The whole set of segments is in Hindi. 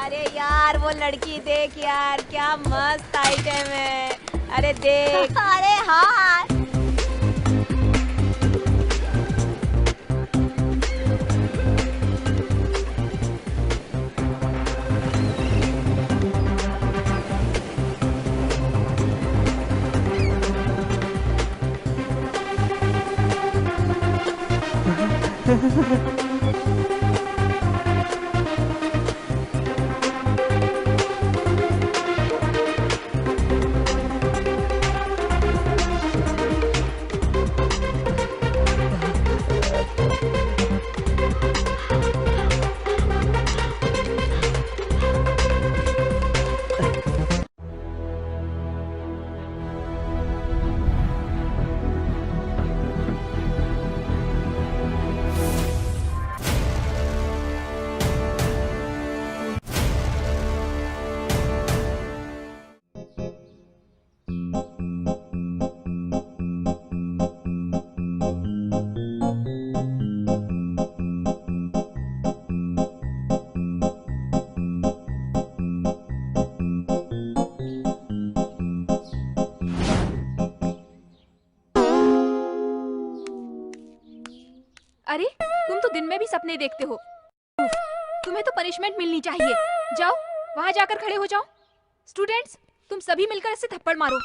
अरे यार वो लड़की देख यार, क्या मस्त आइटम है। अरे देख। अरे हाँ। अरे तुम तो दिन में भी सपने देखते हो। उफ, तुम्हें तो पनिशमेंट मिलनी चाहिए। जाओ वहां जाकर खड़े हो जाओ। स्टूडेंट्स तुम सभी मिलकर इसे थप्पड़ मारो।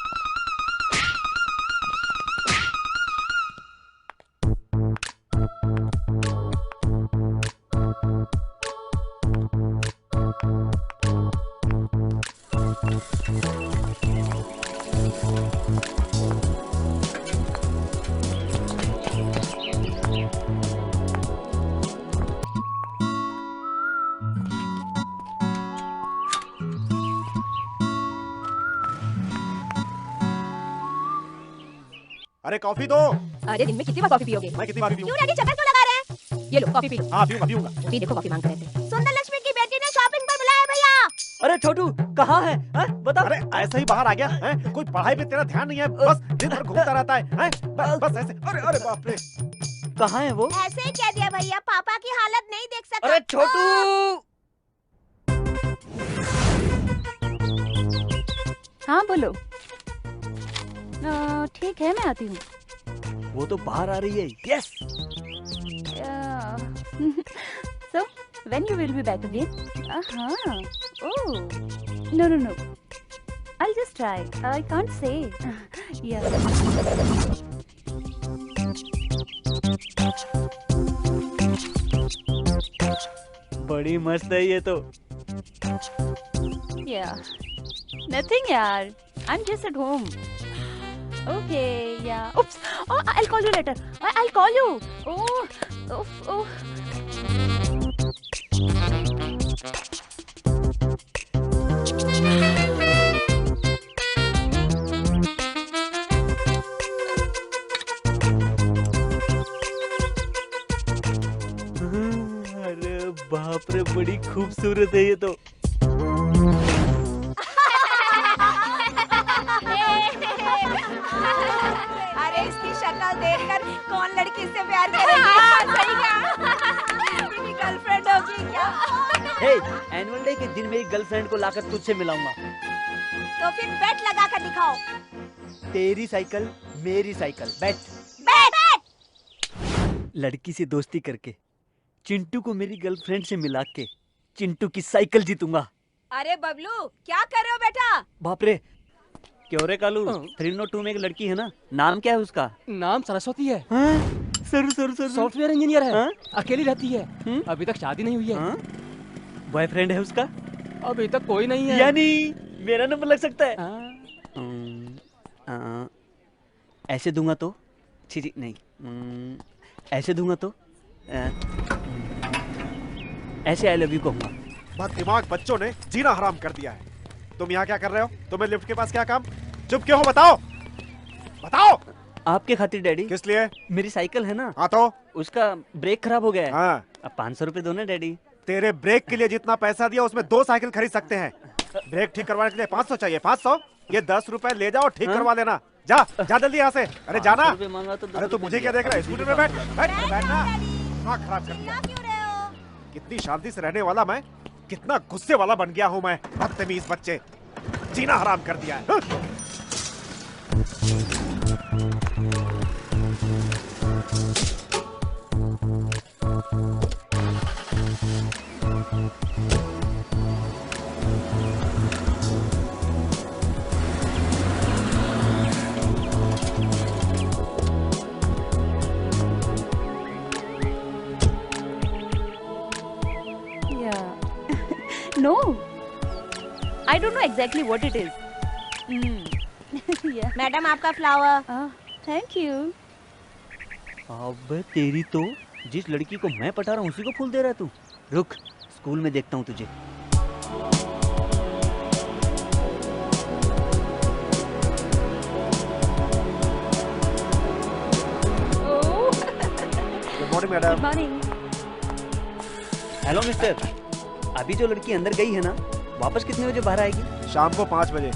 अरे कॉफी दो। अरे दिन में कितनी बार कॉफी पियोगे? मैं कितनी बार पीऊं? क्यों डैडी चक्कर क्यों लगा रहे हैं? ये लो कॉफी पी लो। हाँ पीऊंगा पीऊंगा। अभी देखो कॉफी मांग रहे थे। सुंदर लक्ष्मी की बेटी ने शॉपिंग पर बुलाया भैया। अरे छोटू कहाँ है? बता। अरे ऐसे ही बाहर आ गया है? कोई पढ़ाई पे तेरा ध्यान नहीं है, बस दिन भर घूमता रहता है? बस ऐसे। अरे अरे बाप रे। कहाँ है वो? ऐसे ही कह दिया भैया, पापा की हालत नहीं देख सकता। अरे छोटू। हाँ बोलो। ठीक है मैं आती हूँ। वो तो बाहर आ रही है। Yes. So when you will be back again? Oh no. I'll just try. I can't say. Yeah. बड़ी मस्त है ये तो। Yeah. Nothing यार. I'm just at home. Okay, yeah. Oops. Oh, I'll call you later. I'll call you. Oh. अरे बाप रे बड़ी खूबसूरत है ये तो। अरे इसकी शक्ल देखकर कौन लड़की इससे प्यार करेगी? सही कहा। मेरी गर्लफ्रेंड होगी क्या? हे, एनुअल डे के दिन मेरी गर्लफ्रेंड को लाकर तुझसे मिलाऊंगा। तो फिर बेट लगा कर दिखाओ। तेरी साइकिल मेरी साइकिल, बेट। लड़की से दोस्ती करके चिंटू को मेरी गर्लफ्रेंड से मिला के चिंटू की साइकिल जीतूंगा। अरे बबलू क्या कर रहे हो बेटा? बाप रे। क्यों रे कालू? 302 में एक लड़की है ना, नाम क्या है उसका? नाम सरस्वती है। सर सॉफ्टवेयर इंजीनियर है। हाँ? अकेली रहती है। अभी तक शादी नहीं हुई है। बॉयफ्रेंड है उसका? अभी तक कोई नहीं है। यानी मेरा नंबर लग सकता है। ऐसे दूंगा तो? छी नहीं। ऐसे दूंगा तो? ऐसे आई लव यू कहूंगा। बददिमाग बच्चों ने जीना हराम कर दिया है। तुम यहाँ क्या कर रहे हो? तुम्हें लिफ्ट के पास क्या काम? चुप क्यों हो? बताओ। आपके खातिर डैडी। किस लिए? मेरी साइकिल है ना। हाँ तो? उसका ब्रेक खराब हो गया है। हाँ। अब 500 रुपए दो ना डैडी। तेरे ब्रेक के लिए जितना पैसा दिया उसमें 2 साइकिल खरीद सकते हैं। ब्रेक ठीक करवाने के लिए 500 चाहिए। 500? ये 10 रुपए ले जाओ, ठीक करवा लेना। जा जल्दी यहाँ से। अरे जाना। अरे तू मुझे क्या देख रहा है? स्कूटर में बैठना। दिमाग खराब कर दिया। कितनी शांति से रहने वाला मैं, कितना गुस्से वाला बन गया हूँ मैं। बदतमीज बच्चे, जीना हराम कर दिया है। No, I don't know exactly what it is. Yeah. Madam आपका फ्लावर। Thank you. अब तेरी तो, जिस लड़की को मैं पटा रहा हूँ उसी को फूल दे रहा है तू। रुक, स्कूल में देखता हूँ तुझे। Good morning madam. Good morning. Hello mister, अभी जो लड़की अंदर गई है ना, वापस कितने बजे बाहर आएगी? शाम को 5 बजे।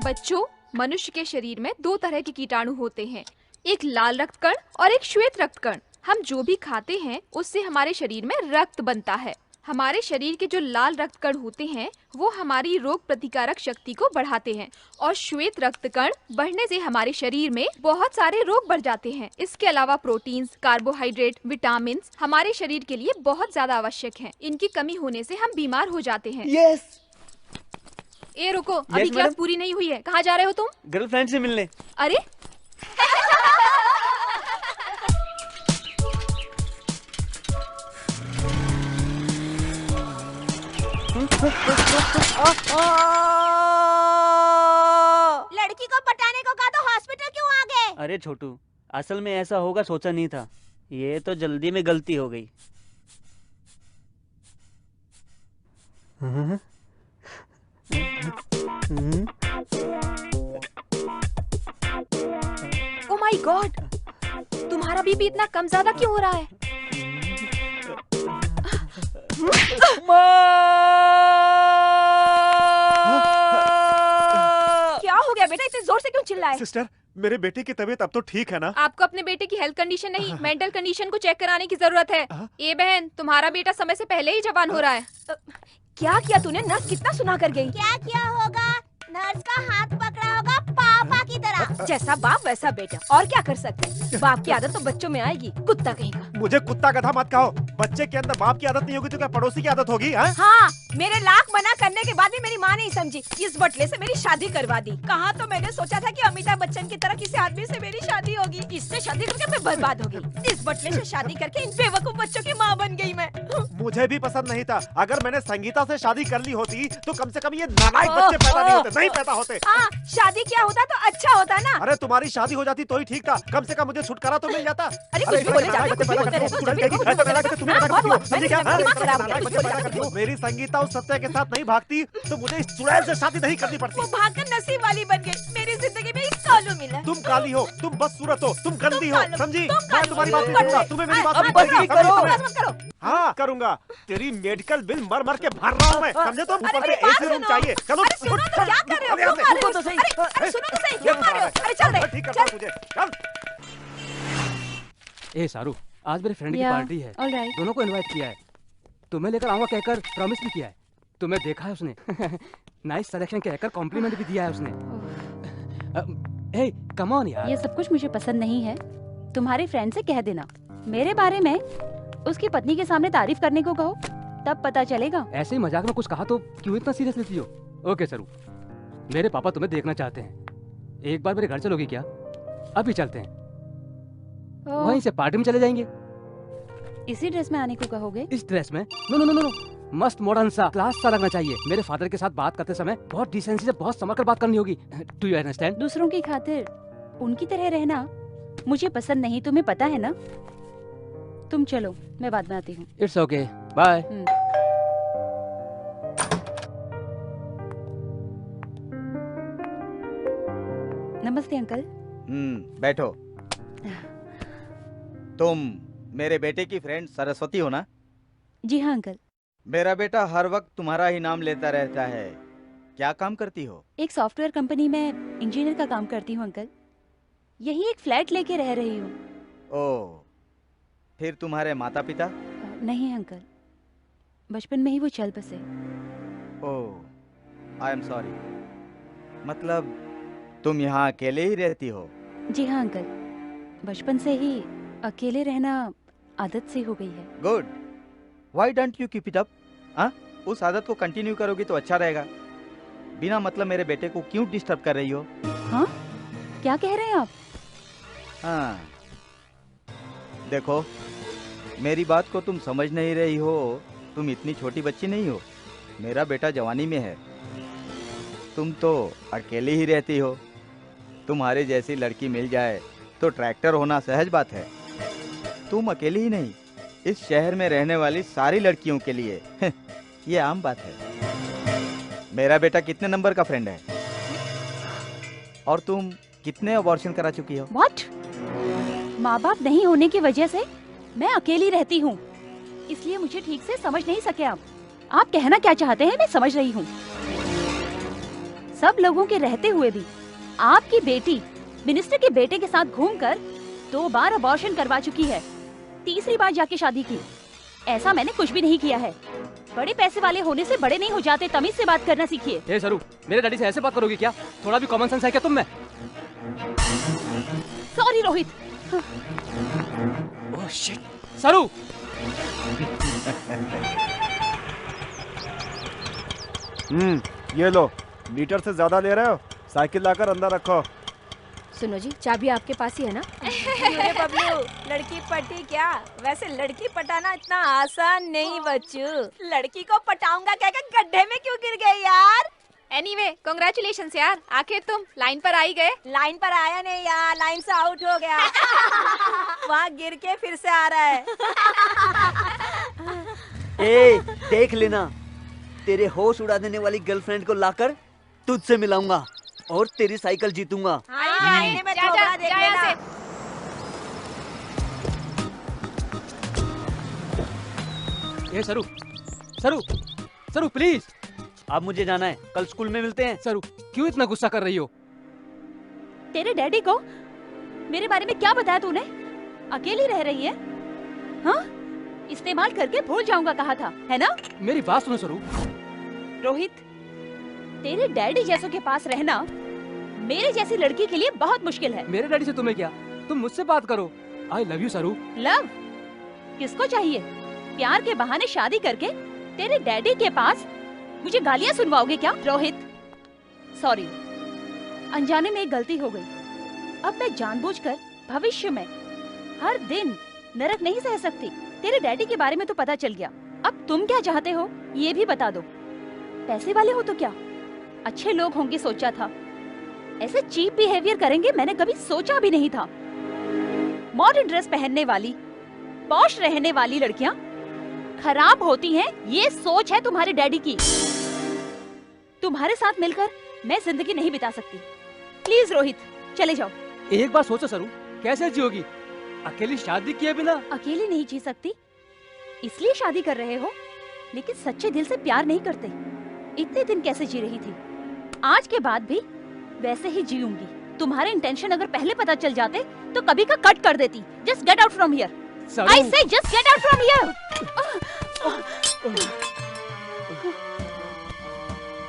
बच्चों, मनुष्य के शरीर में 2 तरह के कीटाणु होते हैं, एक लाल रक्त कण और एक श्वेत रक्त कण। हम जो भी खाते हैं उससे हमारे शरीर में रक्त बनता है। हमारे शरीर के जो लाल रक्त कण होते हैं वो हमारी रोग प्रतिकारक शक्ति को बढ़ाते हैं और श्वेत रक्त कण बढ़ने से हमारे शरीर में बहुत सारे रोग बढ़ जाते हैं। इसके अलावा प्रोटीन्स, कार्बोहाइड्रेट, विटामिन हमारे शरीर के लिए बहुत ज्यादा आवश्यक हैं। इनकी कमी होने से हम बीमार हो जाते हैं। यस। ए रुको, अभी क्लास मैडम। पूरी नहीं हुई है। कहाँ जा रहे हो तुम? गर्लफ्रेंड से मिलने। अरे लड़की को पटाने को कहा तो हॉस्पिटल क्यों आ गए? अरे छोटू, असल में ऐसा होगा सोचा नहीं था, ये तो जल्दी में गलती हो गई। ओ माय गॉड, तुम्हारा बीपी इतना कम ज्यादा क्यों हो रहा है? क्या हो गया बेटा, इतने जोर से क्यों चिल्लाए? सिस्टर, मेरे बेटे की तबीयत अब तो ठीक है ना? आपको अपने बेटे की हेल्थ कंडीशन नहीं, मेंटल कंडीशन को चेक कराने की जरूरत है। ए बहन, तुम्हारा बेटा समय से पहले ही जवान हो रहा है। क्या किया तूने? नर्स कितना सुना कर गई। क्या किया होगा? नर्स का हाथ पकड़ा होगा पापा की तरह। जैसा बाप वैसा बेटा, और क्या कर सकते हैं? बाप की आदत तो बच्चों में आएगी, कुत्ता कहीं का। मुझे कुत्ता गधा मत कहो। बच्चे के अंदर बाप की आदत नहीं होगी तो क्या पड़ोसी की आदत होगी? हाँ, मेरे लाख मना करने के बाद भी मेरी माँ नहीं समझी, इस बटले से मेरी शादी करवा दी। कहाँ तो मैंने सोचा था कि अमिताभ बच्चन की तरह किसी आदमी से मेरी शादी होगी। इससे शादी करके मैं बर्बाद हो गई। इस बटले से शादी करके इन बेवकूफ बच्चों की माँ बन गई मैं। मुझे भी पसंद नहीं था। अगर मैंने संगीता से शादी कर ली होती तो कम से कम ये नालायक बच्चे पैदा नहीं पैदा होते। हाँ, शादी क्या होता तो अच्छा होता ना। अरे तुम्हारी शादी हो जाती तो ही ठीक था, कम से कम मुझे छुटकारा तो मिल जाता। अरे कुछ भी बोले जाते हो, कुछ भी बोलते रहते हो, जब भी देखो कुछ बोलते रहते हो। हाँ, बहुत हुआ, मैंने दिमाग खराब हो गया, कुछ बोले जाते हो। मेरी संगीता उस सत्य के साथ नहीं भागती तो मुझे इस चुड़ैल से शादी नहीं करनी पड़ती। वो भागकर नसीब वाली बन गई। मेरी जिंदगी में एक कालू मिला। तुम काली हो, तुम बदसूरत हो, तुम गंदी हो, कालू, समझी? तुम मैं कालू, तुम्हारी बात नहीं तुम करूंगा, कालू। तुम्हें मेरी बात अब नहीं बस पड़ेगी, करो, समझी बस तुम्हें? मत करो। हाँ करूंगा। तेरी मेडिकल बिल मर मर के भर रहा हूँ मैं, समझे? तुम ऊपर से मेरी बात एसी रूम सुनो। चाहिए। चलो अरे सुनो तो, क्या कर रहे हो? क्यों मार रहे हो? अरे सुनो तो सही, क्यों मार रहे हो? अरे चल दे, ठीक करता हूँ तुझे, चल। ए सारू, आज मेरे फ्रेंड की Yeah, पार्टी है। all right. दोनों को इनवाइट किया है। तुम्हें लेकर आऊंगा कहकर प्रॉमिस भी किया है। तुम्हें देखा है उसने। नाइस सिलेक्शन कहकर कॉम्प्लीमेंट भी दिया है उसने। हे कम ऑन यार। ये सब कुछ मुझे पसंद नहीं है। तुम्हारे फ्रेंड से कह देना मेरे बारे में उसकी पत्नी के सामने तारीफ करने को कहो, तब पता चलेगा। ऐसे ही मजाक में कुछ कहा तो क्यों इतना सीरियस लेती हो? ओके सरू, मेरे पापा तुम्हें देखना चाहते हैं। एक बार मेरे घर चलोगी क्या? अभी चलते हैं, ओह, वहीं से पार्टी में चले जाएंगे। इसी ड्रेस में आने को कहोगे? इस ड्रेस में? नो नो नो नो, मस्त मॉडर्न सा, क्लास सा लगना चाहिए। मेरे फादर के साथ बात करते समय बहुत डिसेंसी से, बहुत संभल कर बात करनी होगी। Do you understand? दूसरों की खातिर उनकी तरह रहना मुझे पसंद नहीं, तुम्हें पता है ना। तुम चलो, मैं बाद में आती हूँ। It's okay, bye. नमस्ते अंकल। बैठो। तुम मेरे बेटे की फ्रेंड सरस्वती हो ना? जी हाँ अंकल। मेरा बेटा हर वक्त तुम्हारा ही नाम लेता रहता है। क्या काम करती हो? एक सॉफ्टवेयर कंपनी में इंजीनियर का काम करती हूँ अंकल। यही एक फ्लैट लेके रह रही हूँ। ओह, फिर तुम्हारे माता पिता? नहीं अंकल। बचपन में ही वो चल बसे। ओह, आई एम सॉरी। मतलब तुम यहाँ अकेले ही रहती हो? जी हाँ अंकल, बचपन से ही अकेले रहना आदत सी हो गई है। Good. Why don't you keep it up? हाँ, उस आदत को कंटिन्यू करोगी तो अच्छा रहेगा। बिना मतलब मेरे बेटे को क्यों डिस्टर्ब कर रही हो? हाँ, क्या कह रहे हैं आप? हाँ, देखो, मेरी बात को तुम समझ नहीं रही हो। तुम इतनी छोटी बच्ची नहीं हो। मेरा बेटा जवानी में है। तुम तो अकेली ही रहती हो। तुम्हारे जैसी लड़की मिल जाए तो ट्रैक्टर होना सहज बात है। तुम अकेली ही नहीं, इस शहर में रहने वाली सारी लड़कियों के लिए ये आम बात है। मेरा बेटा कितने नंबर का फ्रेंड है? और तुम कितने अबॉर्शन करा चुकी हो? What? माँ बाप नहीं होने की वजह से मैं अकेली रहती हूँ, इसलिए मुझे ठीक से समझ नहीं सके आप। आप कहना क्या चाहते हैं मैं समझ रही हूँ। सब लोगों के रहते हुए भी आपकी बेटी मिनिस्टर के बेटे के साथ घूमकर 2 बार अबॉर्शन करवा चुकी है, 3री बार जाके शादी की। ऐसा मैंने कुछ भी नहीं किया है। बड़े पैसे वाले होने से बड़े नहीं हो जाते, तमीज से बात करना सीखिए। ए सरू, मेरे डैडी से ऐसे बात करोगी क्या? थोड़ा भी कॉमन सेंस है क्या तुम में? सॉरी रोहित। ओह शिट, सरू। ये लो, लीटर से ज्यादा ले रहे हो? साइकिल लाकर अंदर रखो। सुनो जी, चाबी आपके पास ही है ना? अरे बबलू, लड़की पटी क्या? वैसे लड़की पटाना इतना आसान नहीं बच्चू। लड़की को पटाऊंगा कहकर गड्ढे में क्यों गिर गई यार? एनीवे, कांग्रेचुलेशंस यार, आखिर तुम लाइन पर आ ही गए। लाइन पर आया नहीं यार, लाइन से आउट हो गया। वहाँ गिर के फिर से आ रहा है। ए, देख लेना, तेरे होश उड़ा देने वाली गर्लफ्रेंड को लाकर तुझसे मिलाऊंगा और तेरी साइकिल जीतूंगा। आईने में थोबड़ा देख लेना। ए सरू, सरू, सरू प्लीज। अब मुझे जाना है, कल स्कूल में मिलते हैं। सरू, क्यों इतना गुस्सा कर रही हो? तेरे डैडी को मेरे बारे में क्या बताया तूने? अकेली रह रही है? हाँ, इस्तेमाल करके भूल जाऊंगा कहा था, है ना? मेरी बात सुनो सरू। रोहित, तेरे डैडी जैसों के पास रहना मेरे जैसी लड़की के लिए बहुत मुश्किल है। मेरे डैडी से तुम्हें क्या? तुम मुझसे बात करो। आई लव यू सरू। लव किसको चाहिए? प्यार के बहाने शादी करके तेरे डैडी के पास मुझे गालियां सुनवाओगे क्या? रोहित, सॉरी, अनजाने में एक गलती हो गई। अब मैं जानबूझकर भविष्य में हर दिन नरक नहीं सह सकती। तेरे डैडी के बारे में तो पता चल गया, अब तुम क्या चाहते हो ये भी बता दो। पैसे वाले हो तो क्या? अच्छे लोग होंगे सोचा था, ऐसे चीप बिहेवियर करेंगे मैंने कभी सोचा भी नहीं था। मॉडर्न ड्रेस पहनने वाली, पॉश रहने वाली लड़कियां खराब होती हैं, ये सोच है तुम्हारे डैडी की। तुम्हारे साथ मिलकर मैं जिंदगी नहीं बिता सकती। प्लीज रोहित, चले जाओ। एक बार सोचो सरू, कैसे जियोगी अकेली शादी किए बिना? अकेली नहीं जी सकती, इसलिए शादी कर रहे हो, लेकिन सच्चे दिल से प्यार नहीं करते। इतने दिन कैसे जी रही थी? आज के बाद भी वैसे ही जीऊंगी। तुम्हारे इंटेंशन अगर पहले पता चल जाते तो कभी का कट कर देती। Just get out from here. I say just get out from here.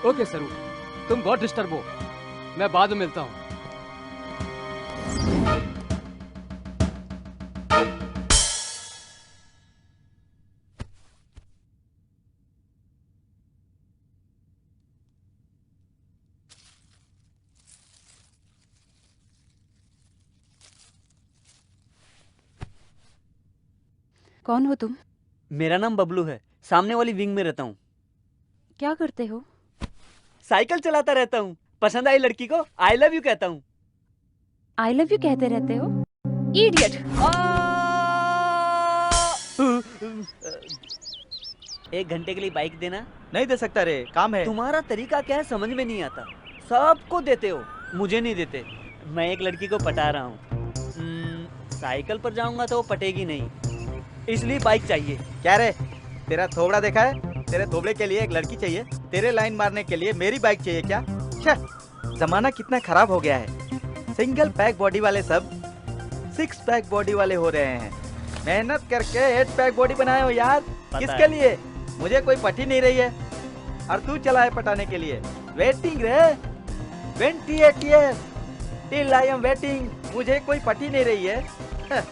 Okay सरू, तुम बहुत डिस्टर्ब हो, मैं बाद में मिलता हूँ। कौन हो तुम? मेरा नाम बबलू है, सामने वाली विंग में रहता हूँ। क्या करते हो? साइकिल चलाता रहता हूँ। पसंद आई लड़की को आई लव यू कहता हूँ। आई लव यू कहते रहते हो? इडियट। एक घंटे के लिए बाइक देना। नहीं दे सकता रे, काम है। तुम्हारा तरीका क्या है समझ में नहीं आता। सबको देते हो, मुझे नहीं देते। मैं एक लड़की को पटा रहा हूँ। साइकिल पर जाऊंगा तो वो पटेगी नहीं, इसलिए बाइक चाहिए। क्या रे, तेरा थोबड़ा देखा है? तेरे थोबड़े के लिए एक लड़की चाहिए, तेरे लाइन मारने के लिए मेरी बाइक चाहिए क्या? जमाना कितना खराब हो गया है। सिंगल पैक बॉडी वाले सब 6 पैक बॉडी वाले हो रहे हैं। मेहनत करके 8 पैक बॉडी बनाए हो यार। किसके लिए? मुझे कोई पट ही नहीं रही है और तू चला है पटाने के लिए। वेटिंग रे 28 years till I am waiting। मुझे कोई पट ही नहीं रही है।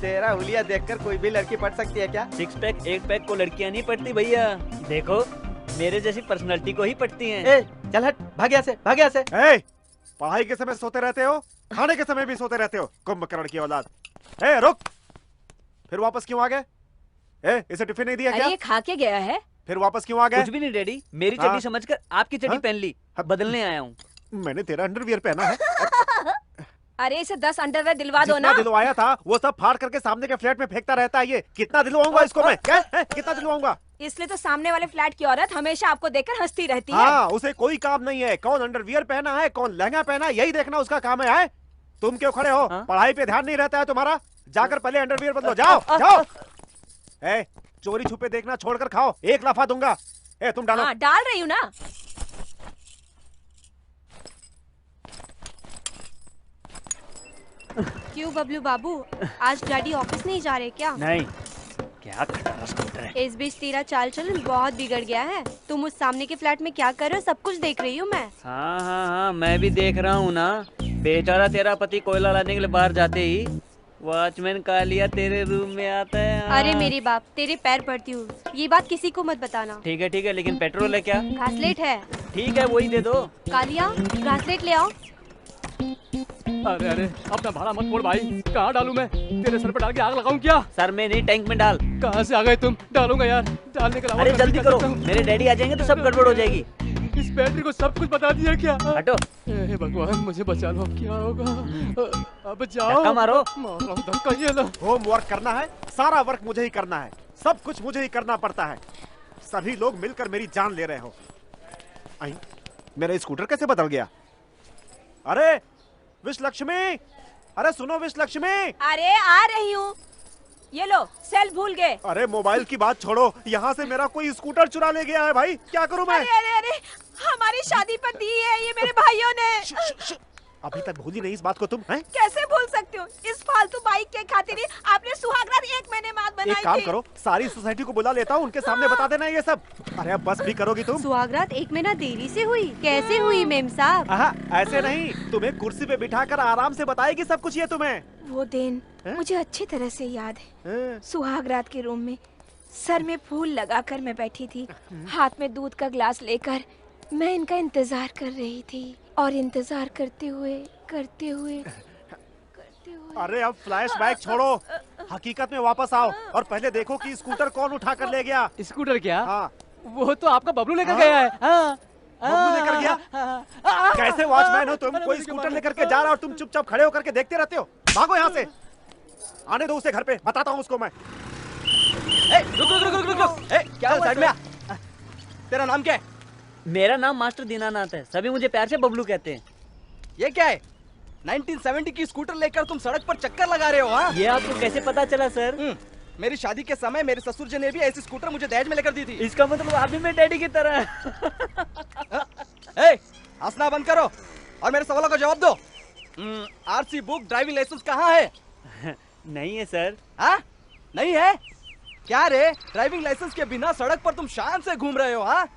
तेरा हुलिया देखकर कोई भी लड़की पट सकती है क्या? 6 पैक 8 पैक को लड़कियां नहीं पटती भैया, देखो मेरे जैसी पर्सनालिटी को ही पटती हैं। ए, चल हट, भाग यहाँ से, भाग यहाँ से। ए, पढ़ाई के समय सोते रहते हो, खाने के समय भी सोते रहते हो, कुंभकर्ण की औलाद। ए, रुक, फिर वापस क्यों आ गए? ए, इसे टिफिन नहीं दिया अरे क्या? ये खा के गया है। फिर वापस क्यों आ गए? कुछ भी नहीं डैडी, मेरी हाँ? चड्डी समझकर आपकी चड्डी हाँ? पहन ली, बदलने आया हूँ। मैंने तेरा अंडरवियर पहना है। अरे इसे 10 अंडरवेयर दिलवा दो जितना ना। दिलवाया था वो सब फाड़ करके सामने के फ्लैट में फेंकता रहता है। ये कितना दिलवाऊंगा इसको मैं? क्या है? कितना दिलवाऊंगा? इसलिए तो सामने वाले फ्लैट की औरत हमेशा आपको देखकर हंसती रहती है। हाँ, उसे कोई काम नहीं है कौन अंडरवियर पहना है, कौन लहंगा पहना है, यही देखना उसका काम है। तुम क्यों खड़े हो? हाँ? पढ़ाई पे ध्यान नहीं रहता है तुम्हारा? जाकर पहले अंडरवियर बदलो, जाओ जाओ। ए, चोरी छुपे देखना छोड़कर खाओ, एक लफा दूंगा। ए, तुम डालो। हाँ, डाल रही हूँ ना। क्यों बबलू बाबू, आज डैडी ऑफिस नहीं जा रहे क्या? नहीं, क्या खटारा स्कूटर है। इस बीच तेरा चाल चलन बहुत बिगड़ गया है। तुम उस सामने के फ्लैट में क्या कर रहे हो सब कुछ देख रही हूँ मैं। हाँ हाँ हाँ, मैं भी देख रहा हूँ ना। बेचारा तेरा पति कोयला लाने के लिए बाहर जाते ही वॉचमैन कालिया तेरे रूम में आता है। हाँ। अरे मेरे बाप, तेरे पैर पड़ती हूँ, ये बात किसी को मत बताना। ठीक है, लेकिन पेट्रोल है क्या? घासलेट है। ठीक है, वही दे दो। कालिया, घासलेट ले आओ। अरे अरे, अपना भाड़ा मत छोड़ भाई। कहाँ डालूं मैं? तेरे सर पे डाल के आग लगाऊं क्या? सर में नहीं, टैंक में डाल। कहाँ से आ गए तुम? डालूंगा यार, डालने के अलावा अरे मैं भी जल्दी कर करो, सकता हूं। मेरे डैडी आ जाएंगे तो सब गड़बड़ हो जाएगी। इस बैटरी को सब कुछ बता दिया क्या? हटो। हे भगवान, मुझे बचा लो, अब क्या होगा? अब जाओ। धक्का मारो। मारो धक्का, ये लो। होमवर्क करना है, सारा वर्क मुझे ही करना है, सब कुछ मुझे ही करना पड़ता है। सभी लोग मिलकर मेरी जान ले रहे हो। आई, मेरा स्कूटर कैसे बदल गया? अरे विश लक्ष्मी, अरे सुनो विश लक्ष्मी। अरे आ रही हूँ। ये लो, सेल भूल गए। अरे मोबाइल की बात छोड़ो, यहाँ से मेरा कोई स्कूटर चुरा ले गया है भाई, क्या करूँ मैं? अरे अरे अरे, हमारी शादी पर दी है ये मेरे भाइयों ने। अभी तक भूली नहीं इस बात को तुम हैं? कैसे भूल सकती हूँ? इस फालतू बाइक के खातिर ही आपने सुहागरात 1 महीने बाद बनाई एक काम थी। करो, सारी सोसाइटी को बुला लेता हूँ, उनके सामने बता देना ये सब। अरे अब बस भी करोगी तुम? सुहागरात 1 महीना देरी से हुई? कैसे हुई मेम साहब? ऐसे नहीं, तुम्हें कुर्सी पे बिठाकर आराम से बताएगी सब कुछ ये तुम्हें। वो दिन मुझे अच्छी तरह से याद है। सुहागरात के रूम में सर में फूल लगाकर मैं बैठी थी, हाथ में दूध का ग्लास लेकर मैं इनका इंतजार कर रही थी और इंतजार करते हुए अरे अब फ्लैशबैक छोड़ो, हकीकत में वापस आओ और पहले देखो कि स्कूटर कौन उठा कर ले गया। स्कूटर क्या? हाँ, वो तो आपका बबलू लेकर गया है। हाँ। बबलू लेकर गया? कैसे वॉचमैन हो तुम? कोई स्कूटर लेकर के जा रहा और तुम चुपचाप खड़े होकर के देखते रहते हो। भागो यहाँ से, आने दो उसे घर पे, बताता हूँ उसको मैं। रुक। क्या साइड में आ। तेरा नाम क्या है? मेरा नाम मास्टर दीनानाथ है, सभी मुझे प्यार से बबलू कहते हैं। ये क्या है? 1970 की स्कूटर लेकर तुम सड़क पर चक्कर लगा रहे हो? हाँ, ये आपको कैसे पता चला सर? मेरी शादी के समय मेरे ससुर जी ने भी ऐसी स्कूटर मुझे दहेज में लेकर दी थी। इसका मतलब आप भी मेरे डैडी की तरह है। हंसना बंद करो और मेरे सवालों का जवाब दो। आरसी बुक, ड्राइविंग लाइसेंस कहाँ है? नहीं है सर। हाँ, नहीं है? क्या रे, ड्राइविंग लाइसेंस के बिना सड़क पर तुम शान से घूम रहे हो? हाँ,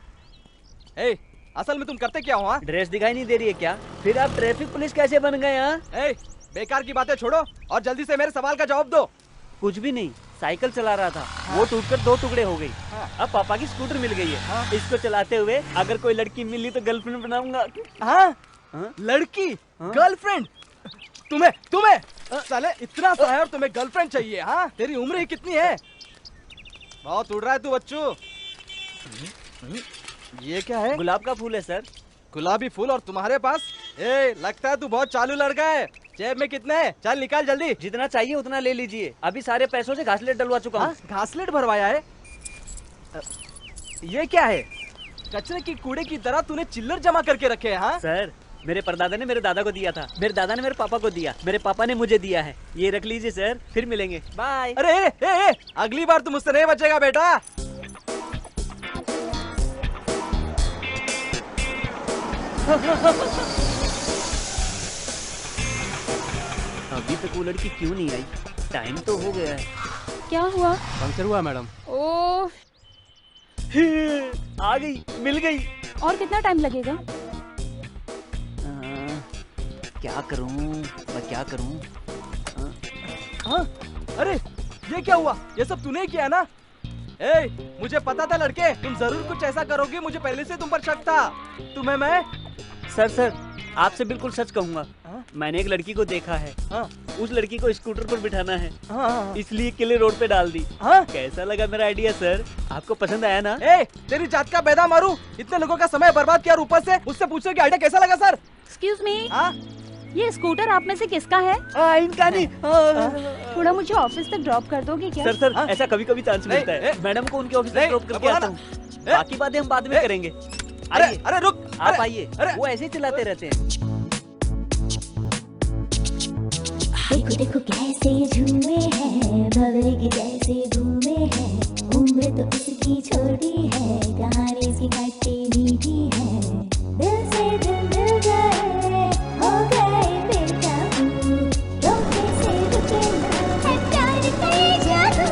असल में तुम करते क्या हो? हाँ, ड्रेस दिखाई नहीं दे रही है क्या? फिर आप ट्रैफिक पुलिस कैसे बन गए? हाँ, बेकार की बातें छोड़ो और जल्दी से मेरे सवाल का जवाब दो। कुछ भी नहीं, साइकिल चला रहा था, वो टूटकर 2 टुकड़े हो गई। अब पापा की स्कूटर मिल गई है। इसको चलाते हुए अगर कोई लड़की मिली तो गर्लफ्रेंड बनाऊंगा। हाँ? लड़की? गर्लफ्रेंड? तुम्हें साले इतना सा है और तुम्हें गर्लफ्रेंड चाहिए? हाँ, तेरी उम्र ही कितनी है? बहुत उड़ रहा है तू बच्चू। ये क्या है? गुलाब का फूल है सर। गुलाबी फूल और तुम्हारे पास? लगता है तू बहुत चालू लड़का है। जेब में कितने है? चल निकाल जल्दी। जितना चाहिए उतना ले लीजिए, अभी सारे पैसों से घासलेट डलवा चुका हूँ। घासलेट भरवाया है? ये क्या है? कचरे की कूड़े की तरह तूने चिल्लर जमा करके रखे हैं? हाँ सर, मेरे परदादा ने मेरे दादा को दिया था, मेरे दादा ने मेरे पापा को दिया, मेरे पापा ने मुझे दिया है। ये रख लीजिए सर, फिर मिलेंगे, बाय। अरे अगली बार तुम मुझसे नहीं बचेगा बेटा। अभी तक वो लड़की क्यों नहीं आई? टाइम तो हो गया है। क्या हुआ? पंक्चर हुआ मैडम। ओह, आ गई, मिल गई। और कितना टाइम लगेगा? क्या करूं, मैं क्या करूं? हाँ? अरे ये क्या हुआ? ये सब तूने ही किया ना? ए, मुझे पता था लड़के, तुम जरूर कुछ ऐसा करोगे, मुझे पहले से तुम पर शक था। तुम्हें मैं सर आपसे बिल्कुल सच कहूंगा। मैंने एक लड़की को देखा है। हाँ? उस लड़की को स्कूटर पर बिठाना है, हाँ? इसलिए किले रोड पे डाल दी। हाँ? कैसा लगा मेरा आइडिया सर? आपको पसंद आया ना? ए, तेरी जात का बेदा मारू, इतने लोगों का समय बर्बाद किया और ऊपर से मुझसे पूछो कि आइडिया कैसा लगा सर? एक्सक्यूज मी, हाँ? ये स्कूटर आप में से किसका है? इनका नहीं। थोड़ा मुझे ऑफिस तक ड्रॉप कर दोगे क्या? सर हाँ? ऐसा कभी कभी चांस मिलता है। मैडम को उनके ऑफिस तक नहीं, ड्रॉप करके बोला आता ना। हूँ। बाकी बातें हम बाद में करेंगे। अरे आइए, अरे रुक, आप अरे, आइए। अरे। वो ऐसे ही चलाते रहते हैं। देखो देखो कैसे झूमे हैं, भंवरे के जैसे घूमे हैं। उम्र तो उसकी छोटी है, कहानी इसकी खट्टी मीठी है। दिल से दिल मिल गए, हो गए बेकाबू। रोके से रुके ना है प्यार का ये जादू।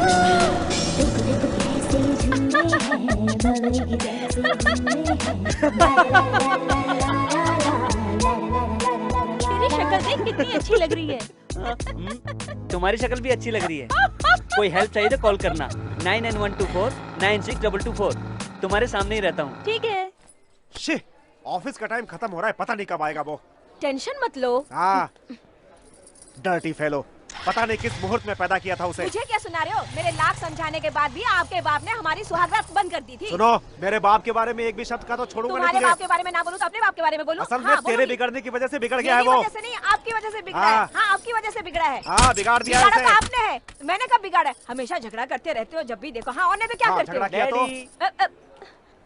देखो देखो कैसे झूमे हैं, भंवरे के जैसे घूमे हैं। ला ला ला ला ला ला ला ला। तेरी शक्ल देख कितनी अच्छी लग रही है। तुम्हारी शक्ल भी अच्छी लग रही है। कोई हेल्प चाहिए तो कॉल करना 9912496224। तुम्हारे सामने ही रहता हूँ। ठीक है। शी, ऑफिस का टाइम खत्म हो रहा है, पता नहीं कब आएगा वो। टेंशन मत लो। हाँ, डर्टी फेलो, पता नहीं किस मुहूर्त में पैदा किया था उसे। मुझे क्या सुना रहे हो? मेरे लाख समझाने के बाद भी आपके बाप ने हमारी सुहागरात बंद कर दी थी। सुनो, मेरे बाप के बारे में एक भी शब्द का तो छोड़ूंगा नहीं तुम्हारे बाप तुझे। के बारे में ना बोलूं तो अपने बाप के बारे में बोलूं? असल में हाँ, तेरे बोलूंगी। बिगड़ने की वजह से बिगड़ गया है मेरी वो। वजह से नहीं, आपकी वजह से बिगड़ा हाँ। है। हाँ, आपकी वजह से बिगड़ा है। हाँ, बिगाड़ दिया है बिगाड़ा उसे। तो आपने है, मैंने कब बिगाड़ा है? हमेशा झगड़ा करते रहते हो जब भी देखो। हाँ, और नहीं तो क्या हाँ, करते झगड़ा हो? किया तो डैडी।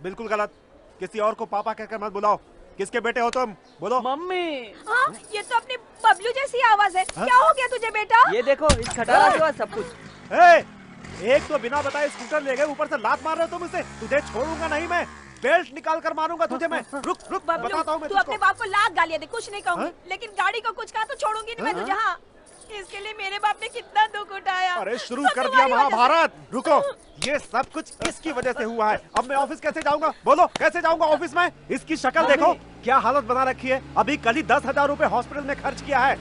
बिल्कुल गलत। किसी और को पापा कहकर मत बुलाओ। किसके बेटे हो तुम? बोलो। मम्मी, हाँ, ये तो अपनी बबलू जैसी आवाज है। हाँ? क्या हो गया तुझे बेटा? ये देखो इस खटारा के बाद सब कुछ। ए, एक तो बिना बताए स्कूटर ले गए, ऊपर से लात मार रहे हो तुम इसे। तुझे छोड़ूंगा नहीं मैं, बेल्ट निकाल कर मारूंगा तुझे मैं। रुक रुक, बबलू, बताता हूँ मैं तू तुझको। अपने बाप को लाख गालियां दे, कुछ नहीं कहूंगी, हाँ? लेकिन गाड़ी को कुछ कहा तो छोड़ूंगी नहीं मैं तुझे। हाँ, इसके लिए मेरे बाप ने कितना दुख उठाया। अरे शुरू सब कर दिया तुम्हारी वजह से। महाभारत। रुको, ये सब कुछ इसकी वजह से हुआ है। अब मैं ऑफिस कैसे जाऊंगा? बोलो, कैसे जाऊंगा ऑफिस में? इसकी शक्ल देखो, क्या हालत बना रखी है। अभी कल ही 10,000 रुपए हॉस्पिटल में खर्च किया है।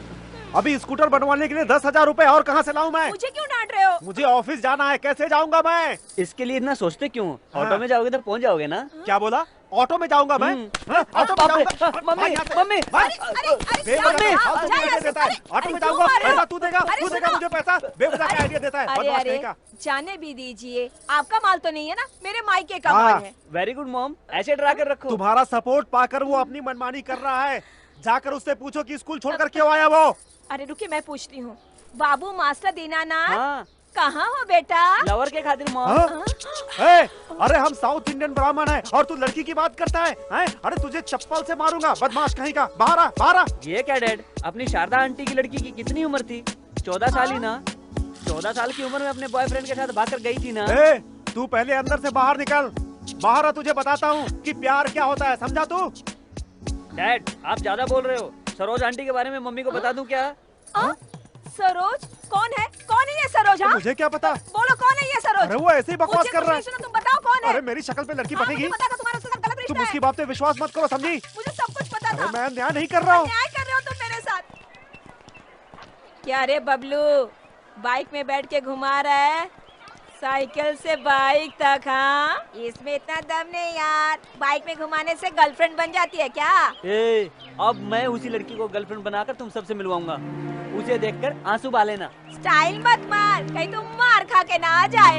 अभी स्कूटर बनवाने के लिए 10,000 रुपए और कहाँ से लाऊं मैं? मुझे क्यों डांट रहे हो? मुझे ऑफिस जाना है, कैसे जाऊंगा मैं? इसके लिए इतना सोचते क्यों? हाँ। ऑटो में जाओगे तो पहुंच जाओगे ना। क्या बोला? ऑटो में जाऊंगा मैं? हाँ, ऑटो में जाऊंगा। मम्मी, भाग यहाँ से। मम्मी। भाग। अरे, बेवजह क्या का हो फालतू गया? के आइडिया देता है। ऑटो अरे, में क्यों जाऊंगा, मार रहे हो? पैसा तू देगा, अरे, तू देगा सुनो। मुझे पैसा। बेवजह का आइडिया देता है, अरे बदमाश अरे, नहीं का। जाने भी दीजिए, आपका माल तो नहीं है ना, मेरे मायके का हाँ। माल है। वेरी गुड मॉम, ऐसे डरा कर रखो। तुम्हारा सपोर्ट पाकर वो अपनी मनमानी कर रहा है। जाकर उससे पूछो कि स्कूल छोड़कर क्यों आया वो। अरे रुकिए, मैं पूछती हूँ। बाबू मास्टर दीनानाथ, हाँ, कहाँ हो बेटा? लवर के खातिर मॉम। हाँ? ए, अरे हम साउथ इंडियन ब्राह्मण हैं और तू लड़की की बात करता है, हैं? अरे तुझे चप्पल से मारूंगा, बदमाश कहीं का। बाहर आ, बाहर आ। ये क्या डैड, अपनी शारदा आंटी की लड़की की कितनी उम्र थी? 14 साल ही ना। 14 साल की उम्र में अपने बॉयफ्रेंड के साथ भागकर गई थी ना। ए, तू पहले अंदर से बाहर निकल। बाहर आ, तुझे बताता हूँ कि प्यार क्या होता है, समझा तू? डैड, आप ज्यादा बोल रहे हो। सरोज आंटी के बारे में मम्मी को बता दूं क्या? सरोज? कौन है? कौन है ये सरोज? हाँ? मुझे क्या पता? बोलो कौन है ये सरोज? अरे वो ऐसे ही बकवास मुझे कर कुछ रहा नहीं है। सुना, तुम बताओ कौन है? अरे मेरी शक्ल पे लड़की हाँ, पटेगी। मुझे पता था तुम्हारा उसके साथ गलत तुम रिश्ता उसकी है। बात पे विश्वास मत करो, समझी? मुझे सब कुछ पता अरे था। मैं अन्याय नहीं कर रहा हूँ। अन्याय कर रहे हो तुम मेरे साथ। क्या रे बबलू, बाइक में बैठ के घुमा रहा है? साइकिल से बाइक तक? हाँ, इसमें इतना दम नहीं यार। बाइक में घुमाने से गर्लफ्रेंड बन जाती है क्या? ए, अब मैं उसी लड़की को गर्लफ्रेंड बनाकर तुम सबसे मिलवाऊंगा। उसे देखकर आंसू बहा लेना। स्टाइल मत मार, कहीं तुम मार खा के ना आ जाए।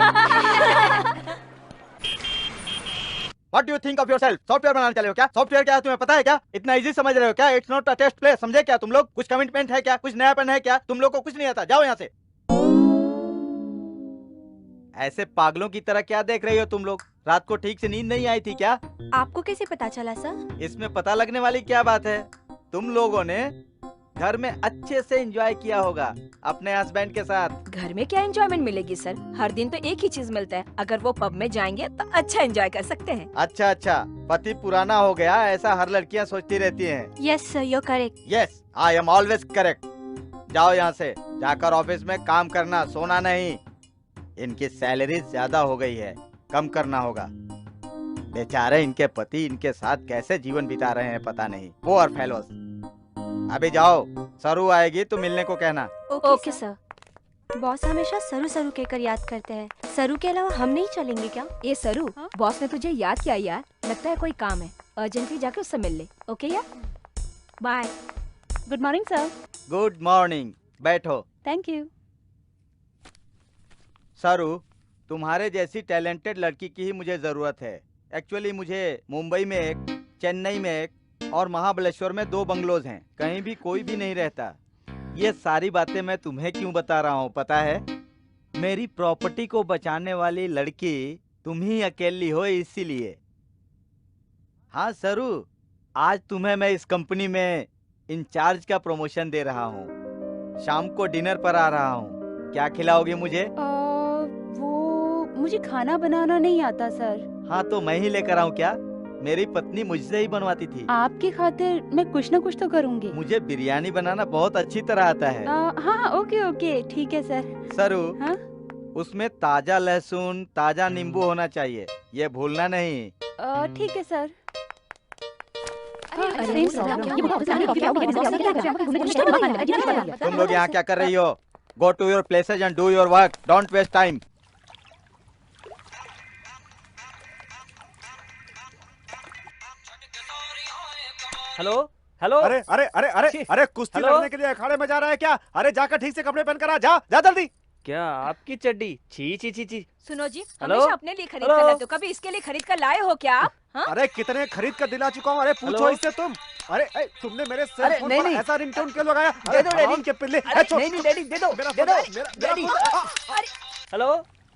What do you think of yourself? Software बनाने चले हो क्या? सॉफ्टवेयर क्या है तुम्हें पता है क्या? इतना इजी समझ रहे हो क्या? It's not a test play, समझे क्या तुम लोग? कुछ कमिटमेंट है क्या? कुछ नयापन है क्या? तुम लोग को कुछ नहीं आता, जाओ यहाँ से। ऐसे पागलों की तरह क्या देख रही हो तुम लोग? रात को ठीक से नींद नहीं आई थी क्या? आपको कैसे पता चला सर? इसमें पता लगने वाली क्या बात है? तुम लोगों ने घर में अच्छे से एंजॉय किया होगा अपने हस्बैंड के साथ। घर में क्या एंजॉयमेंट मिलेगी सर? हर दिन तो एक ही चीज मिलता है। अगर वो पब में जाएंगे तो अच्छा एंजॉय कर सकते हैं। अच्छा अच्छा, पति पुराना हो गया ऐसा हर लड़कियां सोचती रहती हैं। Yes sir, you correct. Yes, I am always correct. जाओ यहाँ से, जाकर ऑफिस में काम करना, सोना नहीं। इनकी सैलरी ज्यादा हो गई है, कम करना होगा। बेचारे इनके पति इनके साथ कैसे जीवन बिता रहे हैं पता नहीं। Poor fellows. अभी जाओ, सरू आएगी तो मिलने को कहना। Okay sir. बॉस हमेशा सरू सरू कहकर याद करते हैं। सरू के अलावा हम नहीं चलेंगे क्या? ये सरू, बॉस ने तुझे याद किया यार, लगता है कोई काम है, अर्जेंटली जाके उससे मिल ले। ओके यार, bye. Good morning sir. Good morning, बैठो। Thank you. सरू, तुम्हारे जैसी टैलेंटेड लड़की की ही मुझे जरूरत है। एक्चुअली मुझे मुंबई में एक, चेन्नई में एक और महाबलेश्वर में 2 बंगलोज हैं। कहीं भी कोई भी नहीं रहता। ये सारी बातें मैं तुम्हें क्यों बता रहा हूँ पता है? मेरी प्रॉपर्टी को बचाने वाली लड़की तुम ही अकेली हो, इसीलिए। हाँ सरू, आज तुम्हें मैं इस कंपनी में इंचार्ज का प्रमोशन दे रहा हूँ। शाम को डिनर पर आ रहा हूँ। क्या खिलाओगे मुझे? वो मुझे खाना बनाना नहीं आता सर। हाँ तो मैं ही लेकर आऊँ क्या? मेरी पत्नी मुझसे ही बनवाती थी। आपकी खातिर मैं कुछ न कुछ तो करूँगी। मुझे बिरयानी बनाना बहुत अच्छी तरह आता है। हाँ ओके ओके ठीक है सर। सरू, हाँ? उसमें ताजा लहसुन, ताजा नींबू होना चाहिए, ये भूलना नहीं। ठीक है सर। तुम लोग यहाँ क्या कर रही हो? Go to your places and do your work, don't waste time. Hello hello. अरे अरे अरे अरे अरे कुश्ती हेलो? लड़ने के लिए अखाड़े में जा रहा है क्या? अरे जाकर ठीक से कपड़े पहन कर आ, जा जा जल्दी। क्या आपकी चड्डी? छी छी छी छी। सुनो जी, हेलो? हमेशा अपने लिए खरीद हेलो? कर लाते हो, कभी इसके लिए खरीद कर लाए हो क्या आप? हाँ? अरे कितने खरीद कर दिला चुका हूँ। अरे पूछो हेलो? इससे तुम। अरे तुमने मेरे सेल अरे, फोन नहीं, पर नहीं। ऐसा रिंगटोन क्यों लगाया? दे दो डैडी। के पिल्ले। नहीं नहीं डैडी, दे दो मेरा दे दो फोन, मेरा daddy. Phone. Hello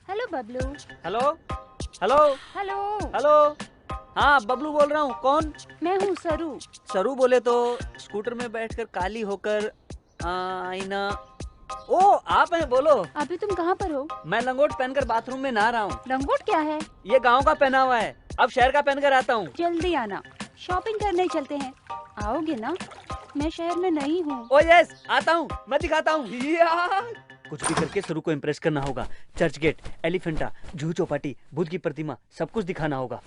hello Bablu. Hello hello hello. Hello. हाँ बबलू बोल रहा हूँ। कौन? मैं हूँ सरू। सरू बोले तो स्कूटर में बैठकर काली होकर आईना। ओ आप हैं, बोलो। अभी तुम कहाँ पर हो? मैं लंगोट पहनकर बाथरूम में नहा रहा हूँ। लंगोट क्या है? ये गांव का पहना हुआ है, अब शहर का पहनकर आता हूँ। जल्दी आना, शॉपिंग करने चलते हैं। आओगे ना? मैं शहर में नहीं हूँ। ओ यस, आता हूँ, मैं दिखाता हूँ। कुछ भी करके सरू को इम्प्रेस करना होगा। चर्च गेट, एलिफेंटा, जूहू चौपाटी, बुद्ध की प्रतिमा, सब कुछ दिखाना होगा।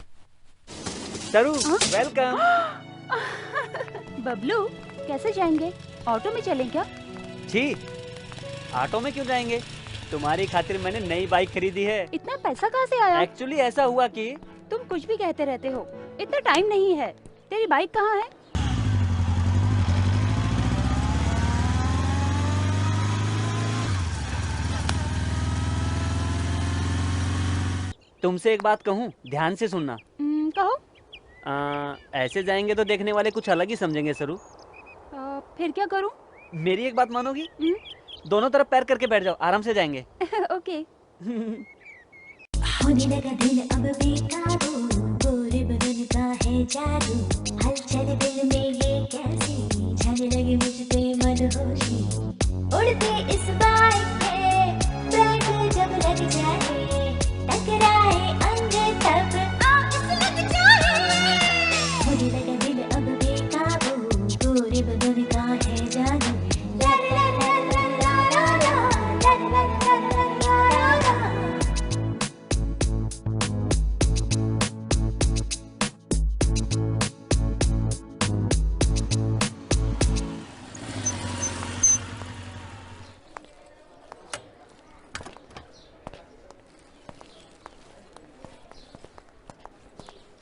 सरू वेलकम। बबलू कैसे जाएंगे? ऑटो में चलें क्या? जी, ऑटो में क्यों जाएंगे? तुम्हारी खातिर मैंने नई बाइक खरीदी है। इतना पैसा कहाँ से आया? एक्चुअली ऐसा हुआ कि तुम कुछ भी कहते रहते हो, इतना टाइम नहीं है। तेरी बाइक कहाँ है? तुमसे एक बात कहूँ, ध्यान से सुनना। कहो। ऐसे जाएंगे तो देखने वाले कुछ अलग ही समझेंगे सरू। फिर क्या करूँ? मेरी एक बात मानोगी? दोनों तरफ पैर करके बैठ जाओ, आराम से जाएंगे। ओके। होने लगा दिल अब बेकाबू, गोरे बदन का है जादू, हलचल दिल में ये कैसी, छाने लगी मुझ पे मदहोशी, उड़ते इस बाइक पे ब्रेक जब लग जाए, टकराए अंग तब आग लग जाए। होने लगा दिल अब बेकाबू, गोरे बदन का है जादू, ला ला ला ला ला ला ला ला ला ला ला।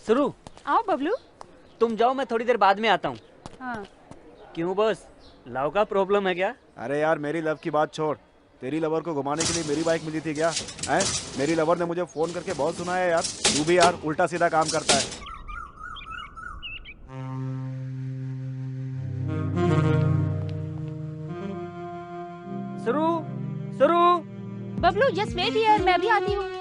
सरू आओ बबलू। तुम जाओ, मैं थोड़ी देर बाद में आता हूँ। हाँ। क्यों बॉस, लव का प्रॉब्लम है क्या? अरे यार मेरी लव की बात छोड़, तेरी लवर को घुमाने के लिए मेरी बाइक मिली थी क्या? हैं? मेरी लवर ने मुझे फोन करके बहुत सुनाया यार। तू भी यार उल्टा सीधा काम करता है। सरू सरू। बबलू जस्ट वेट हियर, मैं भी आती हूँ।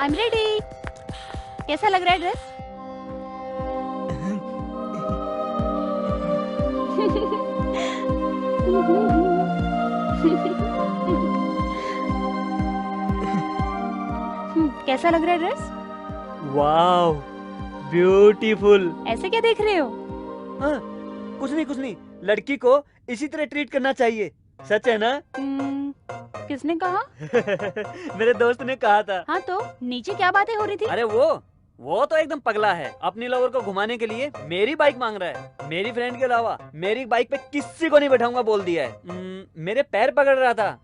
I am ready. कैसा लग रहा है ड्रेस? कैसा लग रहा है ड्रेस? Wow, beautiful. ऐसे क्या देख रहे हो? हाँ, कुछ नहीं। लड़की को इसी तरह ट्रीट करना चाहिए, सच है ना? किसने कहा? मेरे दोस्त ने कहा था। हाँ तो नीचे क्या बातें हो रही थी? अरे वो तो एकदम पगला है। अपनी लवर को घुमाने के लिए मेरी बाइक मांग रहा है। मेरी फ्रेंड के अलावा मेरी बाइक पे किसी को नहीं बैठाऊंगा बोल दिया है। मेरे पैर पकड़ रहा था।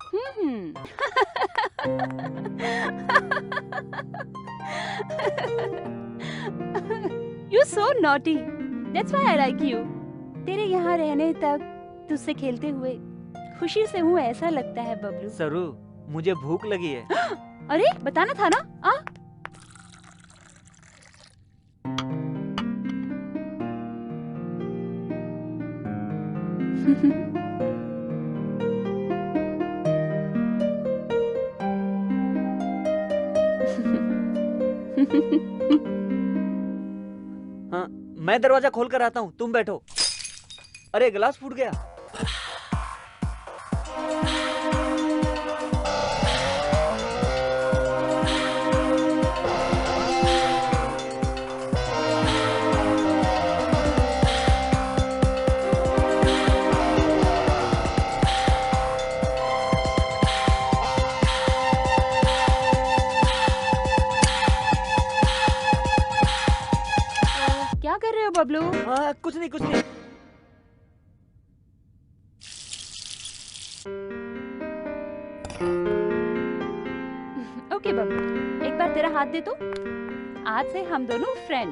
You so naughty. That's why I like you. तेरे यहाँ रहने तक तुझसे खेलते हुए खुशी से हूँ ऐसा लगता है बबलू। सरू, मुझे भूख लगी है। अरे बताना था ना। हाँ, मैं दरवाजा खोल कर आता हूँ, तुम बैठो। अरे गिलास फूट गया। क्या कर रहे हो बबलू? हाँ, कुछ नहीं। ओके बबलू, एक बार तेरा हाथ दे तो। आज से हम दोनों फ्रेंड।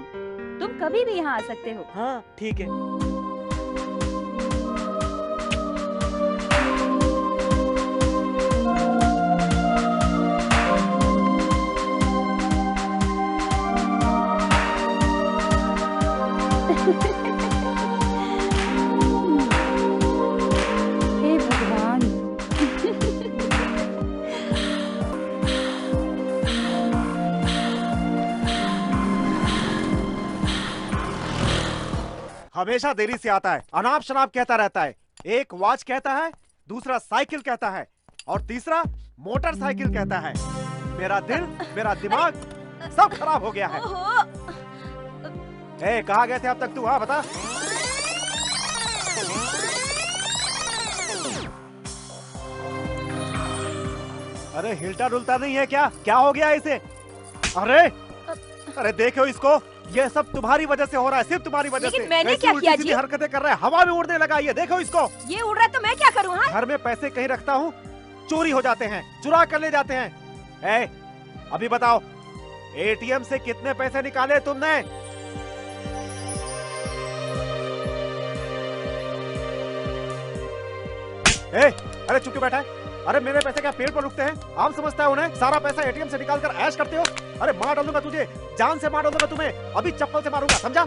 तुम कभी भी यहाँ आ सकते हो। हाँ ठीक है। हे भगवान। हमेशा देरी से आता है, अनाप शनाप कहता रहता है। एक वॉच कहता है, दूसरा साइकिल कहता है और तीसरा मोटरसाइकिल कहता है। मेरा दिल, मेरा दिमाग सब खराब हो गया है। ए, कहाँ गए थे अब तक तू? हाँ बता। अरे हिलता डुलता नहीं है क्या? क्या हो गया इसे? अरे देखो इसको, ये सब तुम्हारी वजह से हो रहा है, सिर्फ तुम्हारी वजह से। मैंने क्या किया जी? हरकतें कर रहा है, हवा में उड़ने लगा। ये देखो इसको। ये उड़ रहा है तो मैं क्या करूँ? हाँ? घर में पैसे कहीं रखता हूँ, चोरी हो जाते हैं, चुरा कर ले जाते हैं। अभी बताओ, एटीएम से कितने पैसे निकाले तुमने? अरे चुप क्यों बैठा है? अरे मेरे पैसे क्या पेड़ पर रुकते हैं? आम समझता है उन्हें? सारा पैसा एटीएम से निकाल कर ऐश करते हो। अरे मार डालूंगा तुझे, जान से मार डालूंगा तुम्हें। अभी चप्पल से मारूंगा, समझा?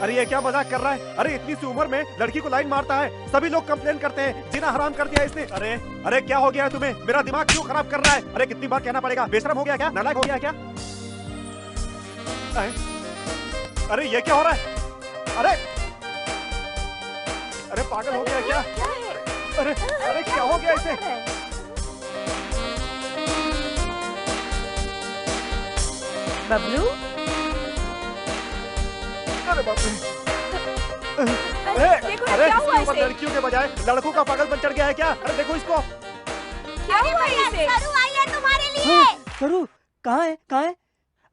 अरे ये क्या मजाक कर रहा है? अरे इतनी सी उम्र में लड़की को लाइन मारता है, सभी लोग कंप्लेन करते हैं, जीना हराम कर दिया इसने। अरे क्या हो गया है तुम्हें? मेरा दिमाग क्यों खराब कर रहा है? अरे कितनी बार कहना पड़ेगा? बेशरम हो गया क्या? नालायक हो गया क्या? अरे ये क्या हो रहा है? अरे पागल हो गया क्या? अरे क्या हो गया इसे? बबलू, अरे बाप रे। अरे इसके ऊपर लड़कियों के बजाय लड़कों का पागलपन चढ़ गया है क्या? अरे देखो इसको। क्या हुआ इसे? सरू आई है तुम्हारे लिए। सरू कहाँ है?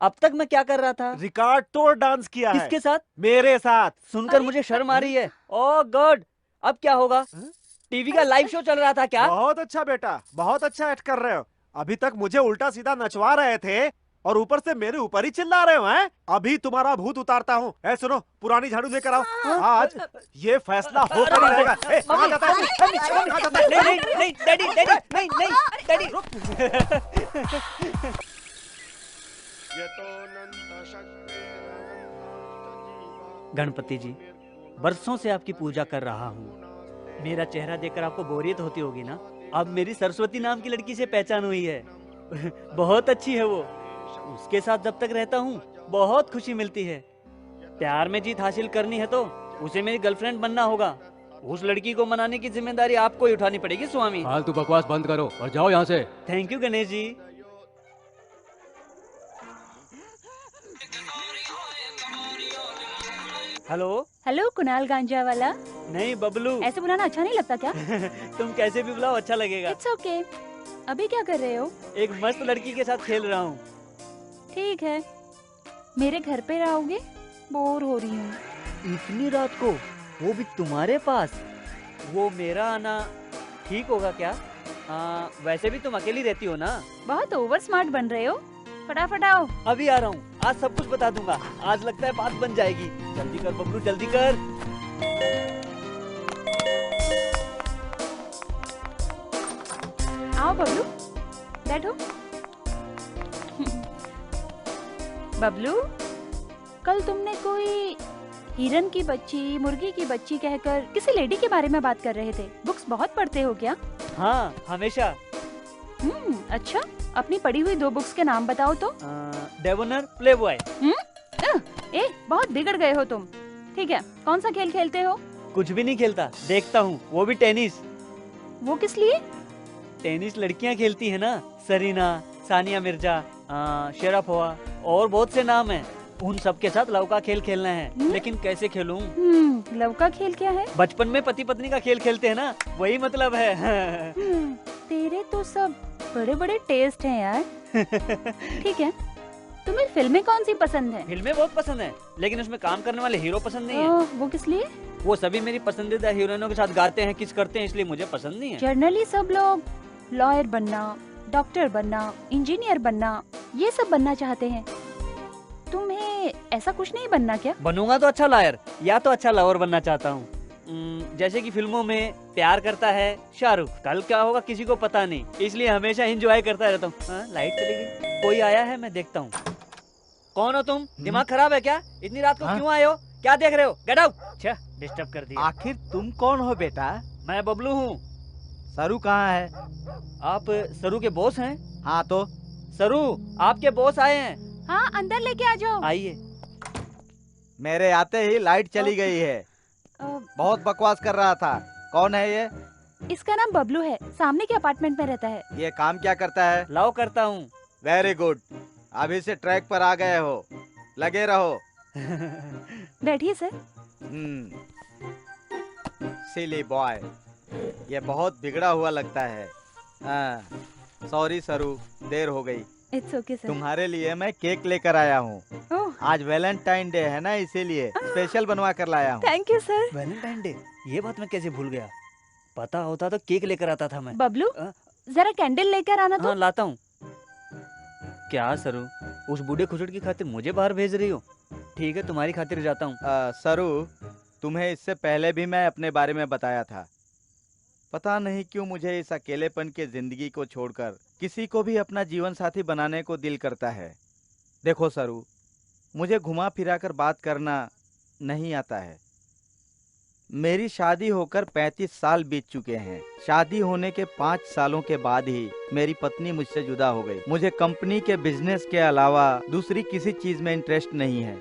अब तक मैं क्या कर रहा था? रिकॉर्ड तोड़ डांस किया है। किसके साथ? मेरे साथ। सुनकर मुझे शर्म आ रही है। ओह गॉड, अब क्या होगा? टीवी का लाइव शो चल रहा था क्या? बहुत अच्छा बेटा, बहुत अच्छा एक्ट कर रहे हो। अभी तक मुझे उल्टा सीधा नचवा रहे थे और ऊपर से मेरे ऊपर ही चिल्ला रहे हो हैं? अभी तुम्हारा भूत उतारता हूँ। सुनो, पुरानी झाड़ू लेकर आओ। आज ये फैसला होकर ही रहेगा। कहाँ जाता है? नहीं डैडी। गणपति जी, बरसों से आपकी पूजा कर रहा हूँ। मेरा चेहरा देखकर आपको बोरियत होती होगी ना? अब मेरी सरस्वती नाम की लड़की से पहचान हुई है। बहुत अच्छी है वो। उसके साथ जब तक रहता हूँ बहुत खुशी मिलती है। प्यार में जीत हासिल करनी है तो उसे मेरी गर्लफ्रेंड बनना होगा। उस लड़की को मनाने की जिम्मेदारी आपको ही उठानी पड़ेगी स्वामी। फालतू बकवास बंद करो और जाओ यहाँ से। Thank you Ganesh ji. Hello hello Kunal गांजा वाला। नहीं बबलू। ऐसे बुलाना अच्छा नहीं लगता क्या? तुम कैसे भी बुलाओ अच्छा लगेगा। It's okay. अभी क्या कर रहे हो? एक मस्त लड़की के साथ खेल रहा हूँ। ठीक है, मेरे घर पे रहोगे? बोर हो रही हूँ। इतनी रात को, वो भी तुम्हारे पास? वो मेरा आना ठीक होगा क्या? वैसे भी तुम अकेली रहती हो ना? बहुत ओवर स्मार्ट बन रहे हो। फटाफट आओ। अभी आ रहा हूँ, आज सब कुछ बता दूंगा। आज लगता है बात बन जाएगी। जल्दी कर बबलू, जल्दी कर। आओ बबलू, बैठो। बबलू, कल तुमने कोई हिरन की बच्ची, मुर्गी की बच्ची कहकर किसी लेडी के बारे में बात कर रहे थे। बुक्स बहुत पढ़ते हो क्या? हाँ, हमेशा। अच्छा, अपनी पढ़ी हुई 2 बुक्स के नाम बताओ तो। डेवोनर, प्लेबॉय। बहुत बिगड़ गए हो तुम। ठीक है, कौन सा खेल खेलते हो? कुछ भी नहीं खेलता, देखता हूँ, वो भी टेनिस। वो किस लिए? टेनिस लड़कियाँ खेलती है ना, सरीना, सानिया मिर्जा, शेरापोवा और बहुत से नाम हैं। उन सब के साथ लव का खेल खेलना है। लेकिन कैसे खेलूं? लव का खेल क्या है? बचपन में पति पत्नी का खेल खेलते हैं ना, वही मतलब है। तेरे तो सब बड़े बड़े टेस्ट हैं यार। ठीक है, तुम्हें फिल्में कौन सी पसंद है? फिल्में बहुत पसंद है, लेकिन उसमें काम करने वाले हीरो पसंद नहीं है। वो किस लिए? वो सभी मेरी पसंदीदा हीरोइनों के साथ गाते हैं, किस करते हैं, इसलिए मुझे पसंद नहीं है। जनरली सब लोग लॉयर बनना, डॉक्टर बनना, इंजीनियर बनना, ये सब बनना चाहते हैं। तुम्हें ऐसा कुछ नहीं बनना क्या? बनूंगा तो अच्छा लायर या तो अच्छा लवर बनना चाहता हूँ। जैसे कि फिल्मों में प्यार करता है शाहरुख, कल क्या होगा किसी को पता नहीं, इसलिए हमेशा एंजॉय करता रहता हूँ। लाइट चली गई, कोई आया है, मैं देखता हूँ। कौन हो तुम? दिमाग खराब है क्या? इतनी रात को क्यों आए हो? क्या देख रहे हो? Get out. अच्छा, डिस्टर्ब कर दिया। आखिर तुम कौन हो बेटा? मैं बबलू हूँ। सरू कहाँ है? आप सरू के बॉस हैं? हाँ तो सरू, आपके बॉस आए हैं। हाँ, अंदर लेके आ जाओ। आइए। मेरे आते ही लाइट चली गई है। बहुत बकवास कर रहा था। कौन है ये? इसका नाम बबलू है, सामने के अपार्टमेंट में रहता है। ये काम क्या करता है? लव करता हूँ। वेरी गुड, अभी से ट्रैक पर आ गए हो, लगे रहो। बैठिए सर। सिली बॉय, ये बहुत बिगड़ा हुआ लगता है। सॉरी सरू, देर हो गई। It's okay sir. तुम्हारे लिए मैं केक लेकर आया हूँ। आज वैलेंटाइन डे है ना, इसीलिए स्पेशल बनवा कर लाया हूँ। Thank you sir. Valentine day, ये बात मैं कैसे भूल गया? पता होता तो केक लेकर आता था मैं। बबलू, जरा कैंडल लेकर आना तो। हाँ, लाता हूँ। क्या सरू, उस बूढ़े खुचड़ की खातिर मुझे बाहर भेज रही हो? ठीक है, तुम्हारी खातिर जाता हूँ। सरू, तुम्हें इससे पहले भी मैं अपने बारे में बताया था। पता नहीं क्यों मुझे इस अकेलेपन के जिंदगी को छोड़कर किसी को भी अपना जीवन साथी बनाने को दिल करता है। देखो सरू, मुझे घुमा फिरा कर बात करना नहीं आता है। मेरी शादी होकर 35 साल बीत चुके हैं। शादी होने के 5 सालों के बाद ही मेरी पत्नी मुझसे जुदा हो गई। मुझे कंपनी के बिजनेस के अलावा दूसरी किसी चीज में इंटरेस्ट नहीं है।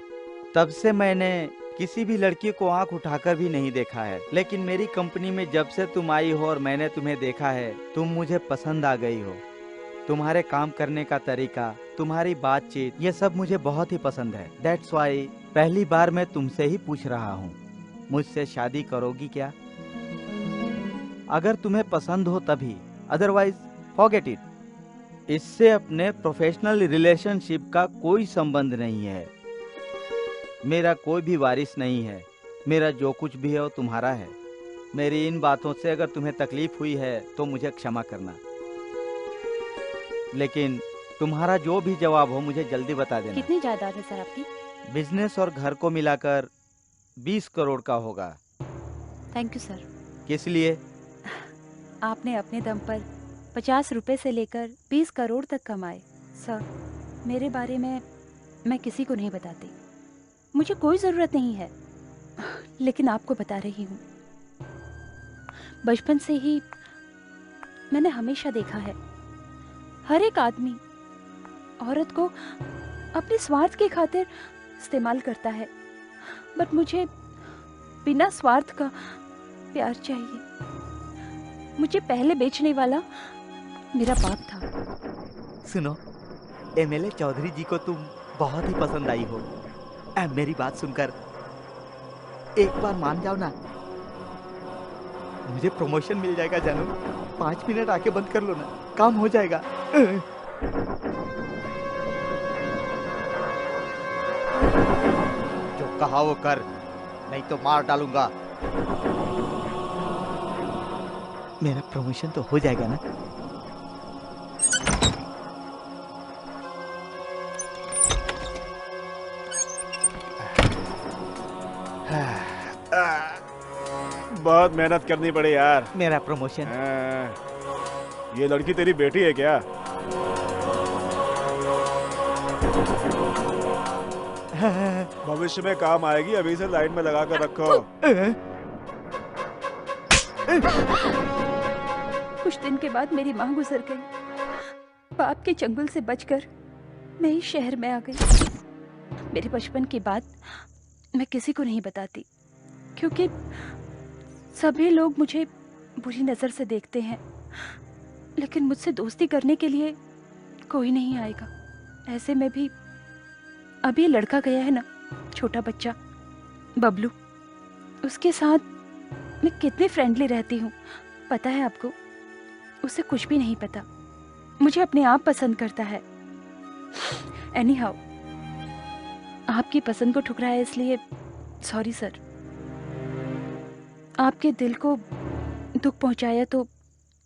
तब से मैंने किसी भी लड़की को आंख उठाकर भी नहीं देखा है। लेकिन मेरी कंपनी में जब से तुम आई हो और मैंने तुम्हें देखा है, तुम मुझे पसंद आ गई हो। तुम्हारे काम करने का तरीका, तुम्हारी बातचीत, ये सब मुझे बहुत ही पसंद है। दैट्स वाई पहली बार मैं तुमसे ही पूछ रहा हूँ, मुझसे शादी करोगी क्या? अगर तुम्हें पसंद हो तभी, अदरवाइज फॉरगेट इट। इससे अपने प्रोफेशनल रिलेशनशिप का कोई संबंध नहीं है। मेरा कोई भी वारिस नहीं है। मेरा जो कुछ भी है वो तुम्हारा है। मेरी इन बातों से अगर तुम्हें तकलीफ हुई है तो मुझे क्षमा करना, लेकिन तुम्हारा जो भी जवाब हो मुझे जल्दी बता देना। कितनी जायदाद है सर आपकी? बिजनेस और घर को मिलाकर 20 करोड़ का होगा। Thank you sir. किस लिए? आपने अपने दम पर 50 रुपए से लेकर 20 करोड़ तक कमाए। सर, मेरे बारे में मैं किसी को नहीं बताती, मुझे कोई ज़रूरत नहीं है, लेकिन आपको बता रही हूँ। बचपन से ही मैंने हमेशा देखा है, हर एक आदमी औरत को अपने स्वार्थ की खातिर इस्तेमाल करता है, बट मुझे बिना स्वार्थ का प्यार चाहिए। मुझे पहले बेचने वाला मेरा बाप था। सुनो, एमएलए चौधरी जी को तुम बहुत ही पसंद आई हो। मेरी बात सुनकर एक बार मान जाओ ना, मुझे प्रमोशन मिल जाएगा जानू। 5 मिनट आके बंद कर लो ना, काम हो जाएगा। जो कहा वो कर, नहीं तो मार डालूंगा। मेरा प्रमोशन तो हो जाएगा ना? बहुत मेहनत करनी पड़ी यार। मेरा प्रमोशन। ये लड़की तेरी बेटी है क्या? भविष्य में काम आएगी, अभी से लाइन में लगा कर रखो। कुछ दिन के बाद मेरी माँ गुजर गई। बाप के चंगुल से बचकर मैं इस शहर में आ गई। मेरे बचपन की बात मैं किसी को नहीं बताती, क्योंकि सभी लोग मुझे बुरी नज़र से देखते हैं, लेकिन मुझसे दोस्ती करने के लिए कोई नहीं आएगा। ऐसे में भी अभी लड़का गया है ना, छोटा बच्चा बबलू, उसके साथ मैं कितनी फ्रेंडली रहती हूँ पता है आपको? उसे कुछ भी नहीं पता, मुझे अपने आप पसंद करता है। एनी हाउ, आपकी पसंद को ठुकराया इसलिए सॉरी सर। आपके दिल को दुख पहुंचाया तो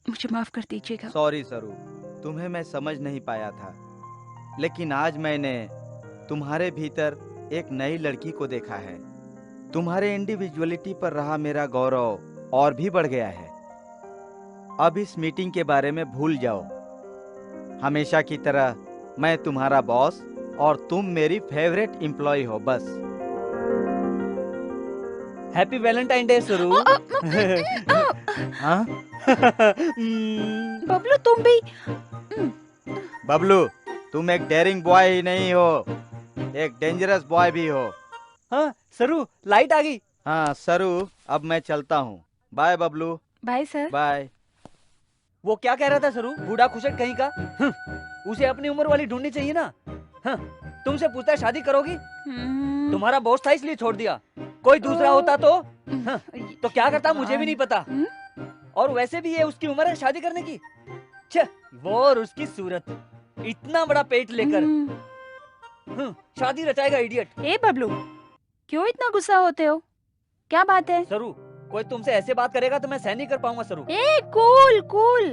मुझे माफ कर दीजिएगा। सॉरी सरू, तुम्हें मैं समझ नहीं पाया था, लेकिन आज मैंने तुम्हारे भीतर एक नई लड़की को देखा है। तुम्हारे इंडिविजुअलिटी पर रहा मेरा गौरव और भी बढ़ गया है। अब इस मीटिंग के बारे में भूल जाओ। हमेशा की तरह मैं तुम्हारा बॉस और तुम मेरी फेवरेट एम्प्लॉय हो, बस। हैप्पी वैलेंटाइन डे सरू। हाँ? बबलू तुम भी। बबलू, तुम एक डेयरिंग बॉय ही नहीं हो, एक डेंजरस बॉय भी हो। हाँ सरू, लाइट आ गई। हाँ सरू, अब मैं चलता हूँ। Bye Bablu. Bye sir. Bye. वो क्या कह रहा था सरू? बूढ़ा खुशट कहीं का। उसे अपनी उम्र वाली ढूंढनी चाहिए ना। तुमसे पूछता है शादी करोगी? तुम्हारा बॉस था इसलिए छोड़ दिया। कोई दूसरा होता तो क्या करता मुझे भी नहीं पता। और वैसे भी ये उसकी उम्र है शादी करने की। वो और उसकी सूरत, इतना बड़ा पेट लेकर शादी रचाएगा इडियट। ए बबलू, क्यों इतना गुस्सा होते हो? क्या बात है? सरू, कोई तुमसे ऐसे बात करेगा तो मैं सहन नहीं कर पाऊंगा सरू। ए कूल कूल,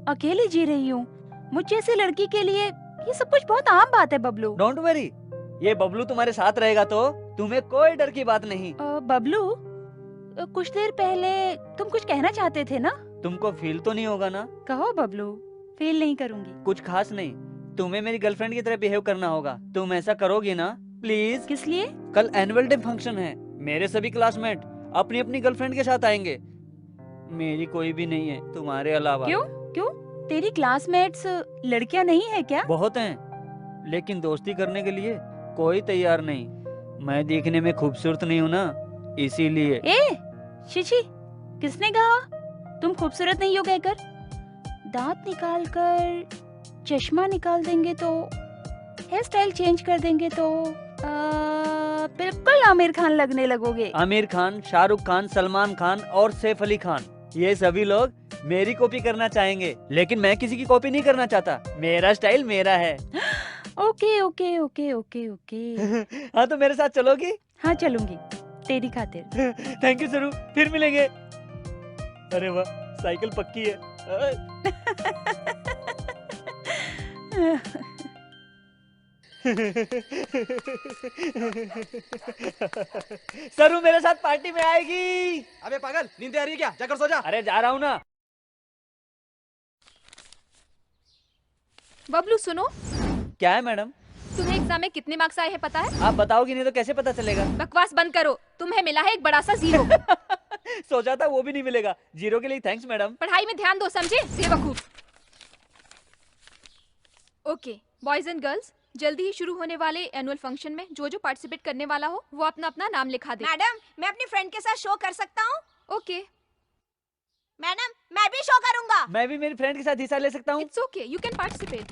अकेली जी रही हूँ। मुझ जैसी लड़की के लिए ये सब कुछ बहुत आम बात है बबलू। डोंट वरी, ये बबलू तुम्हारे साथ रहेगा तो तुम्हें कोई डर की बात नहीं। बबलू, कुछ देर पहले तुम कुछ कहना चाहते थे ना? तुमको फील तो नहीं होगा ना? कहो बबलू। फील नहीं करूंगी। कुछ खास नहीं, तुम्हें मेरी गर्लफ्रेंड की तरह बिहेव करना होगा। तुम ऐसा करोगी ना प्लीज? किस लिए? कल एनुअल डे फंक्शन है, मेरे सभी क्लासमेट अपनी अपनी गर्लफ्रेंड के साथ आएंगे। मेरी कोई भी नहीं है तुम्हारे अलावा। क्यों? क्यों? तेरी क्लासमेट्स लड़कियां नहीं है क्या? बहुत हैं, लेकिन दोस्ती करने के लिए कोई तैयार नहीं। मैं देखने में खूबसूरत नहीं हूँ ना, इसीलिए। शिशी, किसने कहा तुम खूबसूरत नहीं हो कहकर? दांत निकाल कर चश्मा निकाल देंगे तो, हेयर स्टाइल चेंज कर देंगे तो बिल्कुल आमिर खान लगने लगोगे। आमिर खान, शाहरुख खान, सलमान खान और सैफ अली खान, ये सभी लोग मेरी कॉपी करना चाहेंगे, लेकिन मैं किसी की कॉपी नहीं करना चाहता। मेरा स्टाइल मेरा है। Okay okay okay okay okay. हाँ तो मेरे साथ चलोगी? हाँ चलूंगी, तेरी खातिर। थैंक यू सरू, फिर मिलेंगे। अरे वाह, साइकिल पक्की है। सरू मेरे साथ पार्टी में आएगी। अबे पागल, नींद आ रही है क्या? जाकर सो जा। अरे जा रहा हूँ ना। बबलू सुनो। क्या है मैडम? तुम्हें एग्जाम में कितने मार्क्स आए हैं पता है? आप बताओगी नहीं तो कैसे पता चलेगा? बकवास बंद करो, तुम्हें मिला है एक बड़ा सा जीरो। सोचा था वो भी नहीं मिलेगा। 0 के लिए थैंक्स मैडम। पढ़ाई में ध्यान दो, समझे? बेवकूफ। ओके बॉयज एंड गर्ल्स, जल्दी ही शुरू होने वाले एनुअल फंक्शन में जो जो पार्टिसिपेट करने वाला हो वो अपना अपना नाम लिखा दे। मैडम, मैं अपनी फ्रेंड के साथ शो कर सकता हूँ? ओके मैडम, मैं भी शो करूंगा। मैं भी मेरी फ्रेंड के साथ हिस्सा ले सकता हूँ? It's okay, you can participate.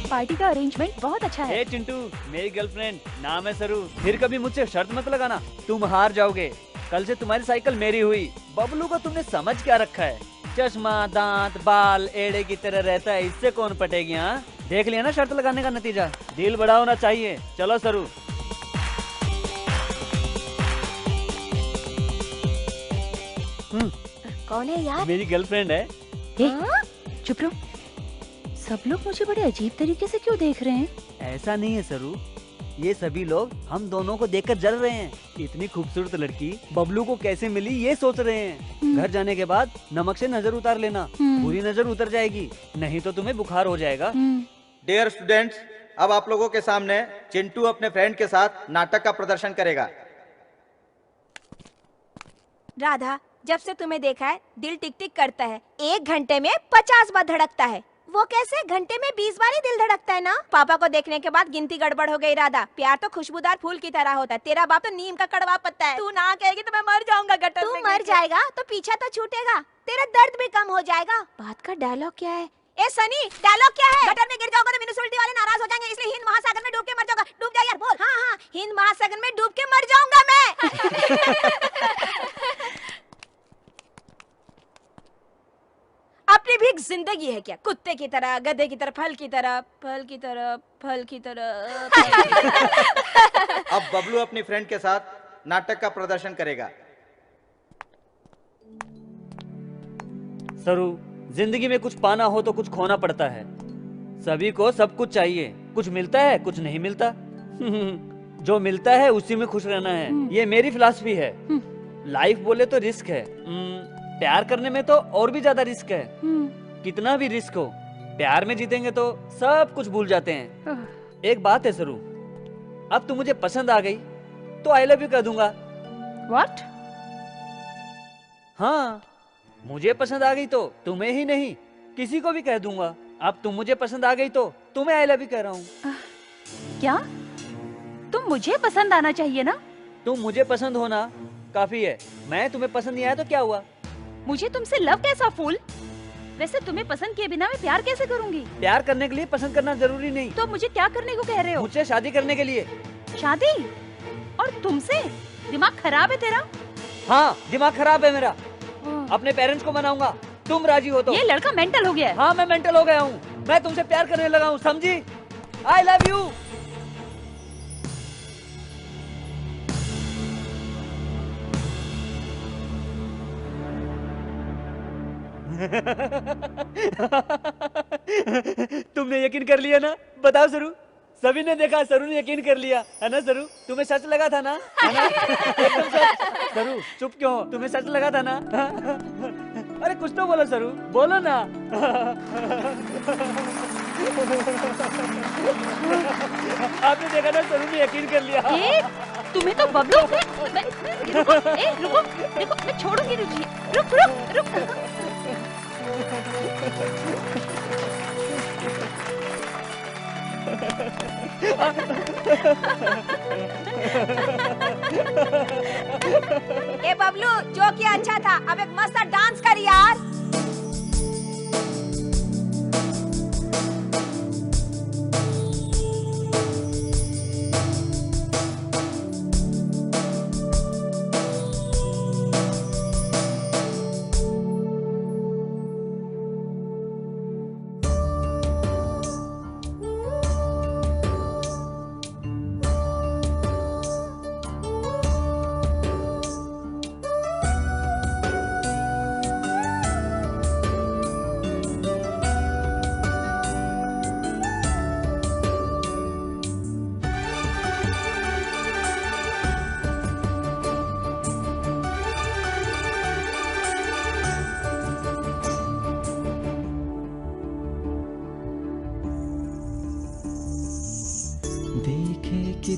Party का अरेंजमेंट बहुत अच्छा है। ए चिंटू, मेरी गर्लफ्रेंड, नाम है सरू। फिर कभी मुझसे शर्त मत लगाना, तुम हार जाओगे। कल से तुम्हारी साइकिल मेरी हुई। बबलू को तुमने समझ क्या रखा है? चश्मा, दांत, बाल एड़े की तरह रहता है, इससे कौन पटेगी? हाँ, देख लिया ना शर्त लगाने का नतीजा। दिल बड़ा होना चाहिए। चलो सरू। कौन है यार? मेरी गर्लफ्रेंड है। चुप रहो। सब लोग मुझे बड़े अजीब तरीके से क्यों देख रहे हैं? ऐसा नहीं है सरू, ये सभी लोग हम दोनों को देखकर जल रहे हैं। इतनी खूबसूरत लड़की बबलू को कैसे मिली ये सोच रहे हैं। घर जाने के बाद नमक से नजर उतार लेना, बुरी नजर उतर जाएगी, नहीं तो तुम्हें बुखार हो जाएगा। डियर स्टूडेंट्स, अब आप लोगों के सामने चिंटू अपने फ्रेंड के साथ नाटक का प्रदर्शन करेगा। राधा, जब से तुम्हें देखा है दिल टिक टिक करता है। 1 घंटे में 50 बार धड़कता है। वो कैसे? घंटे में 20 बार ही दिल धड़कता है ना। पापा को देखने के बाद गिनती गड़बड़ हो गई। राधा, प्यार तो खुशबूदार फूल की तरह होता है। तेरा बाप तो नीम का कड़वा पत्ता है। तू ना कहेगी तो मैं मर जाऊंगा गटर में। तू मर जाएगा तो पीछा तो छूटेगा, तेरा दर्द भी कम हो जाएगा। बात का डायलॉग क्या है? ए सनी, डायलॉग क्या है? गटर में गिर जाओगा तो म्युनिसिपैलिटी वाले नाराज हो जाएंगे, इसलिए हिंद महासागर में डूब के मर जाऊंगा। डूब जा यार, बोल। हाँ हाँ, हिंद महासागर में डूब के मर जाऊंगा मैं। अपनी भी एक जिंदगी है क्या? कुत्ते की तरह, गधे की तरह, फल की तरह, फल की तरह, फल की तरह। अब बबलू अपनी फ्रेंड के साथ नाटक का प्रदर्शन करेगा। सरू, जिंदगी में कुछ पाना हो तो कुछ खोना पड़ता है। सभी को सब कुछ चाहिए, कुछ मिलता है कुछ नहीं मिलता। जो मिलता है उसी में खुश रहना है, ये मेरी फिलॉसफी है। लाइफ बोले तो रिस्क है, प्यार करने में तो और भी ज्यादा रिस्क है। कितना भी रिस्क हो, प्यार में जीतेंगे तो सब कुछ भूल जाते हैं। एक बात है सरू, अब तुम मुझे पसंद आ गई तो आई लव यू कह दूंगा। What? हाँ, मुझे पसंद आ गई तो तुम्हें ही नहीं किसी को भी कह दूंगा। अब तुम मुझे पसंद आ गई तो तुम्हें आई लव यू कह रहा हूँ। क्या? तुम मुझे पसंद आना चाहिए ना? तुम मुझे पसंद होना काफी है, मैं तुम्हें पसंद नहीं आया तो क्या हुआ? मुझे तुमसे लव कैसा फूल? वैसे तुम्हें पसंद किए बिना मैं प्यार कैसे करूंगी? प्यार करने के लिए पसंद करना जरूरी नहीं। तो मुझे क्या करने को कह रहे हो? मुझसे शादी करने के लिए। शादी? और तुमसे? दिमाग खराब है तेरा? हाँ, दिमाग खराब है मेरा। अपने पेरेंट्स को मनाऊंगा, तुम राजी हो तो। ये लड़का मेंटल हो गया है। हाँ, मैं मेंटल हो गया हूँ। मैं तुमसे प्यार करने लगा हूँ, समझी? I love you. तुमने यकीन कर लिया ना? बताओ सरू, सभी ने देखा, सरू ने यकीन कर लिया है ना? सरू, तुम्हें सच लगा था ना? है ना? एकदम सच। सरू, चुप क्यों हो? तुम्हें सच लगा था ना? अरे कुछ तो बोलो सरू, बोलो ना। आपने देखा ना, सरू ने यकीन कर लिया। तुम्हें तो बबलू रुको, रुको, रुको, मैं छोड़ूंगी रुचि। रुक रुक रुक। ए बबलू, जो किया अच्छा था, अब एक मस्त डांस कर यार।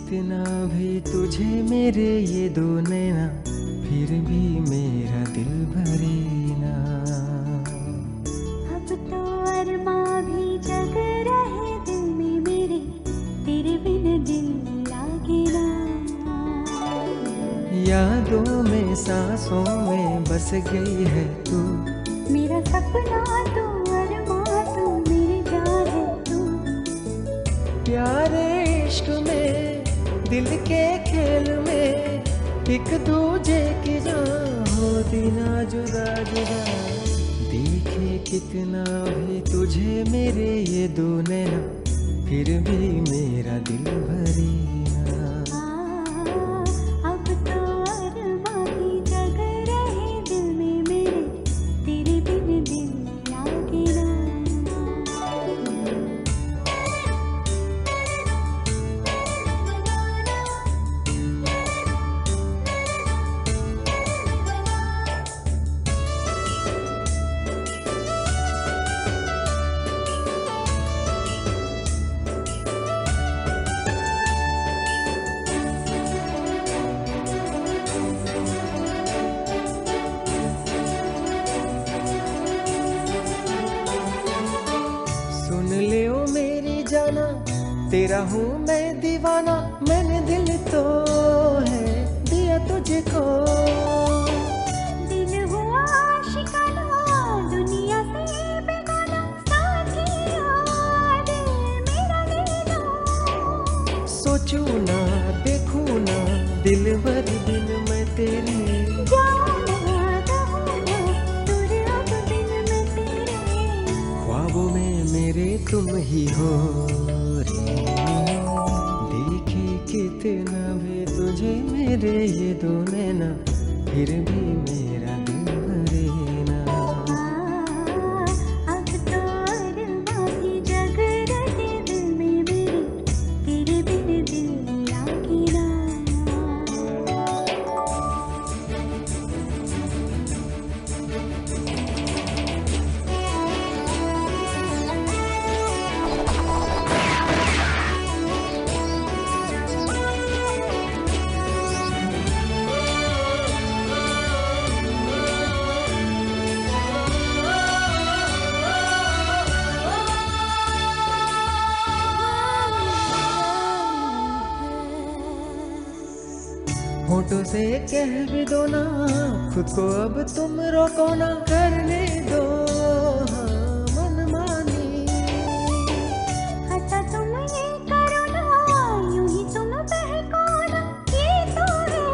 कितना भी तुझे मेरे ये दो नैना, फिर भी मेरा दिल भरे ना। अब तो अरमां भी जग रहे दिल में मेरे, तेरे बिन दिल लागे ना। यादों में सांसों में बस गई है तू, मेरा सपना तू, अरमां तू, मेरी जान है तू। प्यारे इश्क में, दिल के खेल में, एक दूजे की जान होती ना जुदा जुदा। देखे कितना भी तुझे मेरे ये दो नैना, फिर भी मेरा दिल भरे ना। अब तो अरमां भी जग रहे दिल में मेरे, तेरे बिन दिल लागे ना। सुन ले ओ मेरी जाना, तेरा हूँ मैं दीवाना, मैंने दिल तो है दिया तुझको। दिल हुआ आशिकाना, दुनिया से बेगाना, साथिया दिल मेरा ले लो। सोचूं ना देखूं ना, दिल भर दिन मैं तेरी। जाऊंगा रहूंगा दूर अब बिन मैं तेरे। ख्वाबों में मेरे तुम ही हो रे। देखे कितना भी तुझे मेरे ये दो नैना, फिर भी मेरा दिल भरे ना। अब तो अरमां भी जग रहे दिल में मेरे, तेरे बिन दिल लागे ना। होठों से कह भी दो ना, खुद को अब तुम रोको ना, करने दो हाँ मनमानी। अच्छा तुम ये करो ना, यूं ही तुम बहको ना, ये तो है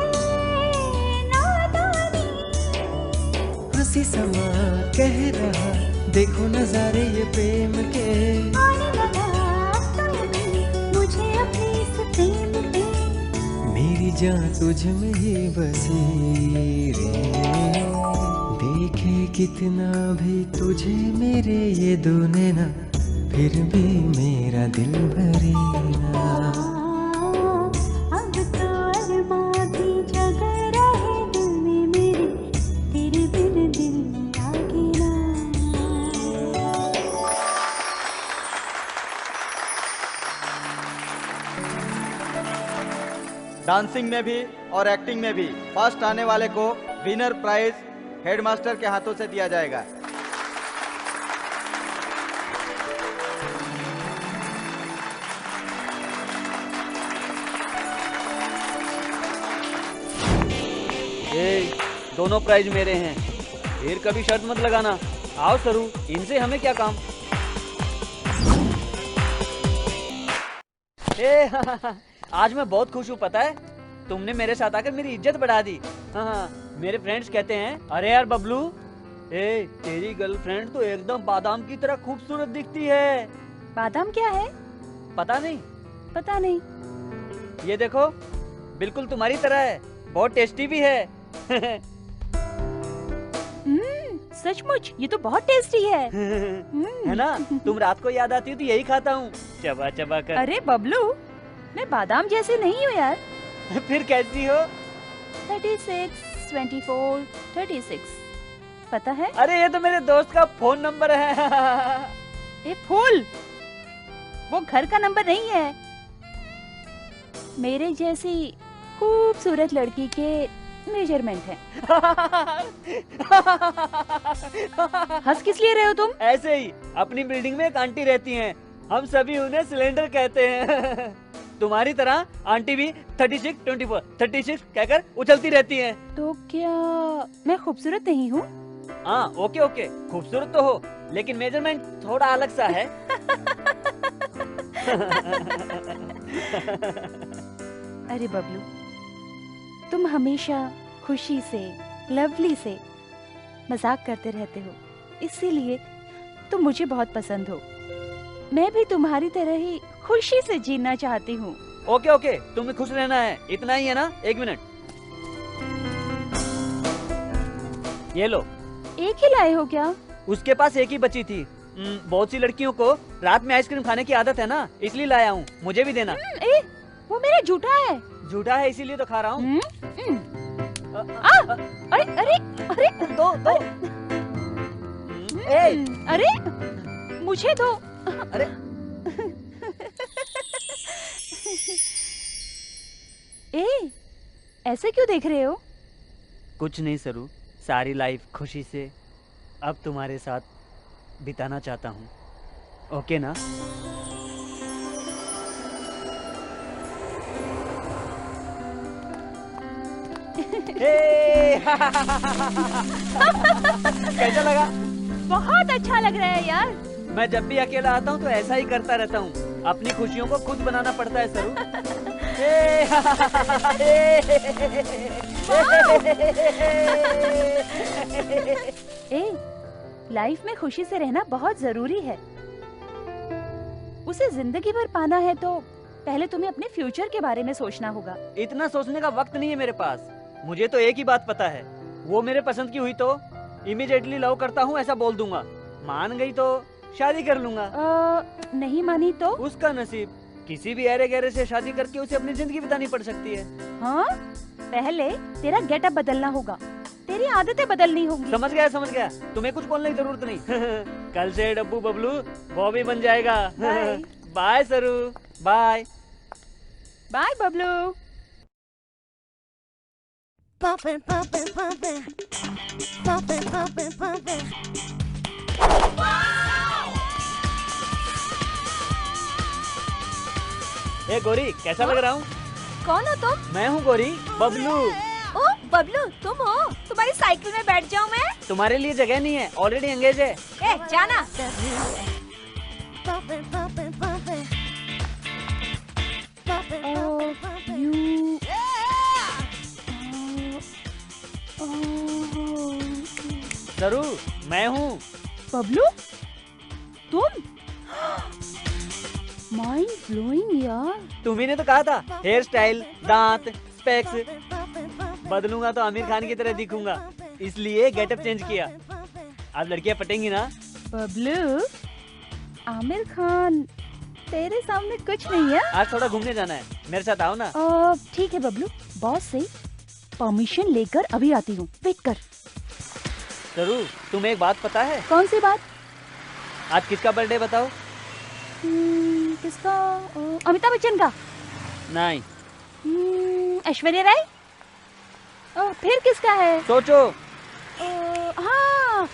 नादानी। हंसी समा कह रहा, देखो नजारे ये प्रेम के। आने लगा तो भी मुझे अपने इस प्रेम पे। मेरी जान तुझ में ही बसी रे। देखे कितना भी तुझे मेरे ये दो नैना, फिर भी मेरा दिल भरे ना। अब तो अरमां भी जग रहे दिल में मेरे, तेरे बिन दिल लागे ना। डांसिंग में भी और एक्टिंग में भी फर्स्ट आने वाले को विनर प्राइज हेडमास्टर के हाथों से दिया जाएगा। दोनों प्राइज मेरे हैं, फिर कभी शर्त मत लगाना। आओ सरू, इनसे हमें क्या काम। आज मैं बहुत खुश हूँ, पता है? तुमने मेरे साथ आकर मेरी इज्जत बढ़ा दी। हाँ, मेरे फ्रेंड्स कहते हैं, अरे यार बबलू, तेरी गर्लफ्रेंड तो एकदम बादाम की तरह खूबसूरत दिखती है। बादाम क्या है? पता नहीं। पता नहीं। ये देखो, बिल्कुल तुम्हारी तरह है, बहुत टेस्टी भी है। सचमुच ये तो बहुत टेस्टी है। है ना? तुम रात को याद आती हो तो यही खाता हूँ, चबा चबा कर। अरे बबलू, मैं बादाम जैसे नहीं हूँ यार। फिर कैसी हो? 36, 24, 36। पता है? अरे ये तो मेरे दोस्त का फोन नंबर है। ए फूल, वो घर का नंबर नहीं है। मेरे जैसी खूबसूरत लड़की के मेजरमेंट है। हंस किस लिए रहे हो तुम? ऐसे ही, अपनी बिल्डिंग में एक आंटी रहती हैं, हम सभी उन्हें सिलेंडर कहते हैं। तुम्हारी तरह आंटी भी 36, 24, 36 कहकर उछलती रहती हैं। तो क्या मैं खूबसूरत नहीं हूँ? हाँ, ओके ओके, खूबसूरत तो हो, लेकिन मेजरमेंट थोड़ा अलग सा है। अरे बबलू, तुम हमेशा खुशी से, लवली से मजाक करते रहते हो, इसीलिए तुम मुझे बहुत पसंद हो। मैं भी तुम्हारी तरह ही खुशी से जीना चाहती हूँ। ओके ओके, तुम्हें खुश रहना है, इतना ही है ना? 1 मिनट, ये लो। एक ही लाए हो क्या? उसके पास एक ही बची थी। बहुत सी लड़कियों को रात में आइसक्रीम खाने की आदत है ना, इसलिए लाया हूँ, मुझे भी देना। वो मेरा झूठा है। झूठा है इसीलिए तो खा रहा हूँ। अरे अरे अरे दो। अरे मुझे दो। अरे ऐसे क्यों देख रहे हो? कुछ नहीं सरू, सारी लाइफ खुशी से अब तुम्हारे साथ बिताना चाहता हूँ, ओके ना? कैसा लगा? बहुत अच्छा लग रहा है यार। मैं जब भी अकेला आता हूँ तो ऐसा ही करता रहता हूँ, अपनी खुशियों को खुद बनाना पड़ता है सरू। लाइफ में खुशी से रहना बहुत जरूरी है। उसे जिंदगी भर पाना है तो पहले तुम्हें अपने फ्यूचर के बारे में सोचना होगा। इतना सोचने का वक्त नहीं है मेरे पास। मुझे तो एक ही बात पता है, वो मेरे पसंद की हुई तो इमीडिएटली लव करता हूँ ऐसा बोल दूंगा, मान गई तो शादी कर लूंगा। नहीं मानी तो? उसका नसीब, किसी भी अरे गहरे से शादी करके उसे अपनी जिंदगी बितानी पड़ सकती है। हाँ, पहले तेरा गेटअप बदलना होगा, तेरी आदतें बदलनी होंगी। समझ गया, तुम्हें कुछ बोलने की जरूरत नहीं। कल से डब्बू बबलू बॉबी बन जाएगा। Bye Saru, bye bye Bablu. Pumping, pumping, pumping, pumping, pumping, pumping. ए गोरी, कैसा लग रहा हूँ? कौन हो तुम? मैं हूँ गोरी, बबलू। ओ बबलू, तुम हो? तुम्हारी साइकिल में बैठ जाऊँ मैं? तुम्हारे लिए जगह नहीं है, ऑलरेडी एंगेज है। ए, जाना। Pumping, pumping, pumping. सरू, मैं हूँ। बबलू, तुम? माइंड ब्लोइंग यार। तुम्ही ने तो कहा था हेयर स्टाइल, दांत, स्पेक्स बदलूंगा तो आमिर खान की तरह दिखूंगा, इसलिए गेटअप चेंज किया। अब लड़कियां पटेंगी ना? बबलू, आमिर खान तेरे सामने कुछ नहीं है। आज थोड़ा घूमने जाना है, मेरे साथ आओ ना। ठीक है बबलू, बॉस से परमिशन लेकर अभी आती हूँ, वेट कर। सरू, तुम्हें एक बात पता है? कौन सी बात? आज किसका बर्थडे बताओ? किसका? अमिताभ बच्चन का? नहीं। ऐश्वर्या राय? फिर किसका है? सोचो। हाँ,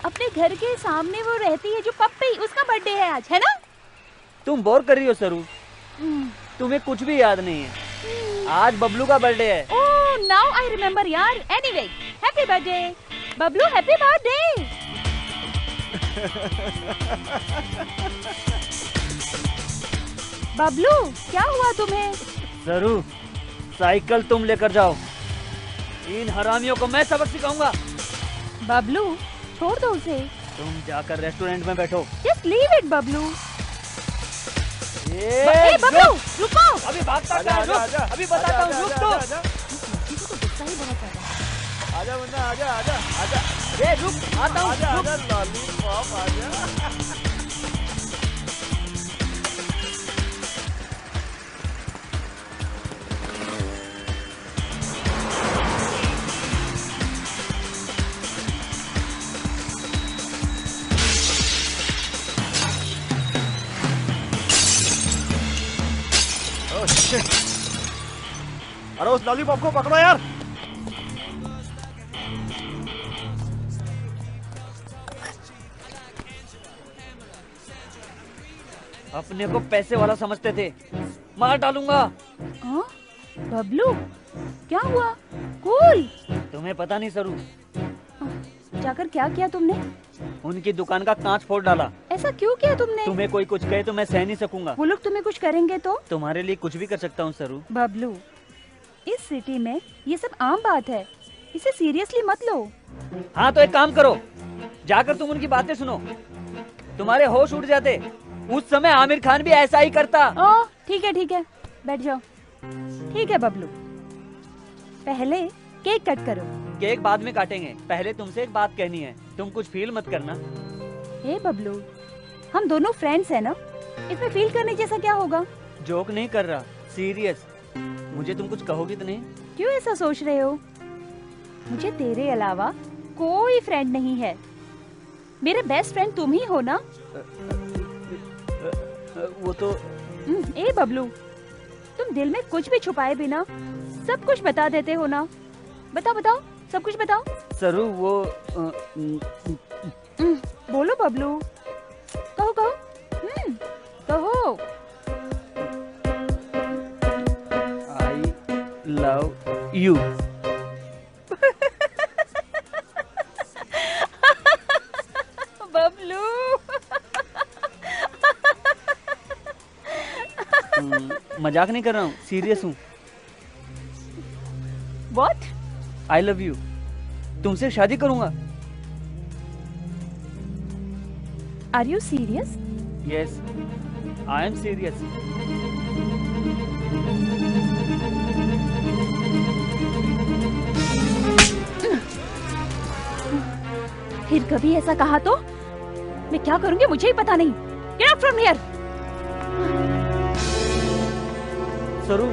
अपने घर के सामने वो रहती है जो पप्पी, उसका बर्थडे है आज, है ना? तुम बोर कर रही हो सरू, तुम्हें कुछ भी याद नहीं है। आज बबलू का बर्थडे है। ओह, नाउ आई रिमेम्बर यार। Anyway, happy birthday Bablu, happy birthday. Bablu, क्या हुआ तुम्हें? सरू, साइकिल तुम लेकर जाओ, इन हरामियों को मैं सबक सिखाऊंगा। बबलू, छोड़ दो उसे। तुम जाकर रेस्टोरेंट में बैठो। Just leave it Bablu. Bablu, रुको। अभी भागता क्या है? रुक, अभी बताता हूँ, रुक तो। आजा बंदा, आजा आजा आजा। ये रुक, आता हूँ। आजा आजा लॉलीपॉप आजा। Oh shit. अरे उस लॉलीपॉप को पकड़ो यार। अपने को पैसे वाला समझते थे, मार डालूंगा। हाँ? बबलू क्या हुआ? कूल। तुम्हें पता नहीं सरू, जाकर क्या किया तुमने? उनकी दुकान का कांच फोड़ डाला। ऐसा क्यों किया तुमने? तुम्हें कोई कुछ कहे तो मैं सह नहीं सकूंगा। वो लोग तुम्हें कुछ करेंगे तो? तुम्हारे लिए कुछ भी कर सकता हूँ सरू। बबलू, इस सिटी में ये सब आम बात है, इसे सीरियसली मत लो। हाँ तो एक काम करो, जाकर तुम उनकी बातें सुनो, तुम्हारे होश उड़ जाते। उस समय आमिर खान भी ऐसा ही करता। ठीक है, बैठ जाओ। ठीक है बबलू, पहले केक कट करो। केक बाद में काटेंगे, पहले तुमसे एक बात कहनी है, तुम कुछ फील मत करना। हे बबलू, हम दोनों फ्रेंड्स हैं ना, इसमें फील करने जैसा क्या होगा? जोक नहीं कर रहा, सीरियस। मुझे तुम कुछ कहोगी तो नहीं? क्यों ऐसा सोच रहे हो? मुझे तेरे अलावा कोई फ्रेंड नहीं है, मेरे बेस्ट फ्रेंड तुम ही हो ना। वो तो ए बबलू, तुम दिल में कुछ भी छुपाए बिना सब कुछ बता देते हो ना। बताओ, सब कुछ बताओ। सरू वो बोलो बबलू, कहो कहो। I love you. बबलू मजाक नहीं कर रहा हूँ, सीरियस हूँ। What? आई लव यू, तुमसे शादी करूंगा। Are you serious? Yes, I am serious. फिर कभी ऐसा कहा तो मैं क्या करूंगी मुझे ही पता नहीं। Get out from here! सरू,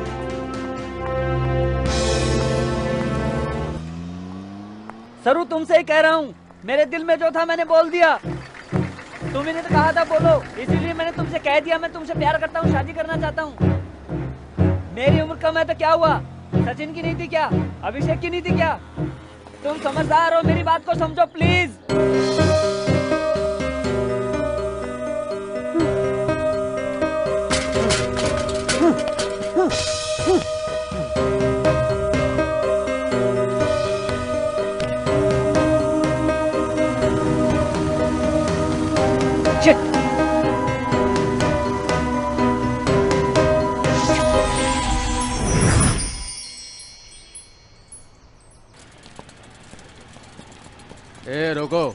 सरू तुमसे ही कह रहा हूँ, मेरे दिल में जो था मैंने बोल दिया। तुमने तो कहा था बोलो, इसीलिए मैंने तुमसे कह दिया मैं तुमसे प्यार करता हूँ, शादी करना चाहता हूँ। मेरी उम्र कम है तो क्या हुआ? सचिन की नहीं थी क्या? अभिषेक की नहीं थी क्या? तुम समझदार हो, मेरी बात को समझो प्लीज। ए रोको,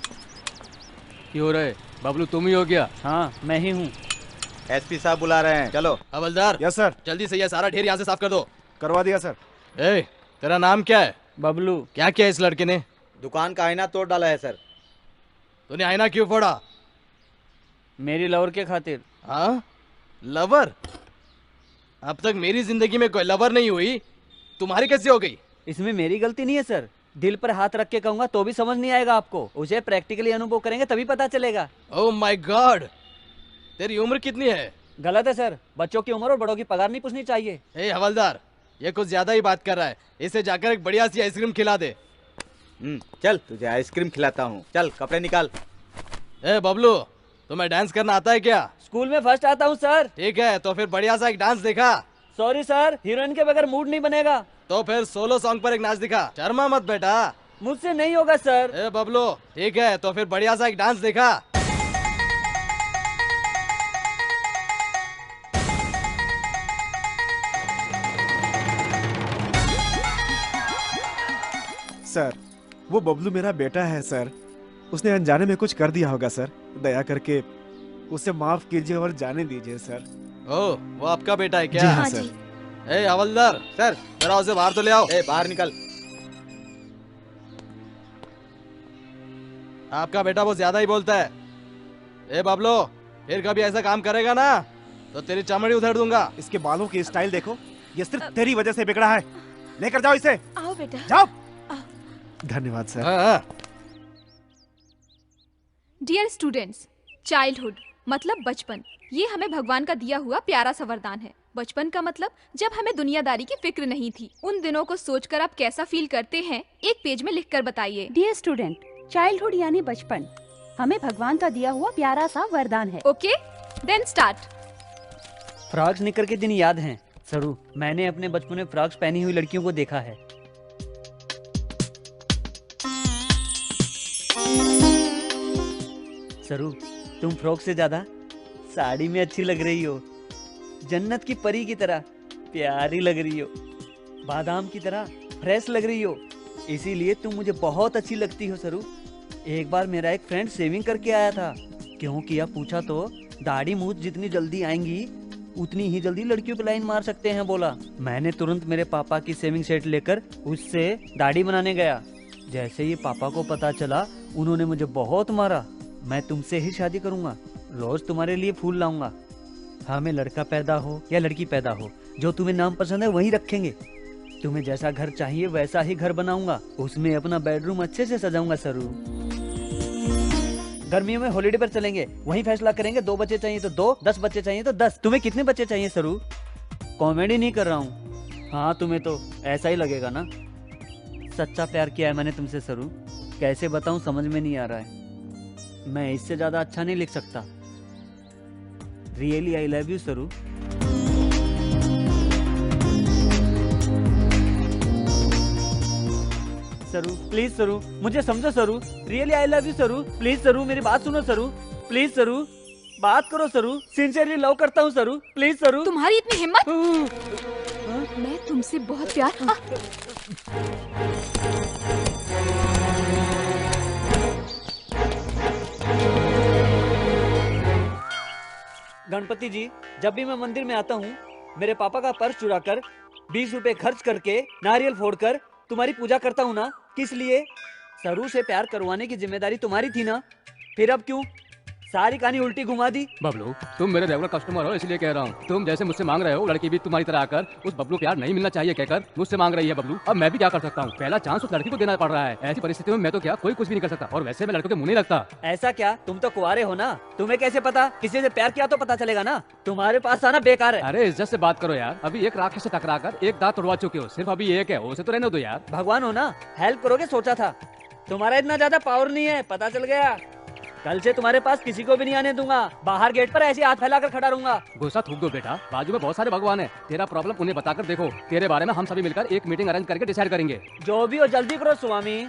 क्यों हो रहे? बबलू तुम ही हो क्या? हाँ मैं ही हूँ। एसपी साहब बुला रहे हैं, चलो। हवलदार। Yes sir. जल्दी से ये सारा ढेर यहाँ से साफ कर दो। करवा दिया सर। ए, तेरा नाम क्या है? बबलू। क्या किया इस लड़के ने? दुकान का आईना तोड़ डाला है सर। तूने आईना क्यों फोड़ा? मेरी लवर के खातिर। हाँ, लवर? अब तक मेरी जिंदगी में कोई लवर नहीं हुई, तुम्हारी कैसे हो गई? इसमें मेरी गलती नहीं है सर, दिल पर हाथ रख के कहूंगा तो भी समझ नहीं आएगा आपको, उसे प्रैक्टिकली अनुभव करेंगे तभी पता चलेगा। ओह माय गॉड, तेरी उम्र कितनी है? गलत है सर, बच्चों की उम्र और बड़ों की पगार नहीं पूछनी चाहिए। ए हवलदार, ये कुछ ज्यादा ही बात कर रहा है, इसे जाकर एक बढ़िया सी आइसक्रीम खिला दे। चल तुझे आइसक्रीम खिलाता हूँ, चल कपड़े निकाल। ए बबलू, तुम्हें डांस करना आता है क्या? स्कूल में फर्स्ट आता हूँ सर। ठीक है, तो फिर बढ़िया सा एक डांस दिखा। सॉरी सर, हीरोइन के बगैर मूड नहीं बनेगा। तो फिर सोलो सॉन्ग पर एक नाच दिखा। शर्मा मत बेटा। मुझसे नहीं होगा सर। ए बबलू, ठीक है, तो फिर बढ़िया सा एक डांस दिखा। सर, वो बबलू मेरा बेटा है सर, उसने अनजाने में कुछ कर दिया होगा सर, दया करके उसे माफ कीजिए और जाने दीजिए सर। ओह, वो आपका बेटा है क्या? जी हाँ सर। ए हवलदार, सर जरा उसे बाहर तो ले आओ। ए बाहर निकल। आपका बेटा वो ज्यादा ही बोलता है। ए बबलू, फिर कभी ऐसा काम करेगा ना तो तेरी चमड़ी उधेड़ दूंगा। इसके बालों की स्टाइल देखो, ये सिर्फ तेरी वजह से बिगड़ा है। लेकर जाओ इसे। आओ बेटा। जाओ। धन्यवाद सर। डियर स्टूडेंट्स, चाइल्डहुड मतलब बचपन, ये हमें भगवान का दिया हुआ प्यारा सा वरदान है। बचपन का मतलब जब हमें दुनियादारी की फिक्र नहीं थी। उन दिनों को सोचकर आप कैसा फील करते हैं, एक पेज में लिखकर बताइए। डियर स्टूडेंट, चाइल्डहुड यानी बचपन हमें भगवान का दिया हुआ प्यारा सा वरदान है। Okay, then start. फ्रॉक्स निकर के दिन याद हैं सरू। मैंने अपने बचपन में फ्रॉक्स पहनी हुई लड़कियों को देखा है। सरू, तुम फ्रॉक से ज्यादा साड़ी में अच्छी लग रही हो। जन्नत की परी की तरह प्यारी लग रही हो, बादाम की तरह फ्रेश लग रही हो। इसीलिए तुम मुझे बहुत अच्छी लगती हो सरू। एक बार मेरा एक फ्रेंड सेविंग करके आया था। क्यों किया पूछा तो दाढ़ी मूछ जितनी जल्दी आएंगी उतनी ही जल्दी लड़कियों पे लाइन मार सकते हैं बोला। मैंने तुरंत मेरे पापा की सेविंग सेट लेकर उससे दाढ़ी बनाने गया। जैसे ही पापा को पता चला उन्होंने मुझे बहुत मारा। मैं तुमसे ही शादी करूंगा, रोज तुम्हारे लिए फूल लाऊंगा। हमें लड़का पैदा हो या लड़की पैदा हो, जो तुम्हें नाम पसंद है वही रखेंगे। तुम्हें जैसा घर चाहिए वैसा ही घर बनाऊंगा, उसमें अपना बेडरूम अच्छे से सजाऊंगा सरू। गर्मियों में हॉलिडे पर चलेंगे, वहीं फैसला करेंगे 2 बच्चे चाहिए तो 2, 10 बच्चे चाहिए तो 10। तुम्हें कितने बच्चे चाहिए सरू? कॉमेडी नहीं कर रहा हूँ। हाँ, तुम्हें तो ऐसा ही लगेगा ना। सच्चा प्यार किया है मैंने तुमसे सरू, कैसे बताऊं समझ में नहीं आ रहा है। मैं इससे ज्यादा अच्छा नहीं लिख सकता। रियली आई लव यू सरू। सरू प्लीज सरू, मुझे समझो सरू। रियली आई लव यू सरू। प्लीज सरू, मेरी बात सुनो सरू। प्लीज सरू, बात करो सरू। सिंसियरली लव करता हूँ सरू। प्लीज सरू। तुम्हारी इतनी हिम्मत? मैं तुमसे बहुत प्यार। गणपति जी, जब भी मैं मंदिर में आता हूँ मेरे पापा का पर्स चुरा कर 20 रुपए खर्च करके नारियल फोड़कर तुम्हारी पूजा करता हूँ ना। किस लिए? सरू से प्यार करवाने की जिम्मेदारी तुम्हारी थी ना, फिर अब क्यों सारी कहानी उल्टी घुमा दी? बबलू, तुम मेरे रेगुलर कस्टमर हो इसलिए कह रहा हूँ। तुम जैसे मुझसे मांग रहे हो, लड़की भी तुम्हारी तरह आकर उस बबलू प्यार नहीं मिलना चाहिए कहकर मुझसे मांग रही है बबलू। अब मैं भी क्या कर सकता हूँ? पहला चांस उस लड़की को देना पड़ रहा है। ऐसी परिस्थिति में मैं तो क्या कोई कुछ भी नहीं कर सकता, और वैसे मैं लड़कों के मुंह नहीं लगता। ऐसा क्या? तुम तो कुंवारे हो ना, तुम्हें कैसे पता? किसी से प्यार किया तो पता चलेगा ना। तुम्हारे पास आना बेकार है। अरे इज्जत से बात करो यार। अभी एक राक्षस से टकरा कर एक दांत तोड़वा चुके हो, सिर्फ अभी एक है, उसे तो रहने दो यार। भगवान हो ना, हेल्प करोगे सोचा था। तुम्हारा इतना ज्यादा पावर नहीं है, पता चल गया। कल से तुम्हारे पास किसी को भी नहीं आने दूंगा। बाहर गेट पर ऐसे हाथ फैलाकर खड़ा रहूंगा। गुस्सा थूक दो बेटा, बाजू में बहुत सारे भगवान है। तेरा प्रॉब्लम उन्हें बताकर देखो। तेरे बारे में हम सभी मिलकर एक मीटिंग अरेंज करके डिसाइड करेंगे। जो भी हो जल्दी करो स्वामी।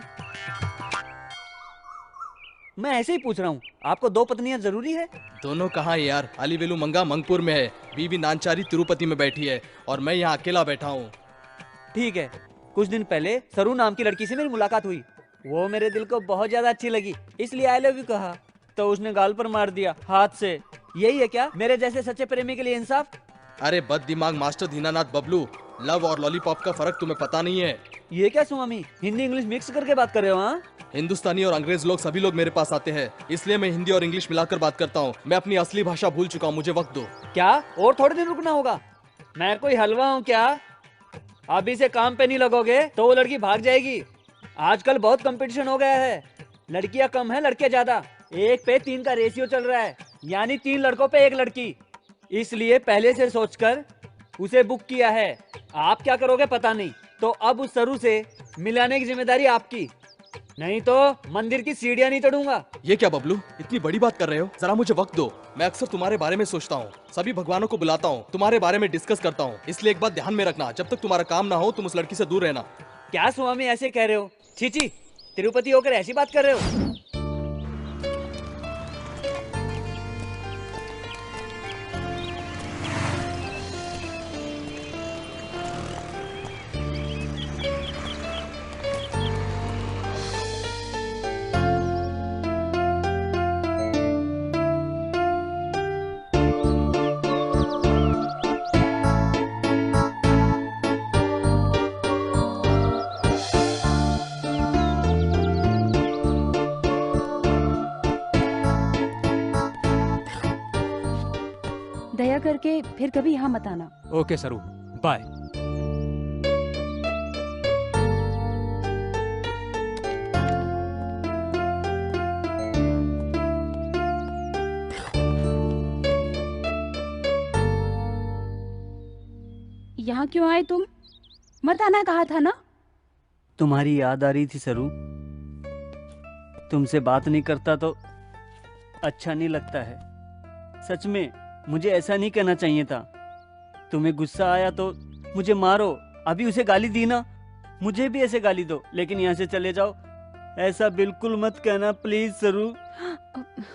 मैं ऐसे ही पूछ रहा हूँ, आपको 2 पत्नियां जरूरी है? दोनों कहाँ है यार? अलीवेलु मंगा मंगपुर में है, बीवी नानचारी तिरुपति में बैठी है, और मैं यहाँ अकेला बैठा हूँ। ठीक है। कुछ दिन पहले सरू नाम की लड़की से मेरी मुलाकात हुई। वो मेरे दिल को बहुत ज्यादा अच्छी लगी, इसलिए आई लव यू कहा तो उसने गाल पर मार दिया हाथ से। यही है क्या मेरे जैसे सच्चे प्रेमी के लिए इंसाफ? अरे बद दिमाग मास्टर दीनानाथ बबलू, लव और लॉलीपॉप का फर्क तुम्हें पता नहीं है। ये क्या स्वामी, हिंदी इंग्लिश मिक्स करके बात कर रहे हो? हाँ, हिंदुस्तानी और अंग्रेज लोग सभी लोग मेरे पास आते हैं, इसलिए मैं हिंदी और इंग्लिश मिलाकर बात करता हूँ। मैं अपनी असली भाषा भूल चुका हूँ, मुझे वक्त दो। क्या और थोड़े दिन रुकना होगा? मैं कोई हलवा हूँ क्या? अभी से काम पे नहीं लगोगे तो वो लड़की भाग जाएगी। आजकल बहुत कंपटीशन हो गया है, लड़कियां कम है लड़के ज्यादा। 1 पे 3 का रेशियो चल रहा है, यानी 3 लड़कों पे 1 लड़की। इसलिए पहले से सोचकर उसे बुक किया है। आप क्या करोगे पता नहीं, तो अब उस सरू से मिलाने की जिम्मेदारी आपकी, नहीं तो मंदिर की सीढ़ियां नहीं चढ़ूंगा। ये क्या बबलू, इतनी बड़ी बात कर रहे हो? जरा मुझे वक्त दो। मैं अक्सर तुम्हारे बारे में सोचता हूँ, सभी भगवानों को बुलाता हूँ, तुम्हारे बारे में डिस्कस करता हूँ। इसलिए एक बात ध्यान में रखना, जब तक तुम्हारा काम ना हो तुम उस लड़की से दूर रहना। क्या स्वामी ऐसे कह रहे हो? छी, तिरुपति होकर ऐसी बात कर रहे हो? दया करके फिर कभी यहाँ मत आना। ओके सरू, बाय। यहाँ क्यों आए तुम? मत आना कहा था ना। तुम्हारी याद आ रही थी सरू। तुमसे बात नहीं करता तो अच्छा नहीं लगता है। सच में मुझे ऐसा नहीं कहना चाहिए था। तुम्हें गुस्सा आया तो मुझे मारो। अभी उसे गाली दी ना, मुझे भी ऐसे गाली दो, लेकिन यहाँ से चले जाओ। ऐसा बिल्कुल मत कहना प्लीज सरू,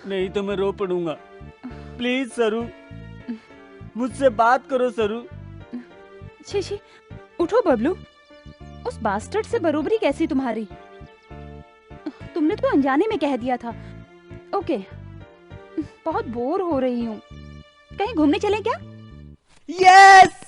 नहीं तो मैं रो पड़ूंगा। प्लीज सरू, मुझसे बात करो सरू। छी, उठो बबलू। उस बास्टर्ड से बरोबरी कैसी तुम्हारी? तुमने तो अनजाने में कह दिया था। ओके, बहुत बोर हो रही हूँ, कहीं घूमने चलें क्या? यस!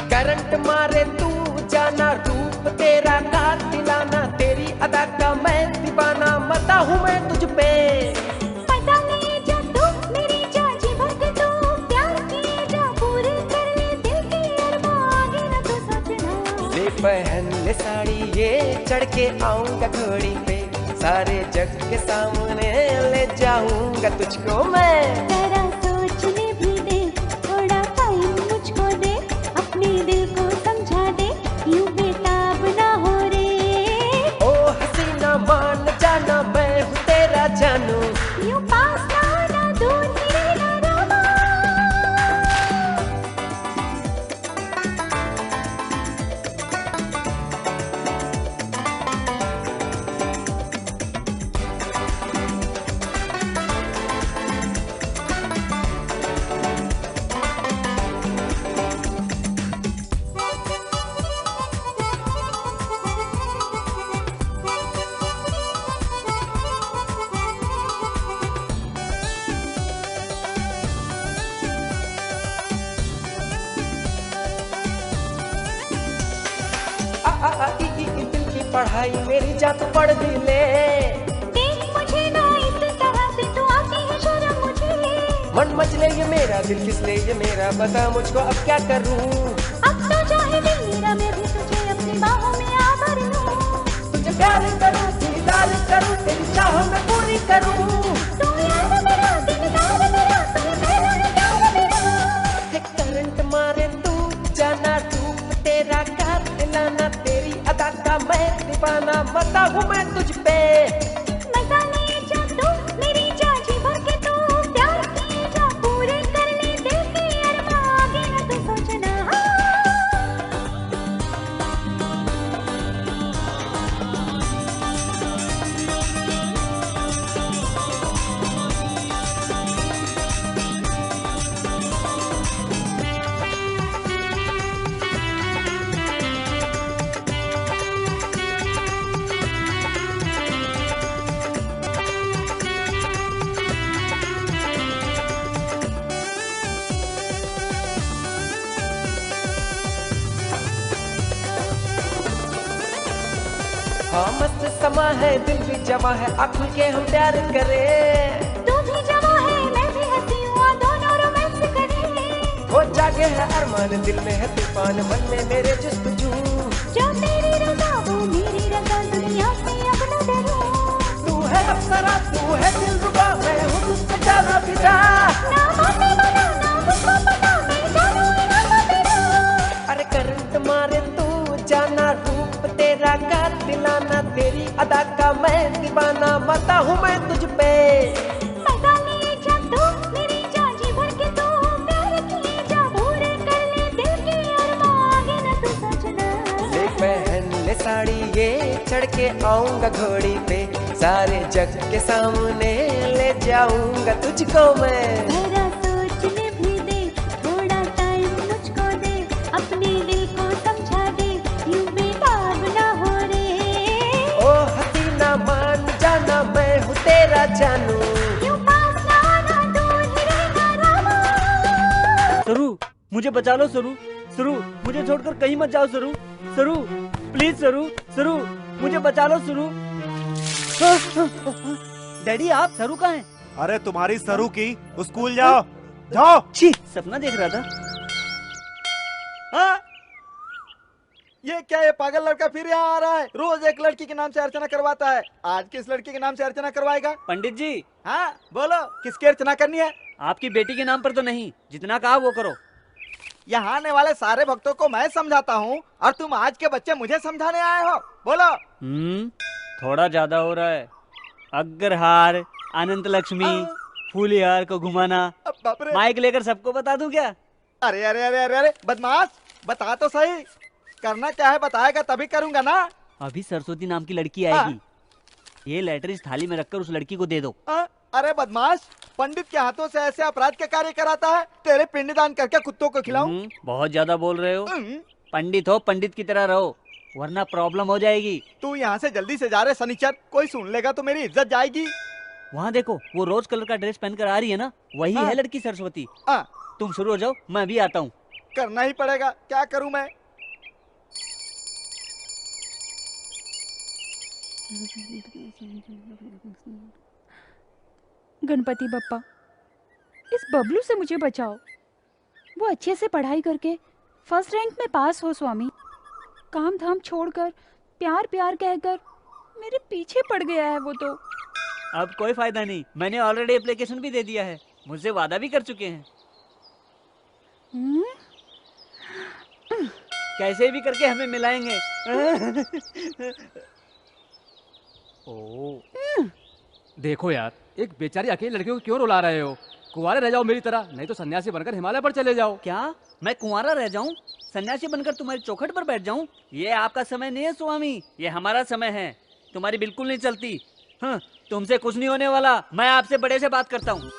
करंट मारे तू जाना, रूप तेरा काट दिलाना, तेरी अदा का मैं दीवाना, मता हूँ मैं तुझ पे। पता नहीं जा तू मेरी जाजी भर तू प्यार की जा पूरे कर ले दिल की अरमान, आगे ना तो सोचना। ले पहन ले साड़ी ये चढ़ के आऊंगा घोड़ी पे, सारे जग के सामने ले जाऊंगा तुझको मैं। जरा सोचने भी दे, थोड़ा टाइम मुझको दे, अपने दिल को समझा दे, यूं बेताब ना हो रे। ओ हसीना मान जाना, मैं हूँ तेरा जानू, यूं पास ना आना, दूर ही रहना रामा। दिल की पढ़ाई मेरी जात पढ़ भी ले। देख मुझे ना इस तरह से, तू आती है शर्म मुझे। मन मचले ये मेरा दिल किसले ये मेरा, बता मुझको अब क्या करूं। अब तो चाहे दिल मेरा, मैं भी तुझे अपनी बाहों में आवर लूं। तुझे प्यार करूं, दीदार करूं, तेरी चाह मैं पूरी करूं। तू यार मेरा, दिलदार मेरा, तू मेरा यार मेरा। है करंट मारे तू जाना, रूप तेरा काट दिलाना, तेरी अदा का मैं दीवाना, मता हूँ मैं तुझ पे। मजा ले जा तू मेरी जाजी भर के तू प्यार की जा पूरे कर ले दिल के अरमान, आगे ना तो सोचना। हाँ मस्त समा है, दिल भी जवा है, आँखों के हम प्यार करें। तू भी जवा है, मैं भी हंसी हूँ, दोनों रोमांस करें। हो जागे है अरमान, दिल में है तूफान, मन में मेरे जुस्तजू। जो तेरी रज़ा वो मेरी रज़ा, दुनिया से अब न डरूं। तू है अप्सरा, तू है दिलरुबा, मैं हूँ तुझसे ज्यादा फिदा। ना माने मना, ना मुझको पता, मैं जानू इरादा तेरा। अरे करंट मारे तू जाना, रूप तेरा काट दिलाना, तेरी अदा का मैं दीवाना, मता हूँ मैं तुझ पे। मजा ले जा तू मेरी जाजी भर के तू प्यार की जा पूरे कर ले दिल के अरमान, आगे ना तू सोचना। ले पहन ले साड़ी ये चढ़ के आऊंगा घोड़ी पे, सारे जग के सामने ले जाऊंगा तुझको मैं। जरा सोचने भी दे, थोड़ा टाइम मुझको दे, अपने दिल को समझा दे, यूं बेताब ना हो रे। ओ हसीना मान जाना, मैं हूँ तेरा जानू, यूं पास ना आना, दूर ही रहना रामा। सरू, मुझे बचा लो सरू। सरू, मुझे छोड़कर कहीं मत जाओ सरू। सरू, प्लीज सरू, सरू, मुझे बचा लो सरू। डैडी आप सरू कहाँ हैं? अरे तुम्हारी सरू की स्कूल जाओ जाओ। छी, सपना देख रहा था। हाँ? ये क्या, ये पागल लड़का फिर यहाँ आ रहा है? रोज एक लड़की के नाम से अर्चना करवाता है, आज किस लड़की के नाम से अर्चना करवाएगा? पंडित जी। हाँ बोलो, किसकी अर्चना करनी है? आपकी बेटी के नाम पर तो नहीं, जितना कहा वो करो। यहाँ आने वाले सारे भक्तों को मैं समझाता हूँ और तुम आज के बच्चे मुझे समझाने आए हो। बोलो। थोड़ा ज्यादा हो रहा है। अग्रहार, अनंत लक्ष्मी, फूलिहार को घुमाना, माइक लेकर सबको बता दूं क्या? अरे अरे अरे अरे अरे बदमाश, बता तो सही, करना क्या है बताएगा तभी करूंगा ना। अभी सरस्वती नाम की लड़की आएगी, ये लेटर इस थाली में रखकर उस लड़की को दे दो। अरे बदमाश, पंडित के हाथों से ऐसे अपराध के कार्य कराता है? तेरे पिंडदान करके कुत्तों को खिलाऊं? बहुत ज्यादा बोल रहे हो। पंडित हो, पंडित की तरह रहो, वरना प्रॉब्लम हो जाएगी। तू यहाँ से जल्दी से जा रहे सनीचर, कोई सुन लेगा तो मेरी इज्जत जाएगी। वहाँ देखो, वो रोज कलर का ड्रेस पहनकर आ रही है ना, वही है लड़की सरस्वती। तुम शुरू हो जाओ, मैं भी आता हूँ। करना ही पड़ेगा, क्या करूँ मैं? गणपति बप्पा, इस बबलू से मुझे बचाओ। वो अच्छे से पढ़ाई करके फर्स्ट रैंक में पास हो स्वामी। काम धाम छोड़कर प्यार प्यार कहकर मेरे पीछे पड़ गया है वो तो। अब कोई फायदा नहीं, मैंने ऑलरेडी एप्लीकेशन भी दे दिया है, मुझसे वादा भी कर चुके हैं। कैसे भी करके हमें मिलाएंगे। देखो यार, एक बेचारी अकेली लड़की को क्यों रुला रहे हो? कुंवारे रह जाओ मेरी तरह, नहीं तो सन्यासी बनकर हिमालय पर चले जाओ। क्या मैं कुंवारा रह जाऊं? सन्यासी बनकर तुम्हारी चौखट पर बैठ जाऊं? ये आपका समय नहीं है स्वामी, ये हमारा समय है। तुम्हारी बिल्कुल नहीं चलती। हाँ, तुमसे कुछ नहीं होने वाला, मैं आपसे बड़े से बात करता हूँ।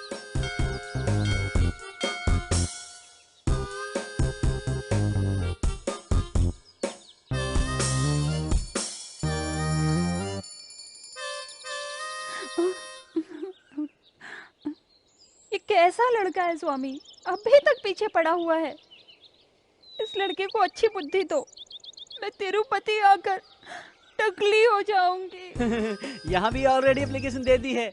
ये कैसा लड़का है स्वामी, अभी तक पीछे पड़ा हुआ है। इस लड़के को अच्छी बुद्धि दो, मैं तिरुपति आकर टकली हो जाऊंगी। यहाँ भी ऑलरेडी एप्लीकेशन दे दी है।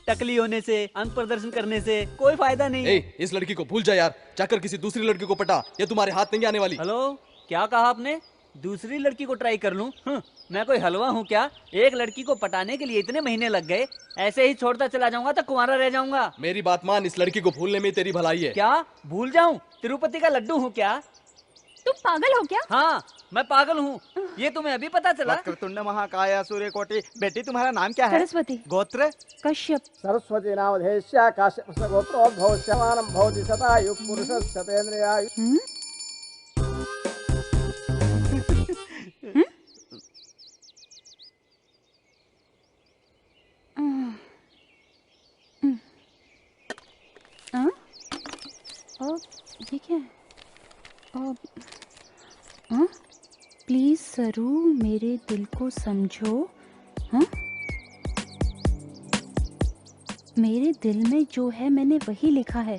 टकली होने से, अंक प्रदर्शन करने से कोई फायदा नहीं। इस लड़की को भूल जा यार, जाकर किसी दूसरी लड़की को पटा, ये तुम्हारे हाथ नहीं आने वाली। हेलो, क्या कहा आपने? दूसरी लड़की को ट्राई कर लूं? मैं कोई हलवा हूँ क्या? एक लड़की को पटाने के लिए इतने महीने लग गए, ऐसे ही छोड़ता चला जाऊंगा तो कुंवारा रह जाऊंगा। मेरी बात मान, इस लड़की को भूलने में तेरी भलाई है। क्या भूल जाऊं? तिरुपति का लड्डू हूँ क्या? तुम पागल हो क्या? हाँ, मैं पागल हूँ, ये तुम्हें अभी पता चला? वक्रतुंड महाकाय सूर्यकोटि। बेटी तुम्हारा नाम क्या है? सरस्वती। गोत्र? कश्यप। सरस्वती नामधेयस्य काश्यपस्य गोत्रोद्भवस्यमानं भवति शतायुः पुरुषः शतेन्द्रियायुः। ये क्या है? प्लीज सरू, मेरे दिल को समझो। हाँ, मेरे दिल में जो है मैंने वही लिखा है।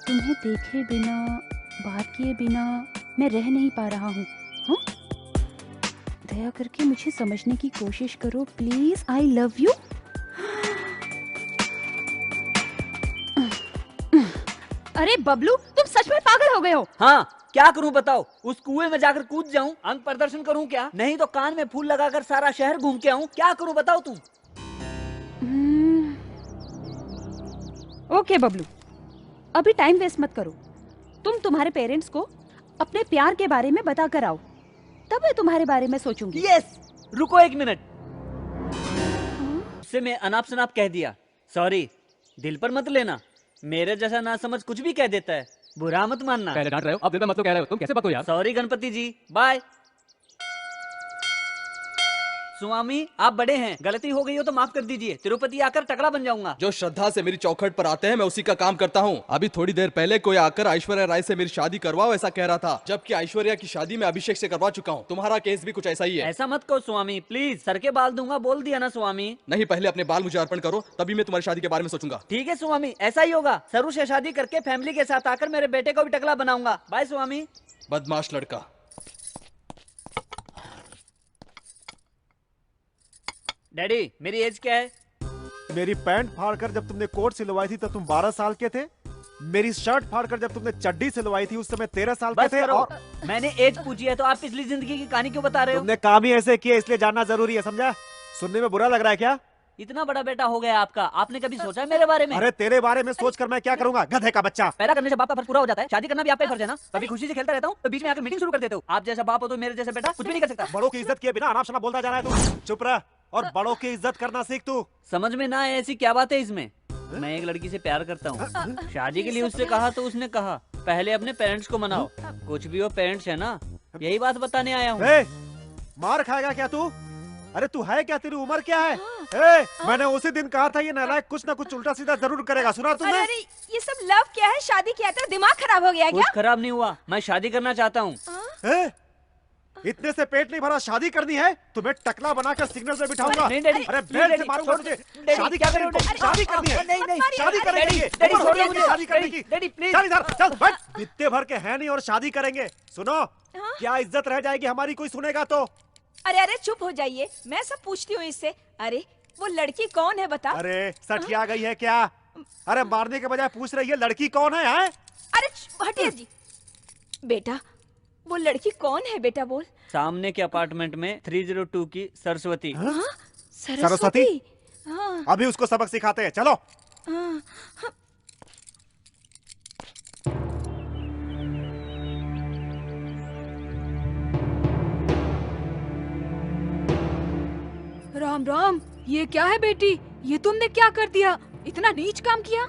तुम्हें देखे बिना, बात किए बिना मैं रह नहीं पा रहा हूँ। हाँ, दया करके मुझे समझने की कोशिश करो प्लीज। I love you. अरे बबलू, तुम सच में पागल हो गए हो? हाँ, क्या करूं बताओ? उस कुएं में जाकर कूद जाऊं, अंक प्रदर्शन करूं क्या? नहीं तो कान में फूल लगाकर सारा शहर घूम के आऊं? क्या करूं बताओ तुम? ओके बबलू, अभी टाइम वेस्ट मत करो। तुम तुम्हारे पेरेंट्स को अपने प्यार के बारे में बता कर आओ, तब मैं तुम्हारे बारे में सोचूंगी। यस, रुको एक मिनट। उससे मैं अनाप शनाप कह दिया, सॉरी, दिल पर मत लेना। मेरे जैसा ना समझ कुछ भी कह देता है, बुरा मत मानना। पहले डांट रहे हो, अब दिल पर मत तो कह रहे हो, तुम कैसे पतो यार? सॉरी गणपति जी, बाय। स्वामी, आप बड़े हैं, गलती हो गई हो तो माफ कर दीजिए। तिरुपति आकर टकला बन जाऊंगा। जो श्रद्धा से मेरी चौखट पर आते हैं, मैं उसी का काम करता हूँ। अभी थोड़ी देर पहले कोई आकर ऐश्वर्या राय से मेरी शादी करवाओ ऐसा कह रहा था, जबकि ऐश्वर्या की शादी मैं अभिषेक से करवा चुका हूँ। तुम्हारा केस भी कुछ ऐसा ही है। ऐसा मत कहो स्वामी, प्लीज। सर के बाल दूंगा, बोल दिया ना स्वामी। नहीं, पहले अपने बाल मुझे अर्पण करो, तभी मैं तुम्हारी शादी के बारे में सोचूंगा। ठीक है स्वामी, ऐसा ही होगा। सरू से शादी करके फैमिली के साथ आकर मेरे बेटे को भी टकला बनाऊंगा। बाय स्वामी। बदमाश लड़का। डैडी मेरी एज क्या है? मेरी पैंट फाड़कर जब तुमने कोट सिलवाई थी तब तुम 12 साल के थे। मेरी शर्ट फाड़कर जब तुमने चड्डी सिलवाई थी उस समय 13 साल के बस थे। करो। और मैंने एज पूछी है तो आप पिछली जिंदगी की कहानी क्यों बता रहे हो? तुमने काम ही ऐसे किए इसलिए जानना जरूरी है, समझा? सुनने में बुरा लग रहा है क्या? इतना बड़ा बेटा हो गया आपका, आपने कभी सोचा है मेरे बारे में? अरे तेरे बारे में सोचकर मैं क्या करूंगा, गधे का बच्चा। पैदा करने से बाप का फर्ज पूरा हो जाता है, शादी करना भी आपका फर्ज है ना। कभी खुशी से खेलता रहता हूँ तो बीच में आकर मीटिंग शुरू कर देते हो। आप जैसा बाप हो तो मेरे जैसा बेटा कुछ भी नहीं कर सकता। बड़ों की इज्जत किए बिना अनाप शनाप बोलता जा रहा है तू। चुप रह और बड़ों की इज्जत करना सीख तू। समझ में ना आए ऐसी क्या बात है इसमें? मैं एक लड़की से प्यार करता हूँ, शादी के लिए उससे कहा तो उसने कहा पहले अपने पेरेंट्स को मनाओ। कुछ भी हो पेरेंट्स है ना, यही बात बताने आया हूँ। मार खाएगा क्या तू? अरे तू है क्या, तेरी उम्र क्या है? मैंने उसी दिन कहा था ये नालायक कुछ ना कुछ उल्टा सीधा जरूर करेगा, सुना तुमने? अरे ये सब लव क्या है, शादी क्या है? तेरा दिमाग खराब हो गया कुछ क्या? खराब नहीं हुआ, मैं शादी करना चाहता हूँ। इतने से पेट नहीं भरा, शादी करनी है? तुम्हें टकला बनाकर सिग्नल पे बिठाऊंगा। नहीं डैडी, अरे बेल्ट से मारूंगा तुझे। शादी क्या करेंगे? शादी करनी है? नहीं नहीं शादी करेंगे? डैडी उम्र हो गई छोड़िए मुझे शादी करने की। Daddy please. चल इधर चल बैठ। इतने भर के हैं नहीं और शादी करेंगे। सुनो क्या इज्जत रह जाएगी हमारी, कोई सुनेगा तो? अरे अरे चुप हो जाइए, मैं सब पूछती हूँ इससे। अरे वो लड़की कौन है बता? अरे सठिया गई है क्या? अरे मारने के बजाय पूछ रही है लड़की कौन है? अरे हटिए जी। बेटा वो लड़की कौन है बेटा, बोल। सामने के अपार्टमेंट में 302 की सरस्वती। सरस्वती? हाँ। अभी उसको सबक सिखाते हैं, चलो। हाँ। राम राम, ये क्या है बेटी? ये तुमने क्या कर दिया? इतना नीच काम किया?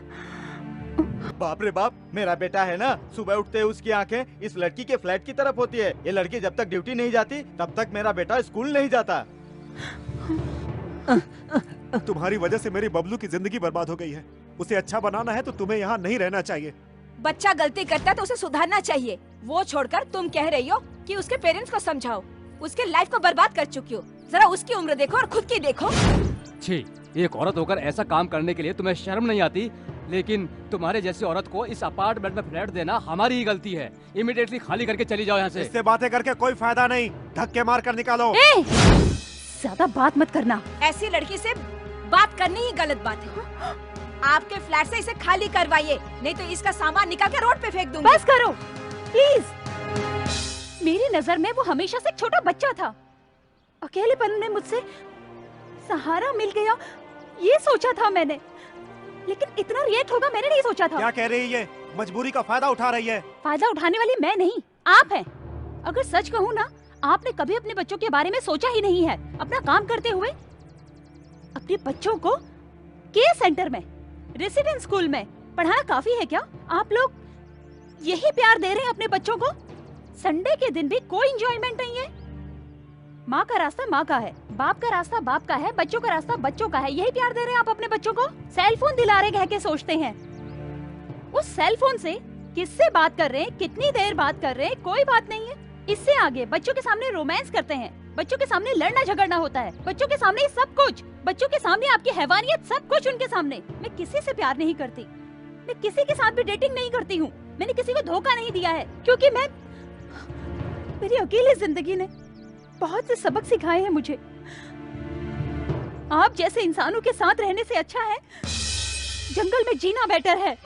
बाप रे बाप, मेरा बेटा है ना, सुबह उठते ही उसकी आंखें इस लड़की के फ्लैट की तरफ होती है। ये लड़की जब तक ड्यूटी नहीं जाती तब तक मेरा बेटा स्कूल नहीं जाता। तुम्हारी वजह से मेरी बबलू की जिंदगी बर्बाद हो गई है। उसे अच्छा बनाना है तो तुम्हें यहाँ नहीं रहना चाहिए। बच्चा गलती करता है तो उसे सुधारना चाहिए। वो छोड़कर तुम कह रही हो कि उसके पेरेंट्स को समझाओ। उसके लाइफ को बर्बाद कर चुकी हो। जरा उसकी उम्र देखो और खुद की देखो। छी, एक औरत होकर ऐसा काम करने के लिए तुम्हें शर्म नहीं आती? लेकिन तुम्हारे जैसी औरत को इस अपार्टमेंट में फ्लैट देना हमारी ही गलती है। इमीडिएटली खाली करके चली जाओ यहाँ से। इससे बातें करके कोई फायदा नहीं, धक्के मार कर निकालो। ज्यादा बात मत करना। ऐसी लड़की से बात करनी ही गलत बात है। आपके फ्लैट से इसे खाली करवाइए, नहीं तो इसका सामान निकाल के रोड पे फेंक दूंगी। बस करो प्लीज। मेरी नजर में वो हमेशा से एक छोटा बच्चा था। अकेलेपन में मुझसे सहारा मिल गया, ये सोचा था मैंने, लेकिन इतना रिएक्ट होगा मैंने नहीं सोचा था। क्या कह रही है? मजबूरी का फायदा उठा रही है। फायदा उठाने वाली मैं नहीं, आप हैं। अगर सच कहूँ ना, आपने कभी अपने बच्चों के बारे में सोचा ही नहीं है। अपना काम करते हुए अपने बच्चों को केयर सेंटर में, रेसिडेंस स्कूल में पढ़ाना काफी है क्या? आप लोग यही प्यार दे रहे हैं अपने बच्चों को? संडे के दिन भी कोई एंजॉयमेंट नहीं है। माँ का रास्ता माँ का है, बाप का रास्ता बाप का है, बच्चों का रास्ता बच्चों का है। यही प्यार दे रहे हैं आप अपने बच्चों को? सेल फोन दिला रहे कह के सोचते हैं। उस सेल फोन से किससे बात कर रहे हैं, कितनी देर बात कर रहे हैं, कोई बात नहीं है। इससे आगे बच्चों के सामने रोमांस करते हैं, बच्चों के सामने लड़ना झगड़ना होता है, बच्चों के सामने सब कुछ, बच्चों के सामने आपकी हैवानियत, सब कुछ उनके सामने। मैं किसी से प्यार नहीं करती, मैं किसी के साथ भी डेटिंग नहीं करती हूँ। मैंने किसी को धोखा नहीं दिया है, क्योंकि मेरी अकेली जिंदगी ने बहुत से सबक सिखाए हैं मुझे। आप जैसे इंसानों के साथ रहने से अच्छा है जंगल में जीना बेटर है।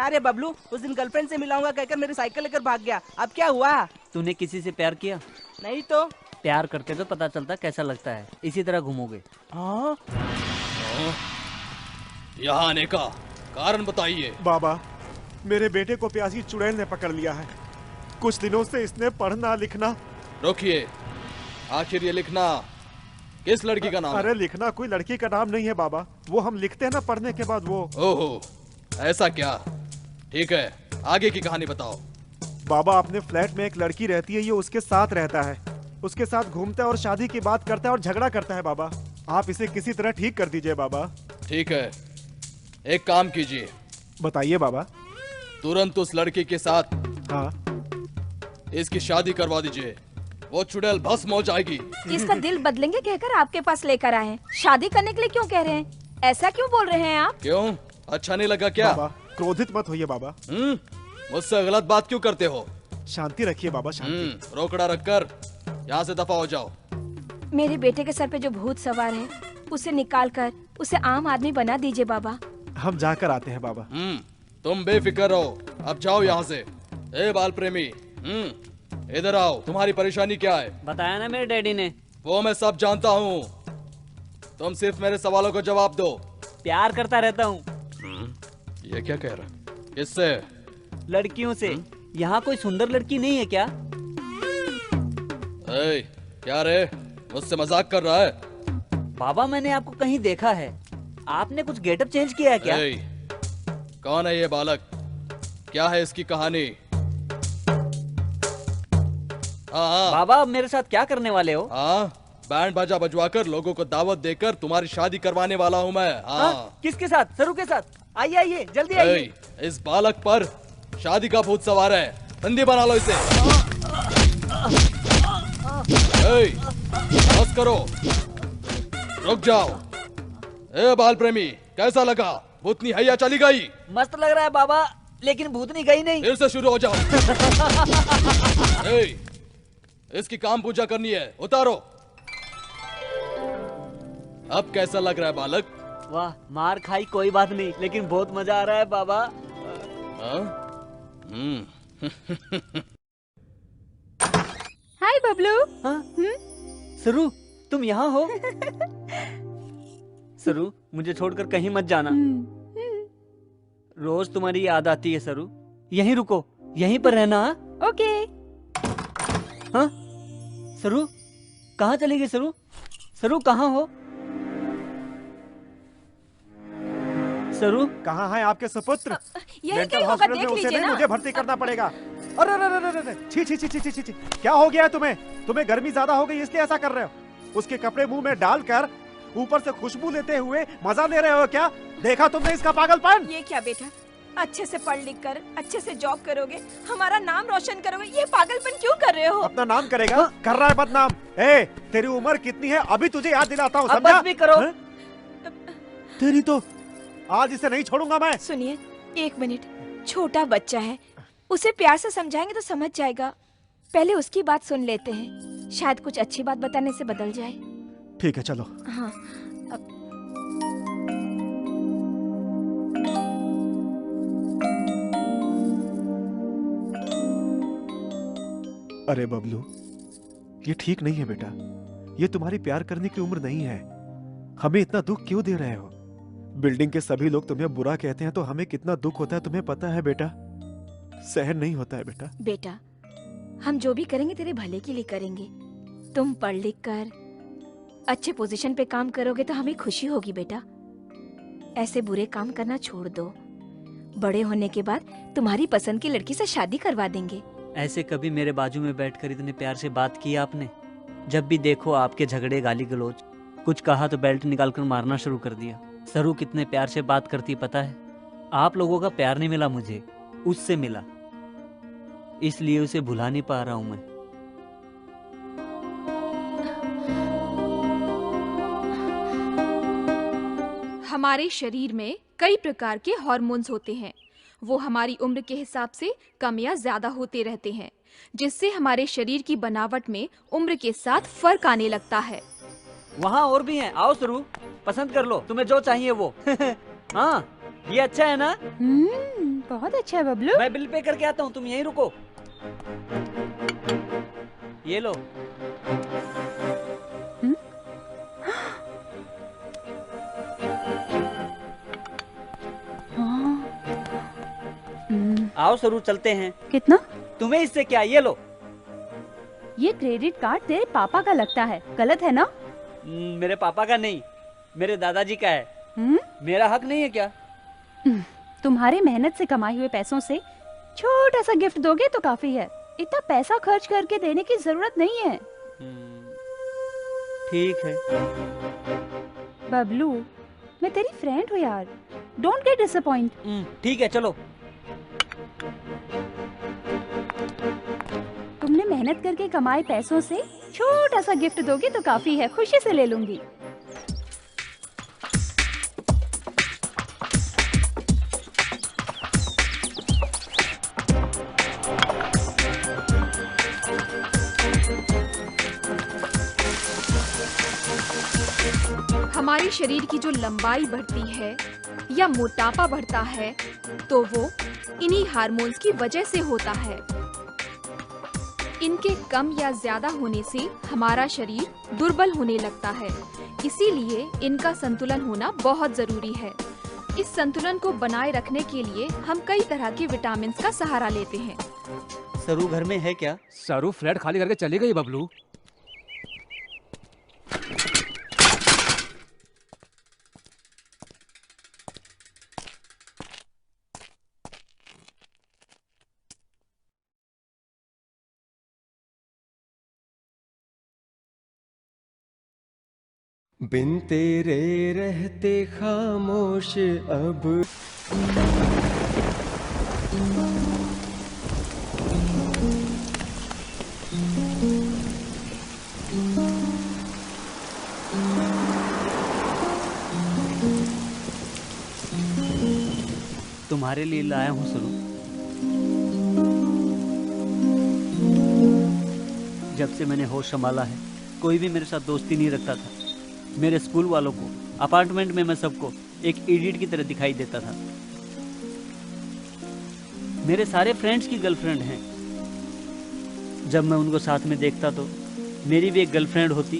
क्या रे बबलू, उस दिन गर्लफ्रेंड से मिलाऊंगा कहकर मेरी साइकिल लेकर भाग गया। अब क्या हुआ? तूने किसी से प्यार किया? नहीं तो। प्यार करते तो पता चलता कैसा लगता है, इसी तरह घूमोगे। हाँ? यहाँ आने का कारण बताइए। बाबा, मेरे बेटे को प्यासी चुड़ैल ने पकड़ लिया है। कुछ दिनों से इसने पढ़ना लिखना। रोकिए, आखिर ये लिखना किस लड़की का नाम है? अरे लिखना कोई लड़की का नाम नहीं है बाबा, वो हम लिखते हैं ना पढ़ने के बाद वो। ओहो, ऐसा क्या? ठीक है, आगे की कहानी बताओ। बाबा, अपने फ्लैट में एक लड़की रहती है, ये उसके साथ रहता है, उसके साथ घूमता है और शादी की बात करता है और झगड़ा करता है। बाबा, आप इसे किसी तरह ठीक कर दीजिए बाबा। ठीक है, एक काम कीजिए। बताइए बाबा। तुरंत उस लड़की के साथ हाँ इसकी शादी करवा दीजिए, वो चुड़ैल भस्म हो जाएगी। इसका दिल बदलेंगे कहकर आपके पास लेकर आए हैं। शादी करने के लिए क्यों कह रहे हैं? ऐसा क्यों बोल रहे हैं आप? क्यों, अच्छा नहीं लगा क्या? बाबा, क्रोधित मत होइए बाबा। मुझसे गलत बात क्यों करते हो? शांति रखिए बाबा, शांति। रोकड़ा रखकर यहाँ से दफा हो जाओ। मेरे बेटे के सर पे जो भूत सवार है, उसे निकाल कर उसे आम आदमी बना दीजिए बाबा। हम जाकर आते हैं बाबा। तुम बेफिक्र रहो, अब जाओ यहाँ से। ए बाल प्रेमी, इधर आओ। तुम्हारी परेशानी क्या है? बताया ना मेरे डैडी ने। वो मैं सब जानता हूँ, तुम सिर्फ मेरे सवालों को जवाब दो। प्यार करता रहता हूँ। ये क्या कह रहा? किससे? लड़कियों से। यहाँ कोई सुंदर लड़की नहीं है क्या? क्या रे, मुझसे मजाक कर रहा है? बाबा, मैंने आपको कहीं देखा है। आपने कुछ गेटअप चेंज किया है क्या? कौन है ये बालक? क्या है इसकी कहानी? हाँ बाबा, अब मेरे साथ क्या करने वाले हो? हाँ, बैंड बाजा बजवाकर लोगों को दावत देकर तुम्हारी शादी करवाने वाला हूँ मैं। हाँ। किसके साथ? सरू के साथ? आइए आइए, जल्दी आइए। इस बालक पर शादी का भूत सवार है, बंदी बना लो इसे। बस करो, रुक जाओ। ए बाल प्रेमी, कैसा लगा? भूतनी है या चली गई? मस्त लग रहा है बाबा, लेकिन भूतनी गई नहीं। फिर से शुरू हो जाओ। इसकी काम पूजा करनी है, उतारो। अब कैसा लग रहा है बालक? वाह, मार खाई कोई बात नहीं, लेकिन बहुत मजा आ रहा है बाबा। हाय बबलू। सरू, तुम यहाँ हो? सरू, मुझे छोड़कर कहीं मत जाना। रोज तुम्हारी याद आती है सरू। यहीं रुको, यहीं पर रहना। ओके। हाँ? सरू, कहाँ चली गई सरू? सरू, कहाँ हो? सरू, कहाँ है आपके सुपुत्र? यही कहीं होगा, देख लीजिए ना। मुझे भर्ती करना पड़ेगा। अरे अरे अरे अरे, छी छी छी छी छी छी, क्या हो गया है तुम्हें? तुम्हें गर्मी ज्यादा हो गई इसलिए ऐसा कर रहे हो? उसके कपड़े मुंह में डालकर ऊपर से खुशबू लेते हुए मजा ले रहे हो क्या? देखा तुमने इसका पागलपन? ये क्या बेटा, अच्छे से पढ़ लिख कर अच्छे से जॉब करोगे, हमारा नाम रोशन करोगे, ये पागलपन क्यों कर रहे हो? अपना नाम करेगा? कर रहा है बदनाम। ए, तेरी उम्र कितनी है अभी तुझे याद दिलाता हूँ, समझा? बस भी करो। तेरी तो आज इसे नहीं छोड़ूंगा मैं। सुनिए, एक मिनट, छोटा बच्चा है, उसे प्यार से समझाएंगे तो समझ जाएगा। पहले उसकी बात सुन लेते हैं, शायद कुछ अच्छी बात बताने से बदल जाए। ठीक है, चलो। हाँ। अरे बबलू, ये ठीक नहीं है बेटा। ये तुम्हारी प्यार करने की उम्र नहीं है। हमें इतना दुख क्यों दे रहे हो? बिल्डिंग के सभी लोग तुम्हें बुरा कहते हैं तो हमें कितना दुख होता है तुम्हें पता है बेटा? सहन नहीं होता है बेटा। बेटा, हम जो भी करेंगे तेरे भले के लिए करेंगे। तुम पढ़ लिख कर अच्छे पोजीशन पे काम करोगे तो हमें खुशी होगी बेटा। ऐसे बुरे काम करना छोड़ दो। बड़े होने के बाद तुम्हारी पसंद की लड़की से शादी करवा देंगे। ऐसे कभी मेरे बाजू में बैठकर इतने प्यार से बात की आपने? जब भी देखो आपके झगड़े, गाली गलौज। कुछ कहा तो बेल्ट निकालकर मारना शुरू कर दिया। सरू कितने प्यार से बात करती पता है? आप लोगों का प्यार नहीं मिला मुझे, उससे मिला, इसलिए उसे भुला नहीं पा रहा हूं मैं। हमारे शरीर में कई प्रकार के हार्मोन्स होते हैं। वो हमारी उम्र के हिसाब से कम या ज्यादा होते रहते हैं, जिससे हमारे शरीर की बनावट में उम्र के साथ फर्क आने लगता है। वहाँ और भी हैं, आओ सरू, पसंद कर लो तुम्हें जो चाहिए वो। हाँ, ये अच्छा है ना? बहुत अच्छा है बबलू। मैं बिल पे करके आता हूँ, तुम यहीं रुको। ये लो। आओ सरू, चलते हैं। कितना? तुम्हें इससे क्या, ये लो। ये क्रेडिट कार्ड तेरे पापा का लगता है, गलत है ना? मेरे पापा का नहीं, मेरे दादाजी का है। मेरा हक नहीं है क्या? तुम्हारे मेहनत से कमाए हुए पैसों से छोटा सा गिफ्ट दोगे तो काफी है। इतना पैसा खर्च करके देने की जरूरत नहीं है। ठीक है बबलू, मैं तेरी फ्रेंड हूँ यार, डोंट गेट डिसअपॉइंट। ठीक है, चलो। तुमने मेहनत करके कमाए पैसों से छोटा सा गिफ्ट दोगे तो काफी है, खुशी से ले लूंगी। हमारे शरीर की जो लंबाई बढ़ती है या मोटापा बढ़ता है तो वो इन्हीं हार्मोन्स की वजह से होता है। इनके कम या ज्यादा होने से हमारा शरीर दुर्बल होने लगता है, इसीलिए इनका संतुलन होना बहुत जरूरी है। इस संतुलन को बनाए रखने के लिए हम कई तरह के विटामिन का सहारा लेते हैं। सरू घर में है क्या? सरू फ्लैट खाली करके चली गई बबलू। बिन तेरे रहते खामोश अब। तुम्हारे लिए लाया हूँ सरू। जब से मैंने होश संभाला है, कोई भी मेरे साथ दोस्ती नहीं रखता था। मेरे स्कूल वालों को, अपार्टमेंट में मैं सबको एक इडियट की तरह दिखाई देता था। मेरे सारे फ्रेंड्स की गर्लफ्रेंड हैं। जब मैं उनको साथ में देखता तो मेरी भी एक गर्लफ्रेंड होती,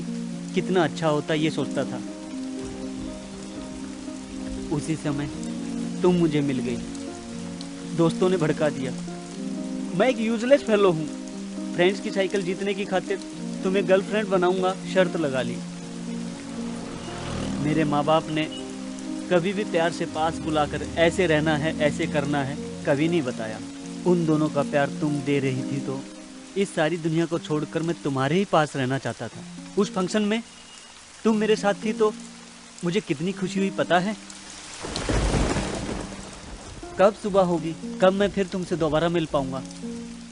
कितना अच्छा होता ये सोचता था। उसी समय तुम मुझे मिल गई। दोस्तों ने भड़का दिया। मैं एक यूजलेस फेलो हूँ। फ्रेंड्स की साइकिल जीतने की खातिर तुम्हें गर्लफ्रेंड बनाऊंगा शर्त लगा ली। मेरे माँ बाप ने कभी भी प्यार से पास बुलाकर ऐसे रहना है, ऐसे करना है, कभी नहीं बताया। उन दोनों का प्यार तुम दे रही थी तो इस सारी दुनिया को छोड़कर मैं तुम्हारे ही पास रहना चाहता था। उस फंक्शन में तुम मेरे साथ थी तो मुझे कितनी खुशी हुई पता है? कब सुबह होगी, कब मैं फिर तुमसे दोबारा मिल पाऊंगा?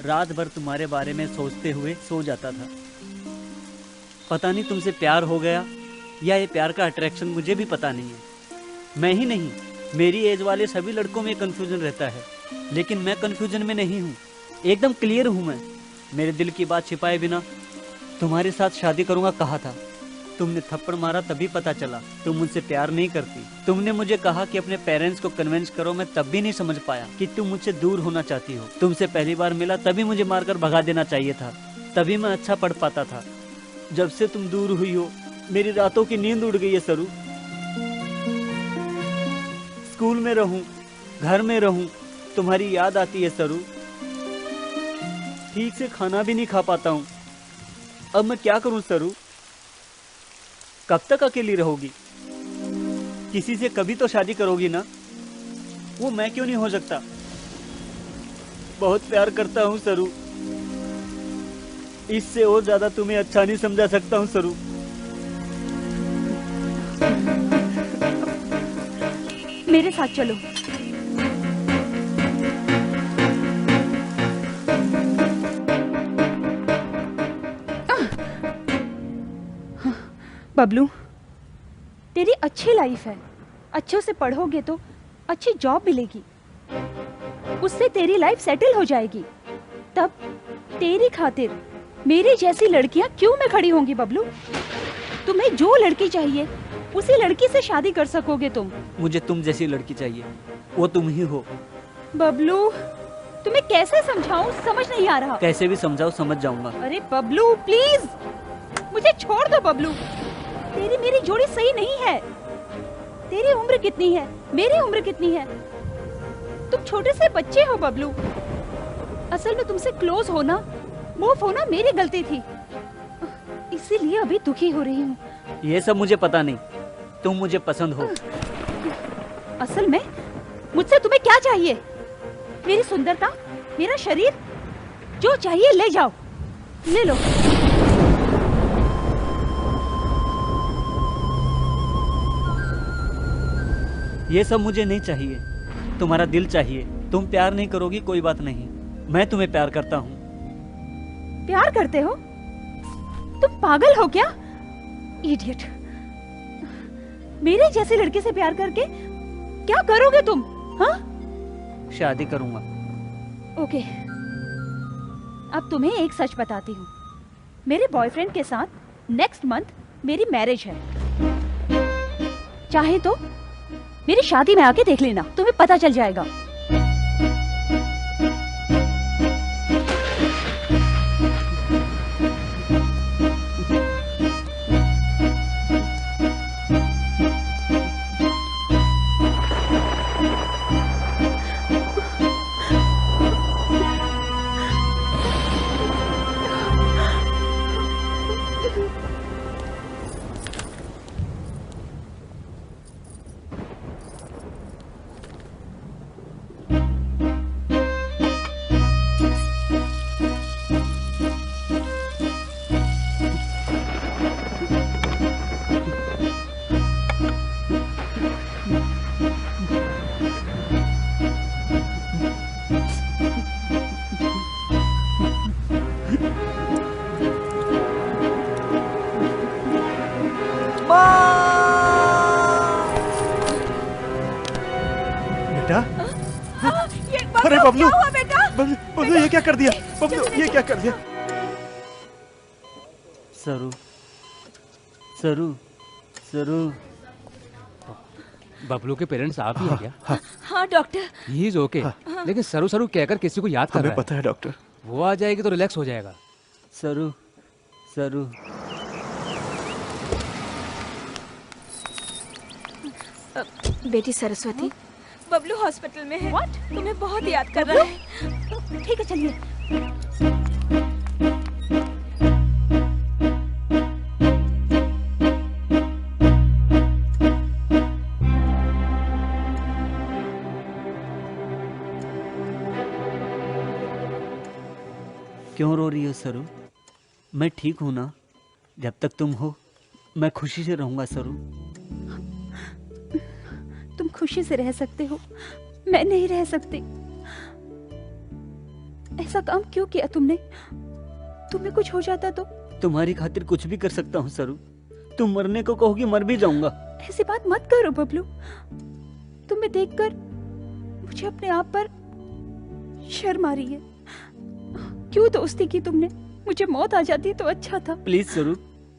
रात भर तुम्हारे बारे में सोचते हुए सो जाता था। पता नहीं तुमसे प्यार हो गया या ये प्यार का अट्रैक्शन, मुझे भी पता नहीं है। मैं ही नहीं, मेरी एज वाले सभी लड़कों में कन्फ्यूजन रहता है, लेकिन मैं कन्फ्यूजन में नहीं हूँ, एकदम क्लियर हूँ मैं। मेरे दिल की बात छिपाए बिना तुम्हारे साथ शादी करूँगा कहा था। तुमने थप्पड़ मारा तभी पता चला तुम मुझसे प्यार नहीं करती। तुमने मुझे कहा कि अपने पेरेंट्स को कन्विंस करो, मैं तब भी नहीं समझ पाया कि तुम मुझसे दूर होना चाहती हो। तुमसे पहली बार मिला तभी मुझे मारकर भगा देना चाहिए था, तभी मैं अच्छा पढ़ पाता था। जब से तुम दूर हुई हो मेरी रातों की नींद उड़ गई है सरू। स्कूल में रहूं, घर में रहूं, तुम्हारी याद आती है सरू। ठीक से खाना भी नहीं खा पाता हूं। अब मैं क्या करूं सरू? कब तक अकेली रहोगी? किसी से कभी तो शादी करोगी ना? वो मैं क्यों नहीं हो सकता? बहुत प्यार करता हूं सरू। इससे और ज्यादा तुम्हें अच्छा नहीं समझा सकता हूं सरू। मेरे साथ चलो। बबलू, तेरी अच्छी लाइफ है। अच्छे से पढ़ोगे तो अच्छी जॉब मिलेगी, उससे तेरी लाइफ सेटल हो जाएगी। तब तेरी खातिर मेरी जैसी लड़कियां क्यों में खड़ी होंगी बबलू? तुम्हें जो लड़की चाहिए उसी लड़की से शादी कर सकोगे तुम। मुझे तुम जैसी लड़की चाहिए, वो तुम ही हो। बबलू, तुम्हें कैसे समझाऊं, समझ नहीं आ रहा। कैसे भी समझाओ, समझ जाऊंगा। अरे बबलू प्लीज, मुझे छोड़ दो बबलू। तेरी मेरी जोड़ी सही नहीं है। तेरी उम्र कितनी है, मेरी उम्र कितनी है? तुम छोटे से बच्चे हो बबलू। असल में तुमसे क्लोज होना, मूव होना मेरी गलती थी, इसीलिए अभी दुखी हो रही हूँ। ये सब मुझे पता नहीं, तुम मुझे पसंद हो। असल में मुझसे तुम्हें क्या चाहिए? मेरी सुंदरता, मेरा शरीर, जो चाहिए ले जाओ, ले लो। ये सब मुझे नहीं चाहिए, तुम्हारा दिल चाहिए। तुम प्यार नहीं करोगी कोई बात नहीं, मैं तुम्हें प्यार करता हूँ। प्यार करते हो? तुम पागल हो क्या? इडियट। मेरे जैसे लड़के से प्यार करके क्या करोगे तुम? हाँ? शादी करूंगा। ओके, अब तुम्हें एक सच बताती हूँ। मेरे बॉयफ्रेंड के साथ नेक्स्ट मंथ मेरी मैरिज है। चाहे तो मेरी शादी में आके देख लेना, तुम्हें पता चल जाएगा। अरे बबलू, बबलू ये क्या कर दिया? बबलू ये क्या कर दिया? सरू, सरू, सरू। बबलू के पेरेंट्स आप ही हैं क्या? हाँ डॉक्टर। ही इज ओके, लेकिन सरू सरू कहकर किसी को याद कर रहा है। हमें पता है डॉक्टर। वो आ जाएगी तो रिलैक्स हो जाएगा। सरू, सरू। बेटी सरस्वती, बबलू हॉस्पिटल में है। What? तुम्हें बहुत याद कर रहा है। ठीक है चलिए। क्यों रो रही हो सरू? मैं ठीक हूं ना? जब तक तुम हो मैं खुशी से रहूंगा सरू। तुम खुशी से रह सकते हो, मैं नहीं रह सकती। ऐसा काम क्यों किया तुमने? तुम्हें कुछ हो जाता तो? तुम्हारी खातिर कुछ भी कर सकता हूँ सरू। तुम मरने को कहोगी, मर भी जाऊंगा। ऐसी बात मत करो बबलू। तुम्हें देखकर मुझे अपने आप पर शर्म आ रही है। क्यों दोस्ती की तुमने? मुझे मौत आ जाती तो अच्छा था। प्लीज सरू,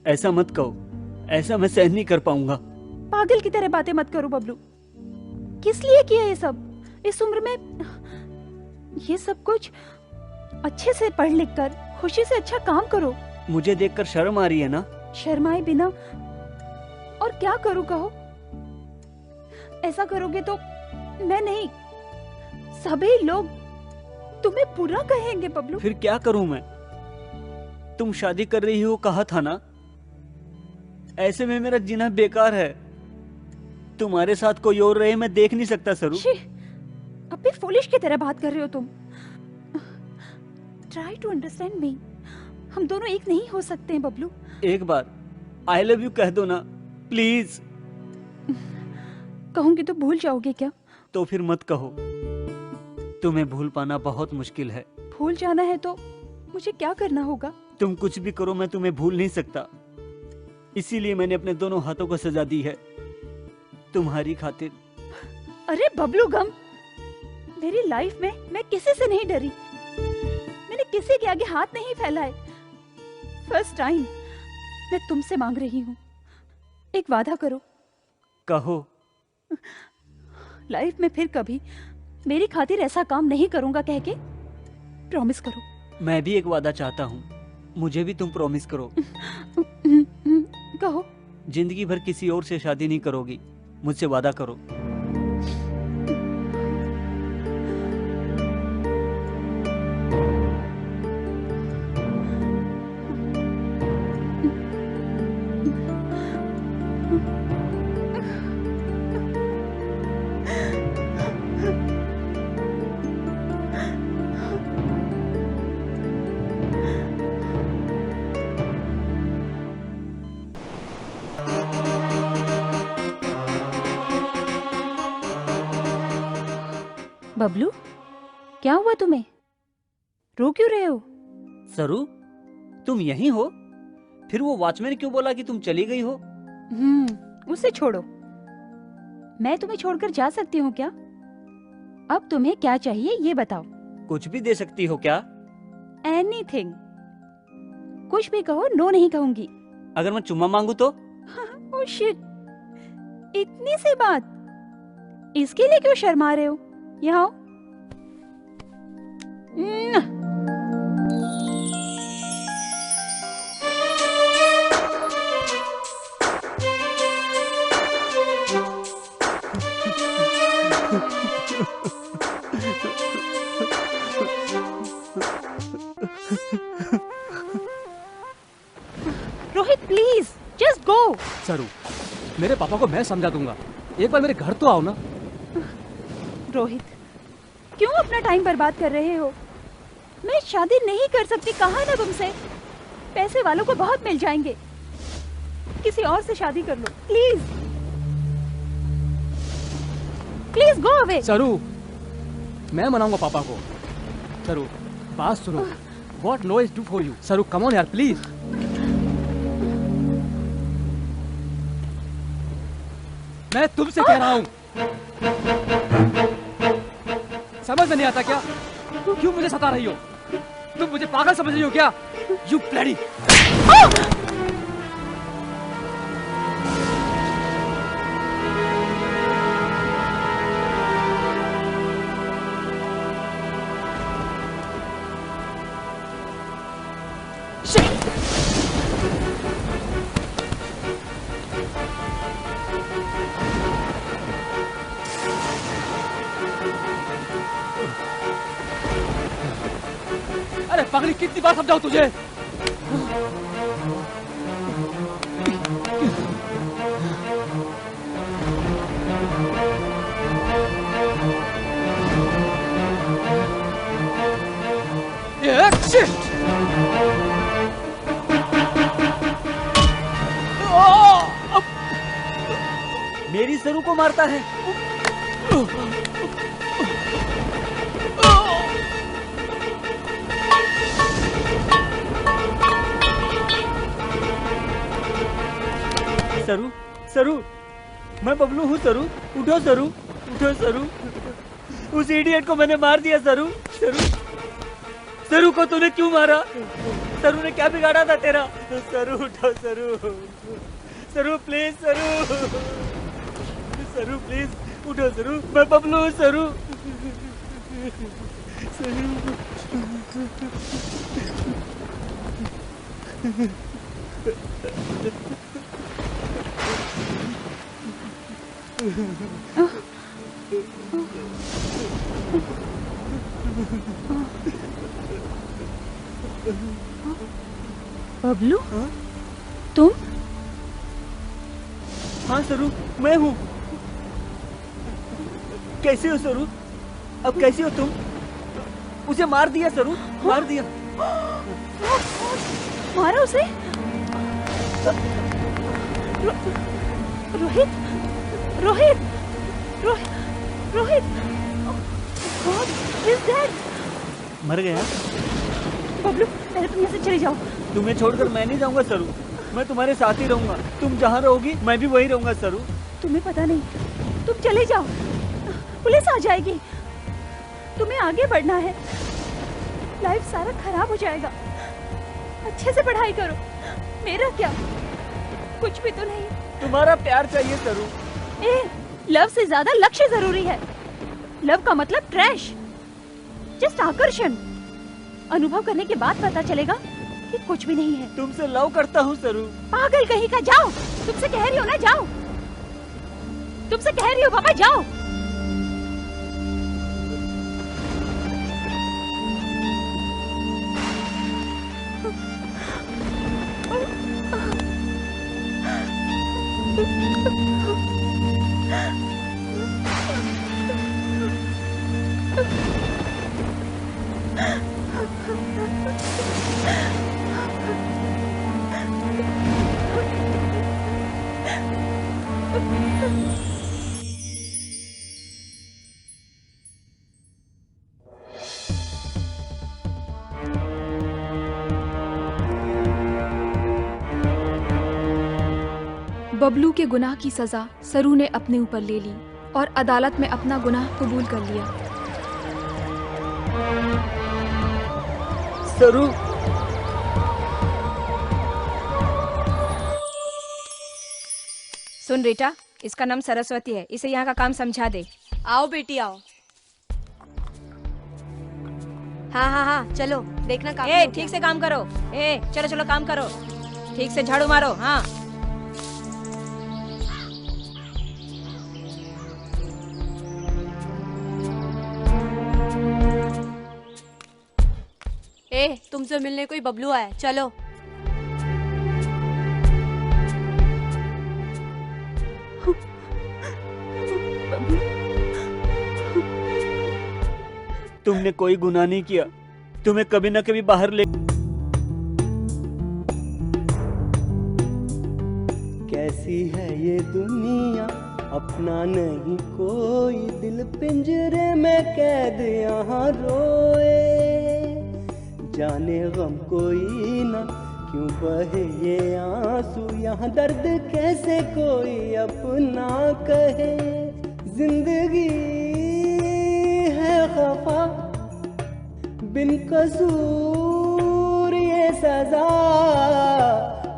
ऐसा मत कहो। ऐसा मैं सहन नहीं कर पाऊंगा। पागल की तरह बातें मत करो बबलू। किस लिए किया ये सब? इस उम्र में ये सब कुछ? अच्छे से पढ़ लिख कर खुशी से अच्छा काम करो। मुझे देखकर शर्म आ रही है ना? शर्माए बिना और क्या करूं कहो? ऐसा करोगे तो मैं नहीं, सभी लोग तुम्हें बुरा कहेंगे बबलू। फिर क्या करूं मैं? तुम शादी कर रही हो कहा था ना? ऐसे में मेरा जीना बेकार है। तुम्हारे साथ कोई और रहे मैं देख नहीं सकता सरू। अब भी फूलिश की तरह बात कर रहे हो तुम। Try to understand me. हम दोनों एक नहीं हो सकते हैं बबलू। एक बार आई लव यू कह दो ना प्लीज। कहूंगी तो भूल जाओगे क्या? तो फिर मत कहो। तुम्हें भूल पाना बहुत मुश्किल है। भूल जाना है तो मुझे क्या करना होगा? तुम कुछ भी करो, मैं तुम्हें भूल नहीं सकता। इसीलिए मैंने अपने दोनों हाथों को सजा दी है तुम्हारी खातिर। अरे बबलू गम, मेरी लाइफ में मैं किसी से नहीं डरी। मैंने किसी के आगे हाथ नहीं फैलाए। फर्स्ट टाइम मैं तुमसे मांग रही हूँ, एक वादा करो। कहो। लाइफ में फिर कभी मेरी खातिर ऐसा काम नहीं करूंगा कह के प्रॉमिस करो। मैं भी एक वादा चाहता हूँ, मुझे भी तुम प्रॉमिस करो। कहो। जिंदगी भर किसी और से शादी नहीं करोगी, मुझसे वादा करो। बबलू, क्या हुआ तुम्हें? रो क्यों रहे हो? सरू, तुम यहीं हो? फिर वो वॉचमैन क्यों बोला कि तुम चली गई हो? उसे छोड़ो। मैं तुम्हें छोड़कर जा सकती हूँ क्या? अब तुम्हें क्या चाहिए ये बताओ। कुछ भी दे सकती हो क्या? एनीथिंग, कुछ भी कहो, नो नहीं कहूंगी। अगर मैं चुम्मा मांगू तो? ओह शिट, इतनी सी बात, इसके लिए क्यों शर्मा रहे हो? यहाँ आओ। Rohit please just go. सरू, मेरे पापा को मैं समझा दूंगा, एक बार मेरे घर तो आओ ना। रोहित, क्यों अपना टाइम बर्बाद कर रहे हो? मैं शादी नहीं कर सकती, कहा ना तुमसे। पैसे वालों को बहुत मिल जाएंगे, किसी और से शादी कर लो प्लीज। Please go away. सरू, मैं मनाऊंगा पापा को। सरू, बात सुनो। What no is do for you? सरू, come on यार, प्लीज। मैं तुमसे कह रहा हूँ, समझ में नहीं आता क्या? क्यों मुझे सता रही हो? तुम मुझे पागल समझ रही हो क्या? You bloody! अरे पगली, कितनी बार समझाऊं तुझे? मेरी सरू को मारता है। सरू, सरू, मैं बबलू हूँ। सरू, उठो सरू, उठो सरू। उस इडियट को मैंने मार दिया सरू। सरू, सरू को तूने क्यों मारा? सरू ने क्या बिगाड़ा था तेरा? सरू उठो सरू, सरू प्लीज सरू, सरू प्लीज उठो सरू, मैं बबलू हूँ सरू। बबलू, तुम? हाँ सरू, मैं हूँ। कैसे हो सरू? अब कैसे हो तुम? उसे मार दिया सरू, मार दिया। मारा उसे? Rohit, Rohit, Rohit, Rohit, God is dead। मर गया? बबलू, पहले तुम यहाँ से चले जाओ। तुम्हें छोड़कर मैं नहीं जाऊंगा सरू, मैं तुम्हारे साथ ही रहूंगा। तुम जहाँ रहोगी मैं भी वहीं रहूंगा सरू। तुम्हें पता नहीं, तुम चले जाओ, पुलिस आ जाएगी। तुम्हें आगे बढ़ना है, लाइफ सारा खराब हो जाएगा। अच्छे से पढ़ाई करो। मेरा क्या, कुछ भी तो नहीं। तुम्हारा प्यार चाहिए सरू। लव से ज्यादा लक्ष्य जरूरी है। लव का मतलब ट्रैश, जस्ट आकर्षण। अनुभव करने के बाद पता चलेगा कि कुछ भी नहीं है। तुमसे लव करता हूँ सरू। पागल कहीं का, जाओ। तुमसे कह रही हो ना, जाओ। तुमसे कह रही हो पापा, जाओ। बबलू के गुनाह की सजा सरू ने अपने ऊपर ले ली और अदालत में अपना गुनाह कबूल कर लिया। सरू, सुन बेटा, इसका नाम सरस्वती है, इसे यहाँ का काम समझा दे। आओ बेटी आओ। हाँ हाँ हाँ चलो, देखना काम। ए ठीक से काम करो। ए चलो चलो काम करो, ठीक से झाड़ू मारो। हाँ ए तुमसे मिलने कोई बबलू आया है, चलो। तुमने कोई गुनाह नहीं किया, तुम्हें कभी ना कभी बाहर ले। कैसी है ये दुनिया, अपना नहीं कोई, दिल पिंजरे में कैद यहाँ रोए। जाने गम कोई ना, क्यों बहे ये आंसू, यहाँ दर्द कैसे कोई अपना कहे। जिंदगी है खफा, बिन कसूर ये सजा,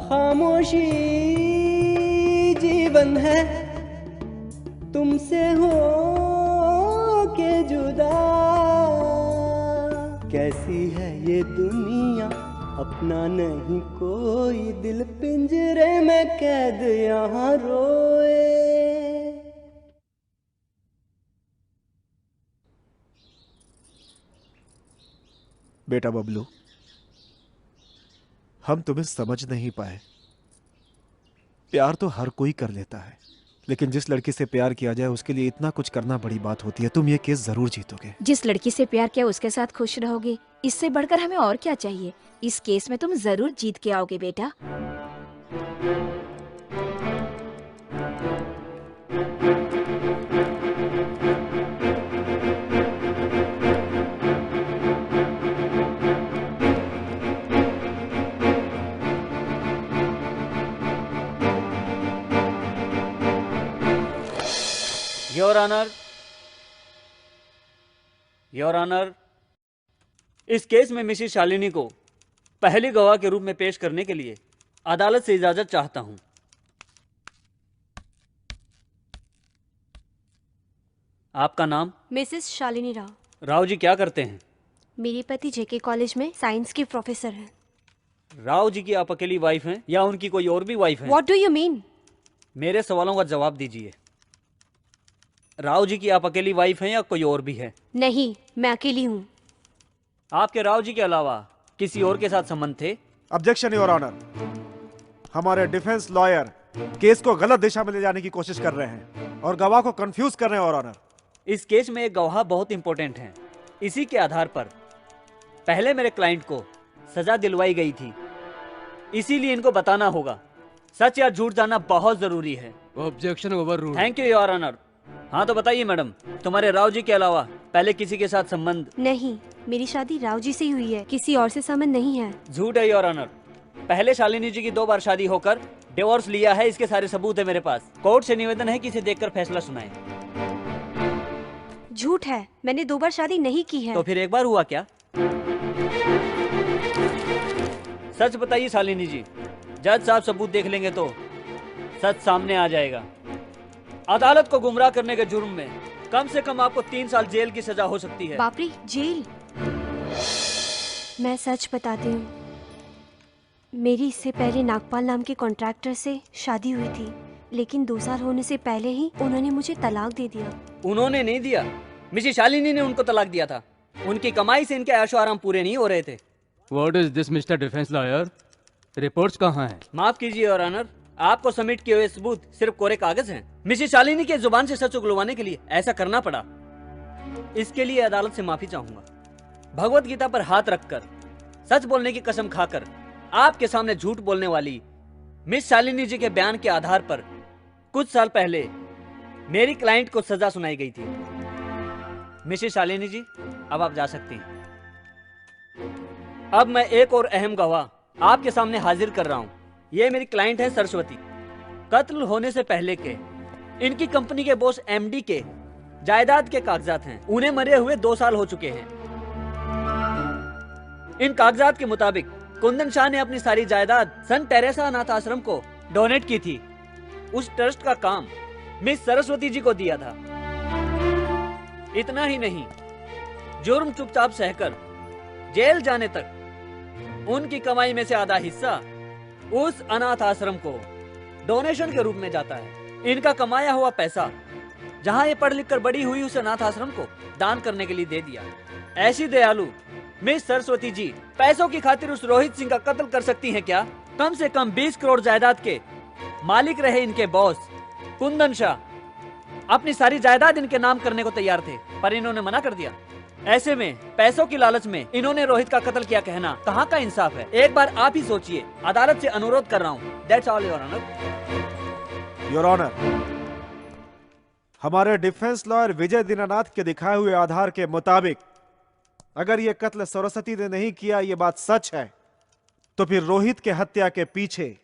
खामोशी जीवन है, तुमसे हो के जुदा। कैसी है ये दुनिया, अपना नहीं कोई, दिल पिंजरे में कैद यहाँ रोए। बेटा बबलू, हम तुम्हें समझ नहीं पाए। प्यार तो हर कोई कर लेता है, लेकिन जिस लड़की से प्यार किया जाए उसके लिए इतना कुछ करना बड़ी बात होती है। तुम ये केस जरूर जीतोगे। जिस लड़की से प्यार किया उसके साथ खुश रहोगे, इससे बढ़कर हमें और क्या चाहिए। इस केस में तुम जरूर जीत के आओगे बेटा। योर ऑनर, योर ऑनर, इस केस में मिसेस शालिनी को पहली गवाह के रूप में पेश करने के लिए अदालत से इजाजत चाहता हूं। आपका नाम? मिसेस शालिनी राव। राव जी क्या करते हैं? मेरे पति जेके कॉलेज में साइंस के प्रोफेसर हैं। राव जी की आप अकेली वाइफ हैं या उनकी कोई और भी वाइफ है? What do you mean? मेरे सवालों का जवाब दीजिए। राव जी की आप अकेली वाइफ हैं या कोई और भी है? नहीं, मैं अकेली हूँ। आपके राव जी के अलावा किसी और के साथ संबंध थे? Objection your honour. हमारे डिफेंस लॉयर केस को गलत दिशा में ले जाने की कोशिश कर रहे हैं और गवाह को कंफ्यूज कर रहे हैं, योर ऑनर। इस केस में एक गवाह बहुत इंपॉर्टेंट है। इसी के आधार पर पहले मेरे क्लाइंट को सजा दिलवाई गई थी, इसीलिए इनको बताना होगा। सच या झूठ जानना बहुत जरूरी है। Objection overruled. Thank you your honour. हाँ तो बताइए मैडम, तुम्हारे राव जी के अलावा पहले किसी के साथ संबंध? नहीं, मेरी शादी राव जी से ही हुई है, किसी और से संबंध नहीं है। झूठ है योर ऑनर। पहले शालिनी जी की 2 बार शादी होकर डिवोर्स लिया है, इसके सारे सबूत है मेरे पास। कोर्ट से निवेदन है कि इसे देखकर फैसला सुनाएं। झूठ है, मैंने 2 बार शादी नहीं की है। तो फिर एक बार हुआ क्या? सच बताइए शालिनी जी, जज साहब सबूत देख लेंगे तो सच सामने आ जाएगा। अदालत को गुमराह करने के जुर्म में कम से कम आपको 3 साल जेल की सजा हो सकती है। बाप रे, जेल? मैं सच बताती हूँ, मेरी इससे पहले नागपाल नाम के कॉन्ट्रैक्टर से शादी हुई थी, लेकिन 2 साल होने से पहले ही उन्होंने मुझे तलाक दे दिया। उन्होंने नहीं दिया, मिसेस शालिनी ने उनको तलाक दिया था। उनकी कमाई से इनके ऐशो आराम पूरे नहीं हो रहे थे। What is this, Mr. Defense Lawyer? Reports कहाँ हैं? माफ कीजिए योर ऑनर, आपको सबमिट किए हुए सबूत सिर्फ कोरे कागज हैं। मिसेस शालिनी के जुबान से सच उगलवाने के लिए ऐसा करना पड़ा। इसके लिए अदालत से माफी चाहूंगा। भगवत गीता पर हाथ रखकर, सच बोलने की कसम खाकर आपके सामने झूठ बोलने वाली मिस शालिनी जी के बयान के आधार पर कुछ साल पहले मेरी क्लाइंट को सजा सुनाई गई थी। मिसेस शालिनी जी, अब आप जा सकती हैं। अब मैं एक और अहम गवाह आपके सामने हाजिर कर रहा हूं। ये मेरी क्लाइंट है सरस्वती। कत्ल होने से पहले के इनकी कंपनी के बॉस एमडी के जायदाद के कागजात हैं। उन्हें मरे हुए 2 साल हो चुके हैं। इन कागजात के मुताबिक कुंदन शाह ने अपनी सारी जायदाद सन टेरेसा अनाथ आश्रम को डोनेट की थी। उस ट्रस्ट का काम मिस सरस्वती जी को दिया था। इतना ही नहीं, जुर्म चुपचाप सहकर जेल जाने तक उनकी कमाई में से आधा हिस्सा उस अनाथ आश्रम को डोनेशन के रूप में जाता है। इनका कमाया हुआ पैसा जहां ये पढ़ लिख कर बड़ी हुई उस अनाथ आश्रम को दान करने के लिए दे दिया। ऐसी दयालु मिस सरस्वती जी पैसों की खातिर उस रोहित सिंह का कत्ल कर सकती हैं क्या? कम से कम 20 करोड़ जायदाद के मालिक रहे इनके बॉस कुंदन शाह अपनी सारी जायदाद इनके नाम करने को तैयार थे, पर इन्होंने मना कर दिया। ऐसे में पैसों की लालच में इन्होंने रोहित का कत्ल किया कहना कहाँ का इंसाफ है? एक बार आप ही सोचिए। अदालत से अनुरोध कर रहा हूँ। That's all your honour. Your honour, हमारे डिफेंस लॉयर विजय दीनानाथ के दिखाए हुए आधार के मुताबिक अगर ये कत्ल सरस्वती ने नहीं किया, ये बात सच है, तो फिर रोहित के हत्या के पीछे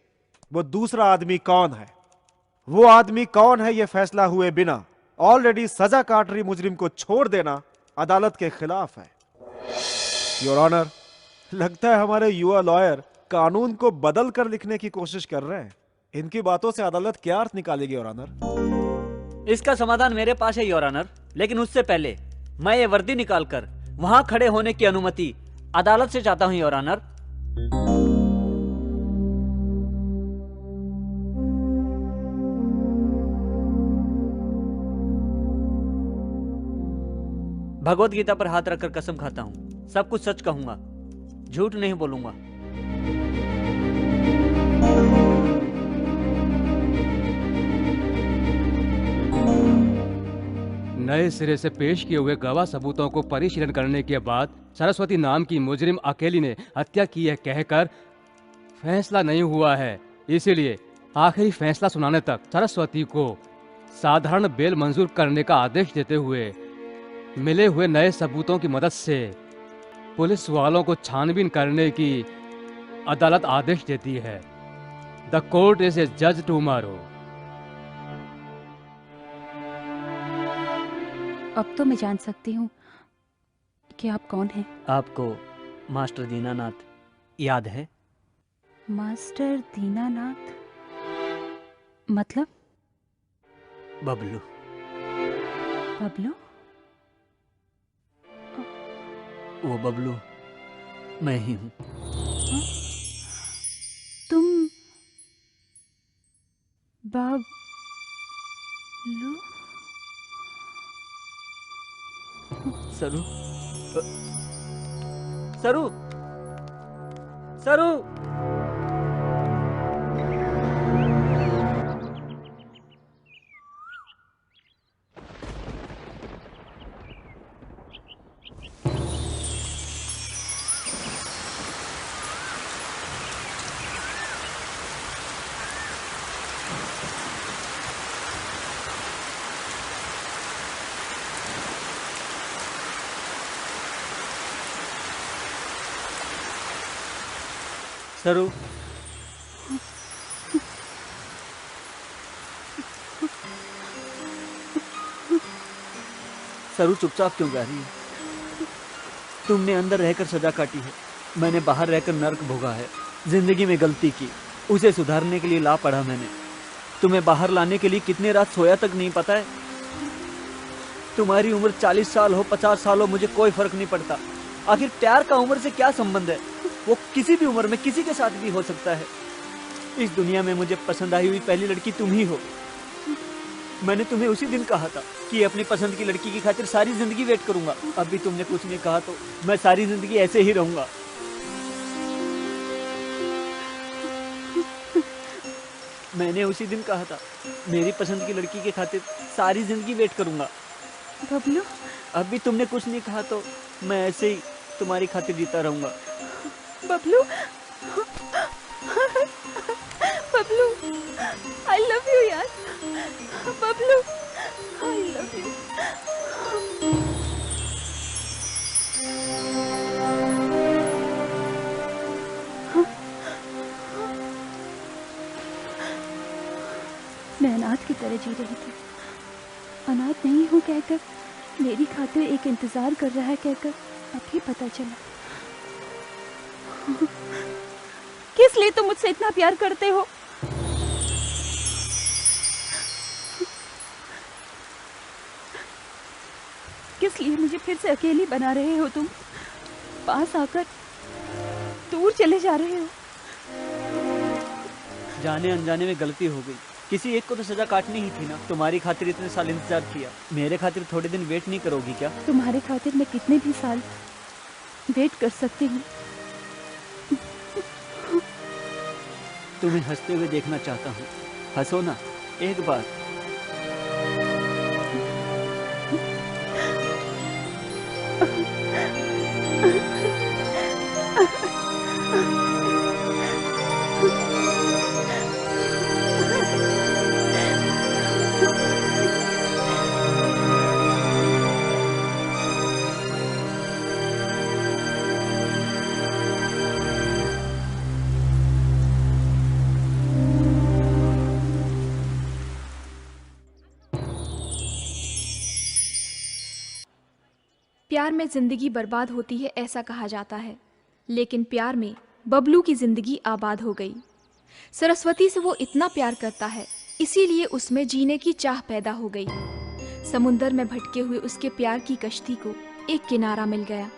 वो दूसरा आदमी कौन है? वो आदमी कौन है, ये फैसला हुए बिना ऑलरेडी सजा काट रही मुजरिम को छोड़ देना अदालत के खिलाफ है। योर ऑनर, लगता है हमारे युवा लॉयर कानून को बदल कर लिखने की कोशिश कर रहे हैं। इनकी बातों से अदालत क्या अर्थ निकालेगी योर ऑनर? इसका समाधान मेरे पास है योर ऑनर, लेकिन उससे पहले मैं ये वर्दी निकालकर वहां खड़े होने की अनुमति अदालत से चाहता हूं योर ऑनर। भगवत गीता पर हाथ रखकर कसम खाता हूं, सब कुछ सच कहूंगा, झूठ नहीं बोलूंगा। नए सिरे से पेश किए हुए गवाह सबूतों को परिशीलन करने के बाद सरस्वती नाम की मुजरिम अकेली ने हत्या की है कहकर फैसला नहीं हुआ है। इसीलिए आखिरी फैसला सुनाने तक सरस्वती को साधारण बेल मंजूर करने का आदेश देते हुए मिले हुए नए सबूतों की मदद से पुलिस वालों को छानबीन करने की अदालत आदेश देती है। द कोर्ट इज ए जज टुमारो। अब तो मैं जान सकती हूँ कि आप कौन हैं। आपको मास्टर दीनानाथ याद है? मास्टर दीनानाथ मतलब? बबलू। बबलू? वो बबलू मैं ही हूँ। तुम बबलू? सरू, सरू, सरू। सरू, सरू चुपचाप क्यों जा रही है? तुमने अंदर रहकर सजा काटी है, मैंने बाहर रहकर नर्क भोगा है। जिंदगी में गलती की, उसे सुधारने के लिए ला पड़ा मैंने। तुम्हें बाहर लाने के लिए कितने रात सोया तक नहीं पता है। तुम्हारी उम्र 40 साल हो 50 साल हो मुझे कोई फर्क नहीं पड़ता। आखिर प्यार का उम्र से क्या संबंध है? वो किसी भी उम्र में किसी के साथ भी हो सकता है। इस दुनिया में मुझे पसंद आई हुई पहली लड़की तुम ही हो। मैंने तुम्हें उसी दिन कहा था कि अपनी पसंद की लड़की की खातिर सारी जिंदगी वेट करूंगा। अब भी तुमने कुछ नहीं कहा तो मैं सारी जिंदगी ऐसे ही रहूंगा। मैंने उसी दिन कहा था मेरी पसंद की लड़की के खातिर सारी जिंदगी वेट करूंगा। बबलू, अब भी तुमने कुछ नहीं कहा तो मैं ऐसे ही तुम्हारी खातिर जीता रहूंगा। Bablu, Bablu, I love you यार। Bablu, I love you। मैं अनाथ की तरह जी रही थी। अनाथ नहीं हूँ कहकर, मेरी खातिर एक इंतजार कर रहा है कहकर अभी पता चला। किस लिए तुम मुझसे इतना प्यार करते हो? किस लिए मुझे फिर से अकेली बना रहे हो तुम? पास आकर दूर चले जा रहे हो। जाने अनजाने में गलती हो गई। किसी एक को तो सजा काटनी ही थी ना। तुम्हारी खातिर इतने साल इंतजार किया, मेरे खातिर थोड़े दिन वेट नहीं करोगी क्या? तुम्हारे खातिर मैं कितने भी साल वेट कर सकती हूँ। तुम्हें हंसते हुए देखना चाहता हूँ। हंसो ना एक बार। प्यार में जिंदगी बर्बाद होती है ऐसा कहा जाता है, लेकिन प्यार में बबलू की जिंदगी आबाद हो गई। सरस्वती से वो इतना प्यार करता है, इसीलिए उसमें जीने की चाह पैदा हो गई। समुंदर में भटके हुए उसके प्यार की कश्ती को एक किनारा मिल गया।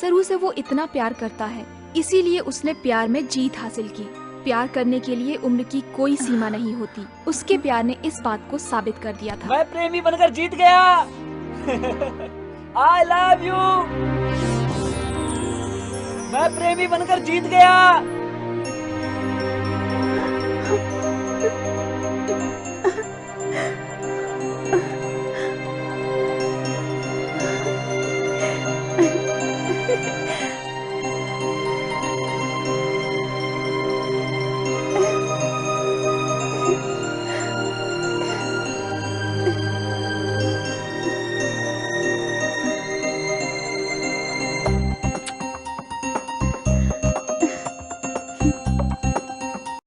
सरू से वो इतना प्यार करता है, इसीलिए उसने प्यार में जीत हासिल की। प्यार करने के लिए उम्र की कोई सीमा नहीं होती। उसके प्यार ने इस बात को साबित कर दिया था। मैं प्रेमी बनकर जीत गया। I love you। मैं प्रेमी बनकर जीत गया।